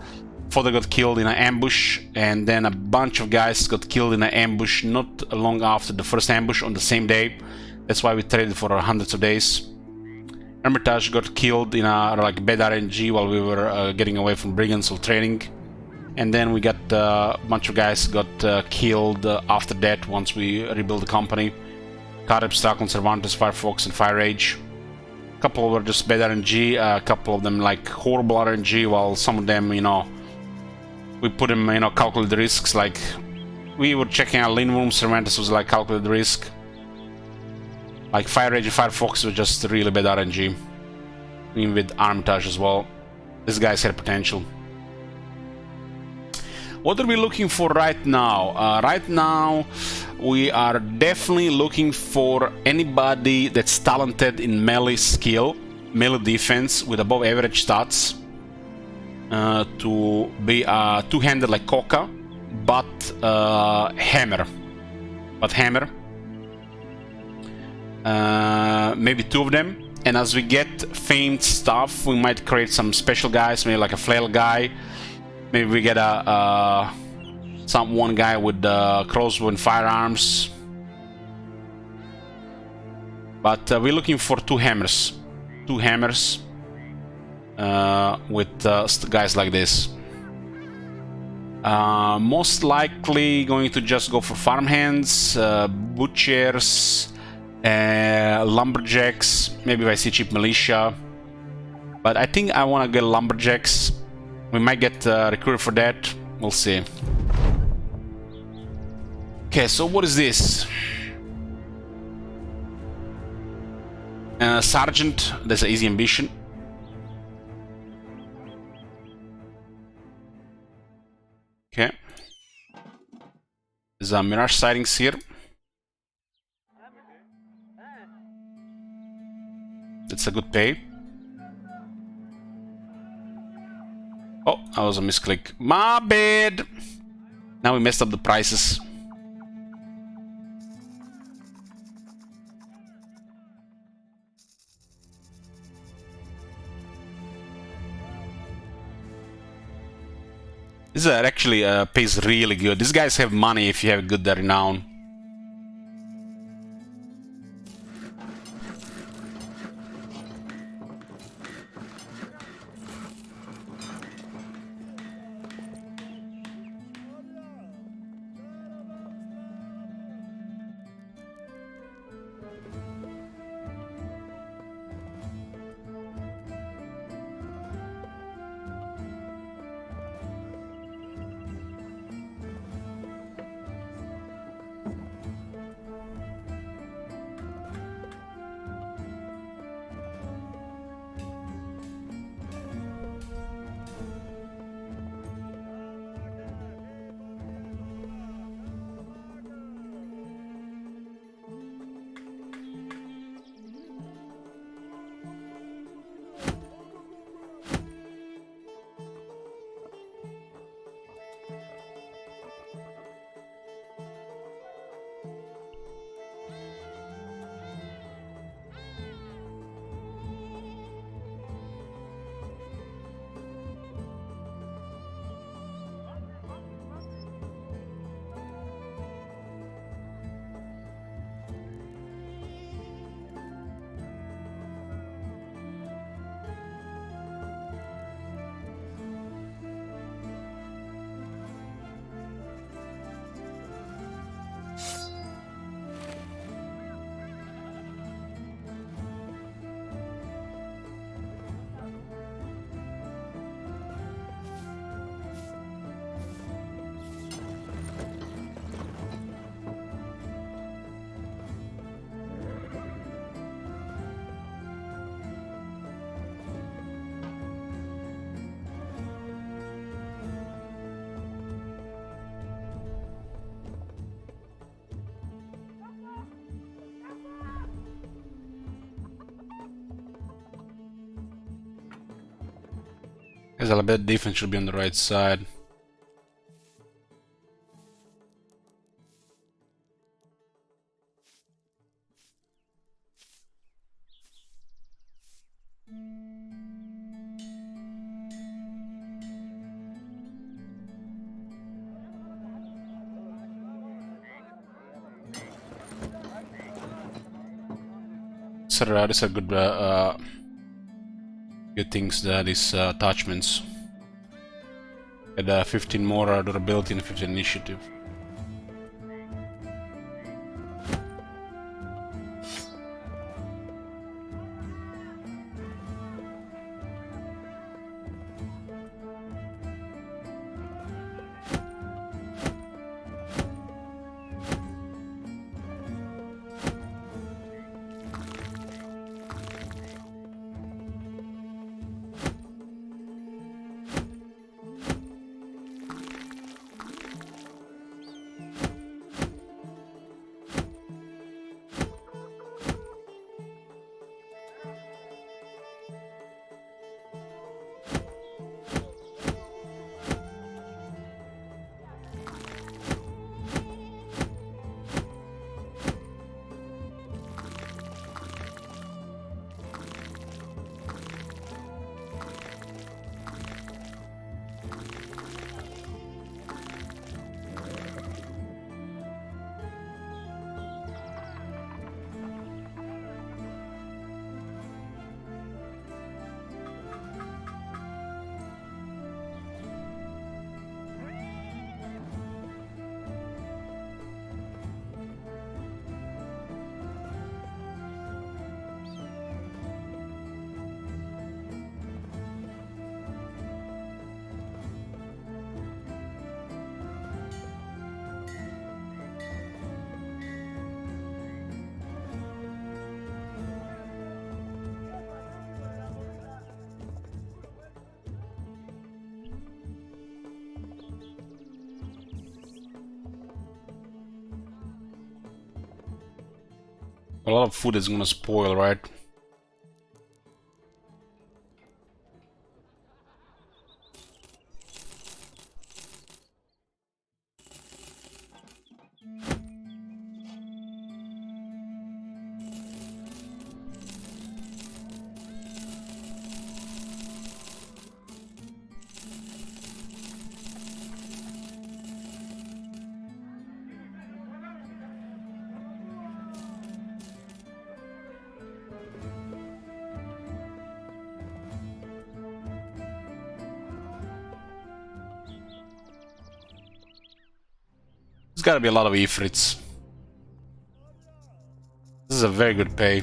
Fodder got killed in an ambush, and then a bunch of guys got killed in an ambush not long after the first ambush on the same day. That's why we traded for hundreds of days. Hermitage got killed in a like bad RNG while we were getting away from brigands or training. And then we got a bunch of guys got killed after that once we rebuilt the company. Carib, Stracon, Cervantes, Firefox, and Fire Rage. A couple were just bad RNG, a couple of them like horrible RNG, while some of them, you know, we put them, you know, calculate the risks. Like we were checking out Lindworm, Cervantes was like calculate the risk. Like Fire Rage and Firefox were just really bad RNG. Even with Armitage as well. This guy's had potential. What are we looking for right now? Right now, we are definitely looking for anybody that's talented in melee skill, melee defense with above average stats. To be two-handed like Coca, but hammer. Maybe 2 of them. And as we get famed stuff, we might create some special guys, maybe like a flail guy. Maybe we get one guy with crossbow and firearms. But we're looking for 2 hammers. 2 hammers. With guys like this. Most likely going to just go for farmhands, butchers, lumberjacks, maybe if I see cheap militia. But I think I want to get lumberjacks. We might get recruited for that. We'll see. Okay, so what is this? Sergeant, that's an easy ambition. Okay. There's a mirage sightings here. That's a good pay. Oh, that was a misclick. My bad! Now we messed up the prices. This actually pays really good. These guys have money if you have good renown. Because I bet defense should be on the right side. So these are good good things, these attachments. Get 15 more durability and 15 initiative. A lot of food is gonna spoil, right? There's gotta be a lot of Ifrits. This is a very good pay.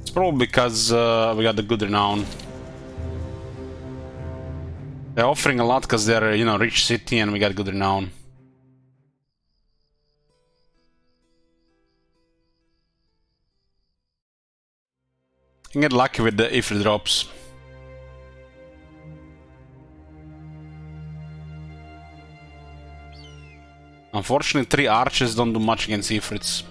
It's probably because we got the good renown. They're offering a lot because they're, you know, rich city and we got good renown. You can get lucky with the Ifrit drops. Unfortunately, 3 archers don't do much against Ifrits.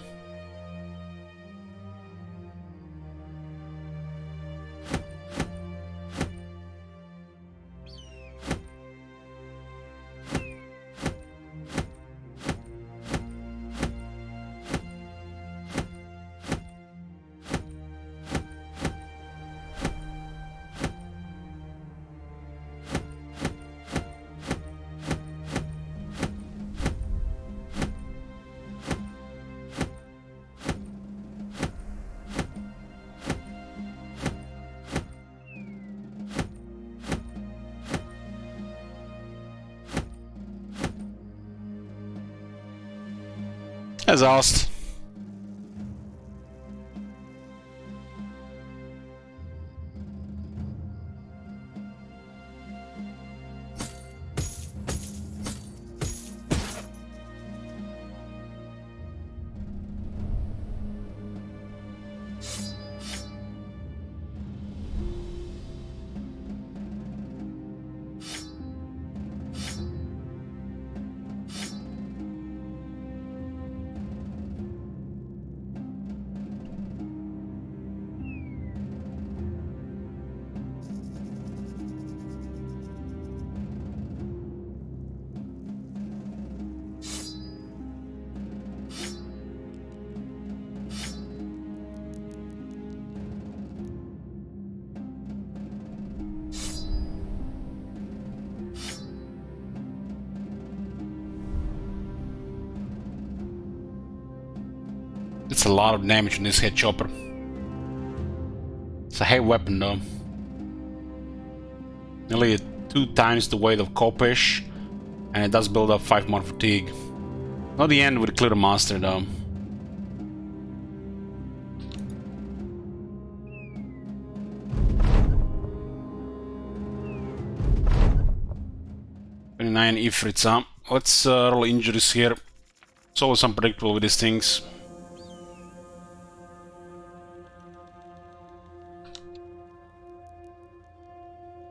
Exhaust. It's a lot of damage on this head chopper. It's a heavy weapon though. Nearly 2 times the weight of Kopish, and it does build up 5 more fatigue. Not the end with Clear Master though. Nine Ifrits, huh? Let's roll injuries here. It's always unpredictable with these things.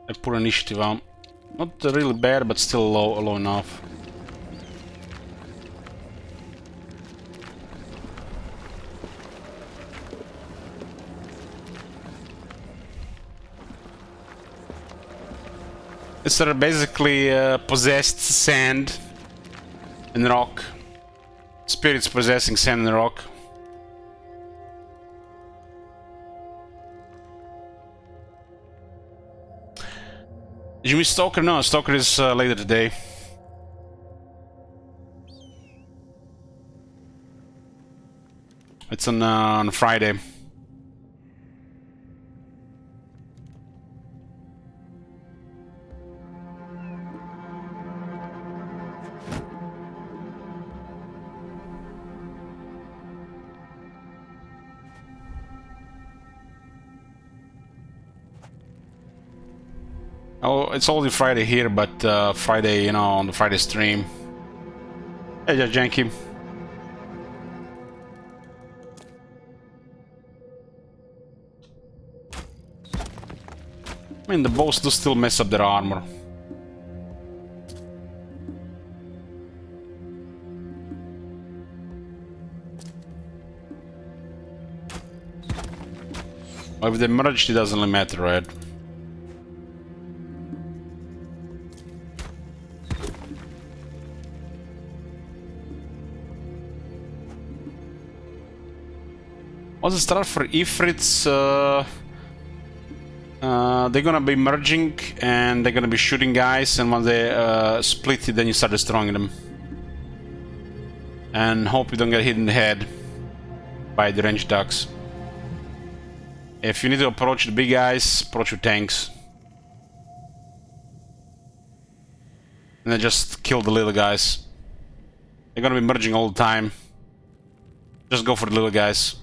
A poor initiative, huh? Not really bad, but still low enough. It's basically possessed sand and rock. Spirits possessing sand and rock. Did you miss Stalker? No, Stalker is later today. It's on Friday. Oh, it's only Friday here, but Friday, you know, on the Friday stream. Hey, Janky. I mean, the bows do still mess up their armor. Well, if they merged, it doesn't really matter, right? What's the start for Ifrits? They're gonna be merging and they're gonna be shooting guys, and when they split it, then you start destroying them. And hope you don't get hit in the head by the ranged ducks. If you need to approach the big guys, approach with tanks. And then just kill the little guys. They're gonna be merging all the time. Just go for the little guys.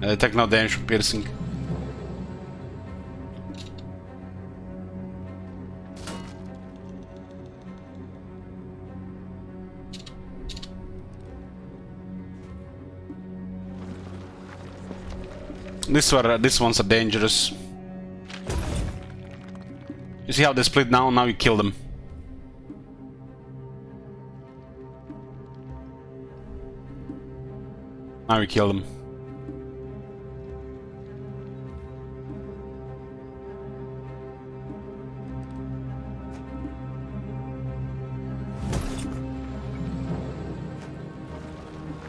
They take no damage from piercing. These ones are dangerous. You see how they split now? Now you kill them. Now you kill them.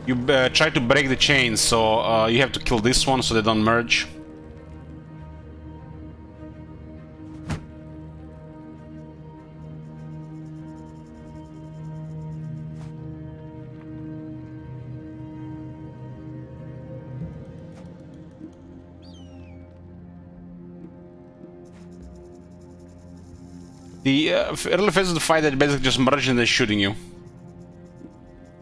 You try to break the chain, so you have to kill this one so they don't merge. The early phase of the fight, they're basically just merging and they're shooting you.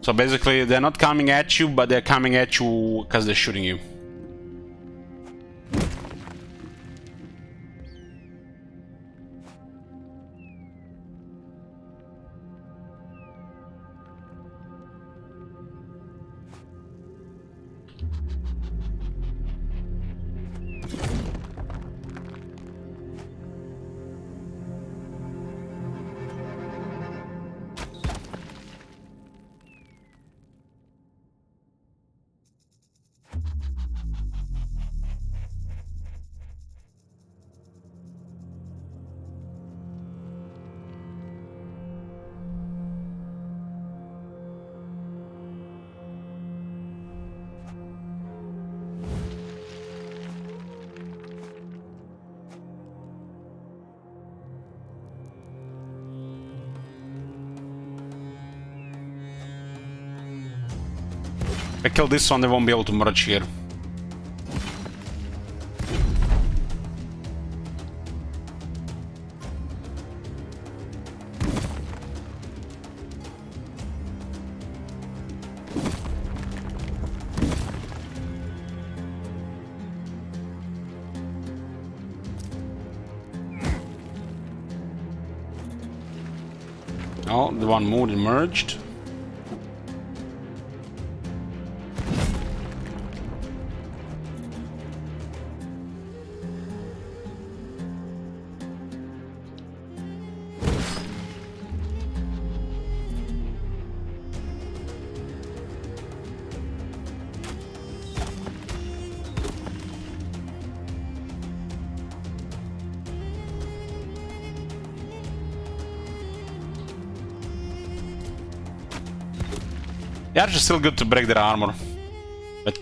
So basically, they're not coming at you, but they're coming at you because they're shooting you. If I kill this one, they won't be able to merge here. Oh, the one moved and merged. The arch is still good to break their armor, but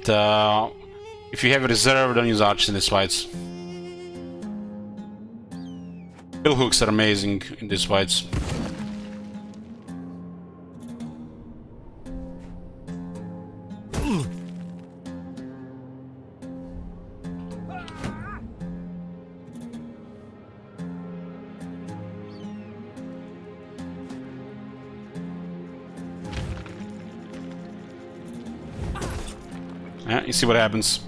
if you have a reserve, don't use arches in these fights. Bill hooks are amazing in these fights. Yeah, you see what happens.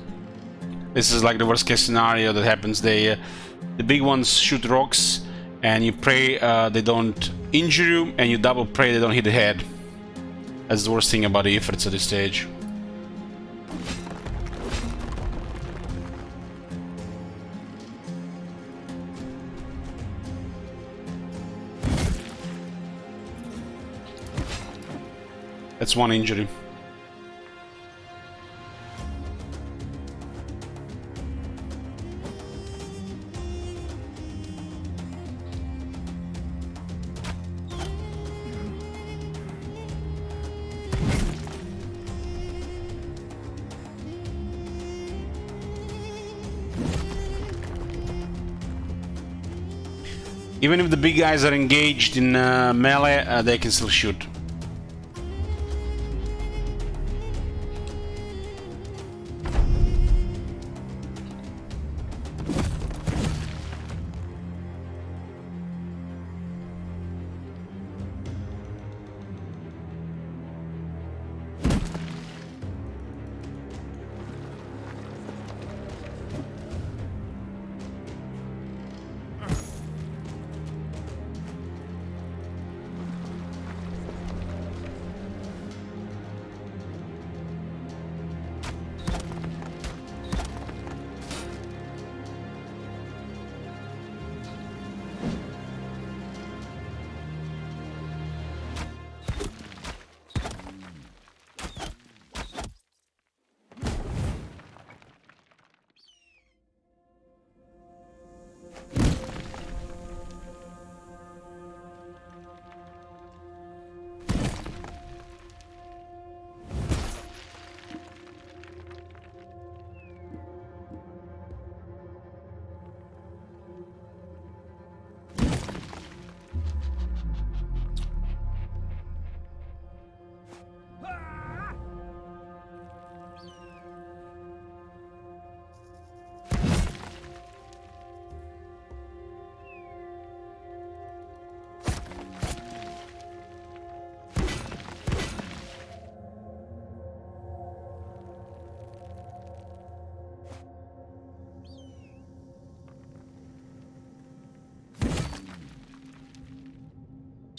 This is like the worst case scenario that happens. The big ones shoot rocks, and you pray they don't injure you, and you double pray they don't hit the head. That's the worst thing about the efforts at this stage. That's one injury. Even if the big guys are engaged in melee, they can still shoot.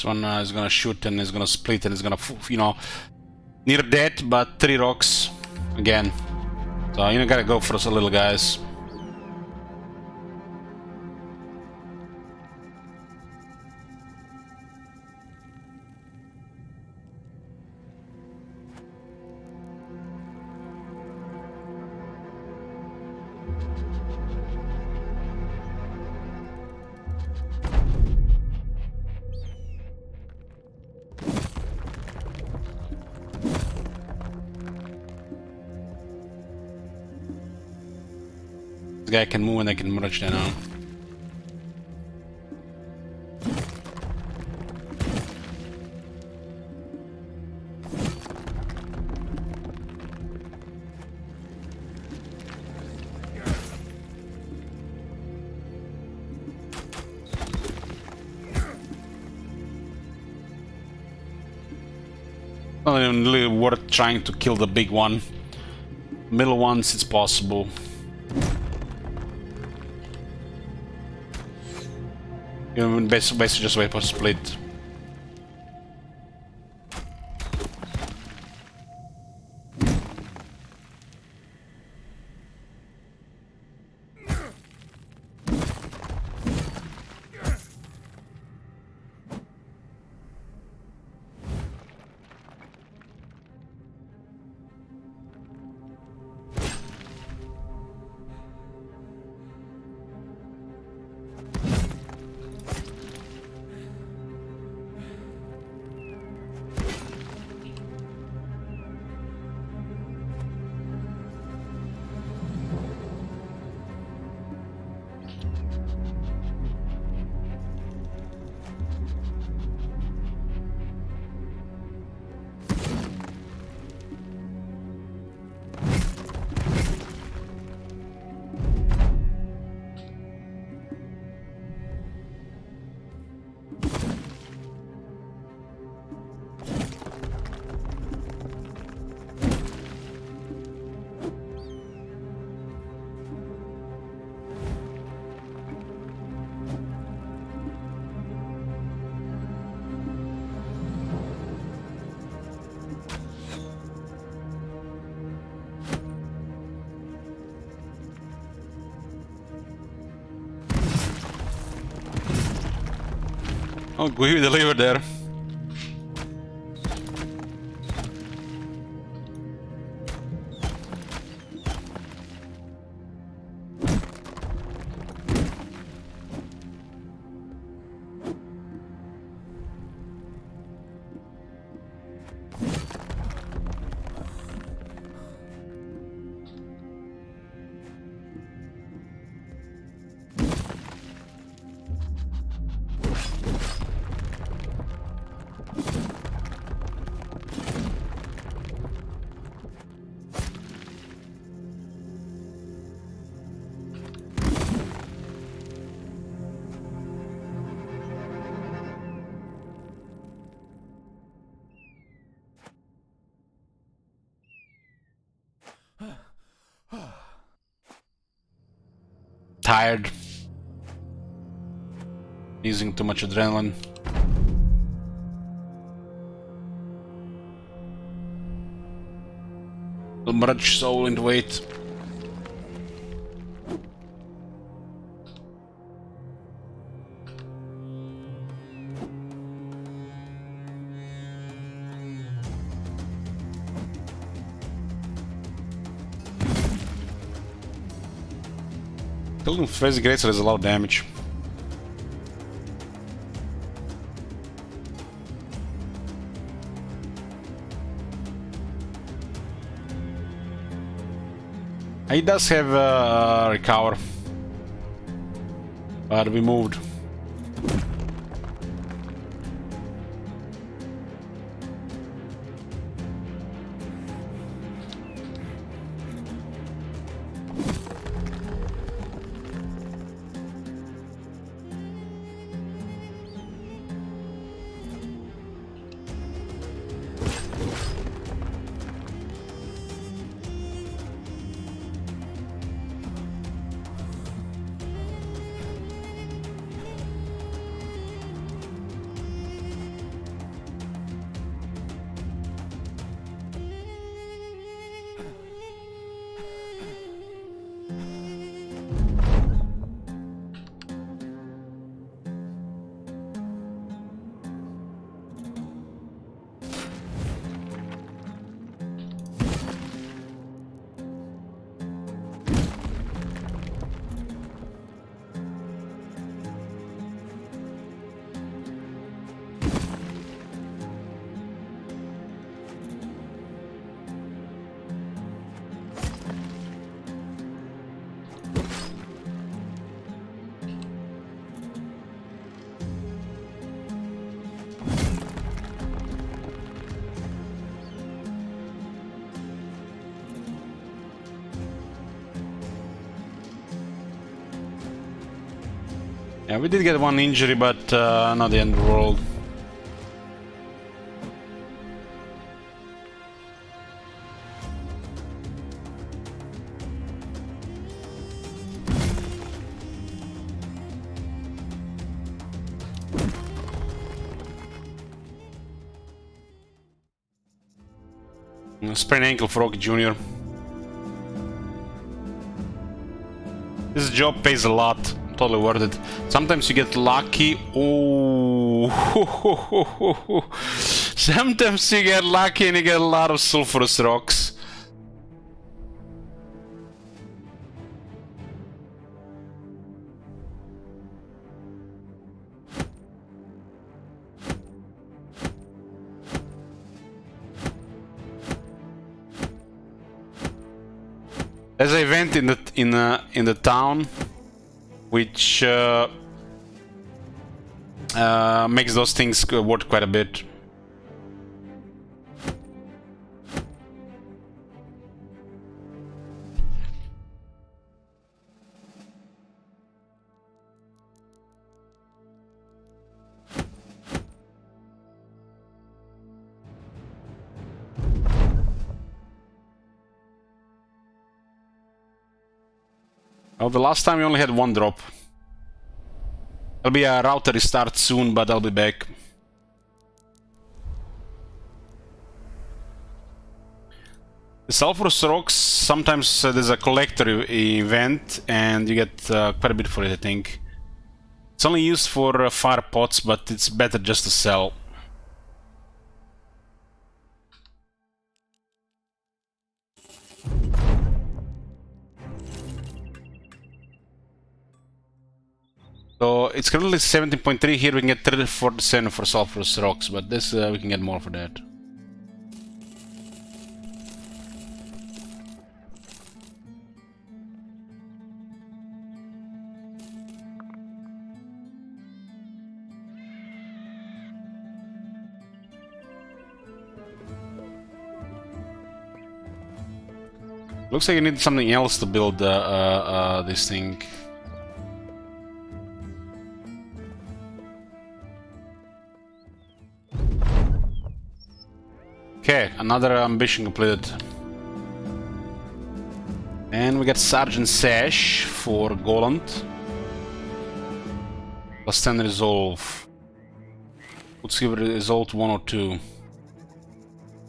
This one is gonna shoot and is gonna split and is gonna, you know, near dead, but 3 rocks again. So you gotta go for the little guys. This guy can move and I can merge that now. Not even really worth trying to kill the big one. Middle ones, it's possible. You know, basically just wait for split. Oh, we delivered there. Tired. Using too much adrenaline. Too much soul into weight. Killing Frizzy Greatsword does a lot of damage. He does have recover, but we moved. Yeah, we did get one injury, but not the end of the world. Sprained ankle for Archman Jr. This job pays a lot. Totally worth it. Sometimes you get lucky. Oh, sometimes you get lucky and you get a lot of sulfurous rocks. There's an event in the town which makes those things worth quite a bit. Oh, the last time we only had one drop. There'll be a router restart soon, but I'll be back. The sulfurous rocks, sometimes there's a collector event and you get quite a bit for it, I think. It's only used for fire pots, but it's better just to sell. So it's currently 17.3. Here we can get 34% for sulfurous rocks, but this we can get more for that. Looks like you need something else to build this thing. Okay, another ambition completed. And we get Sergeant Sash for Goland. Plus 10 resolve. Let's give it result 1 or 2.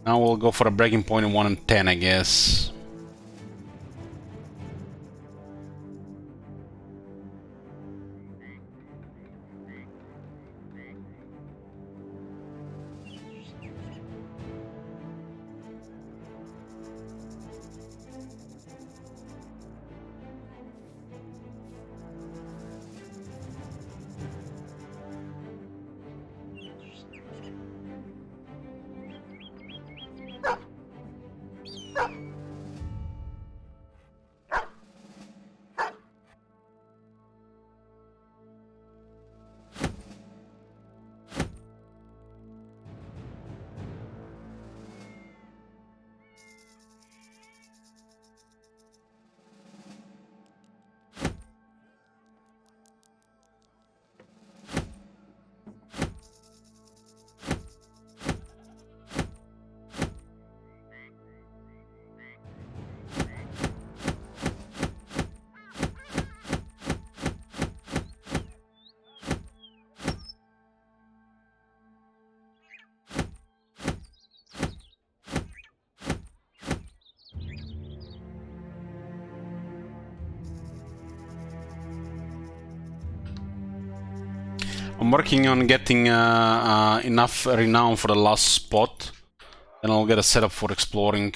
Now we'll go for a breaking point in 1 and 10, I guess. I'm working on getting enough renown for the last spot, then I'll get a setup for exploring.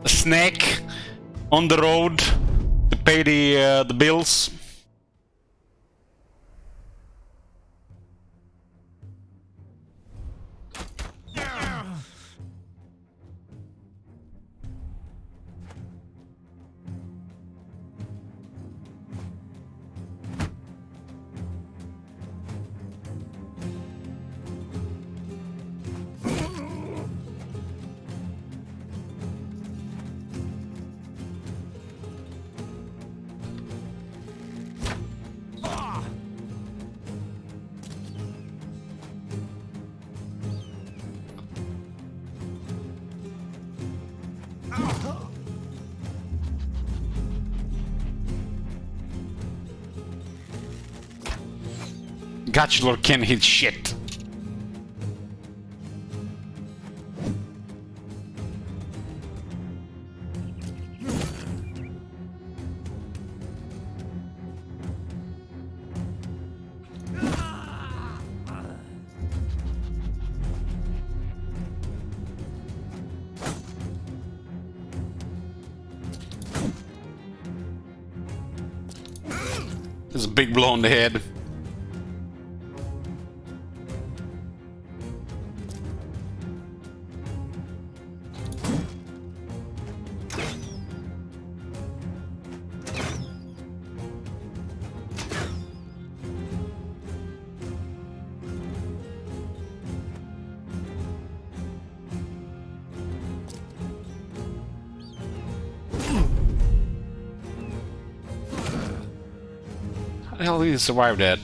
Snack on the road to pay the bills. Gotchler can hit shit. There's a big blow on the head. How the hell did he survive that?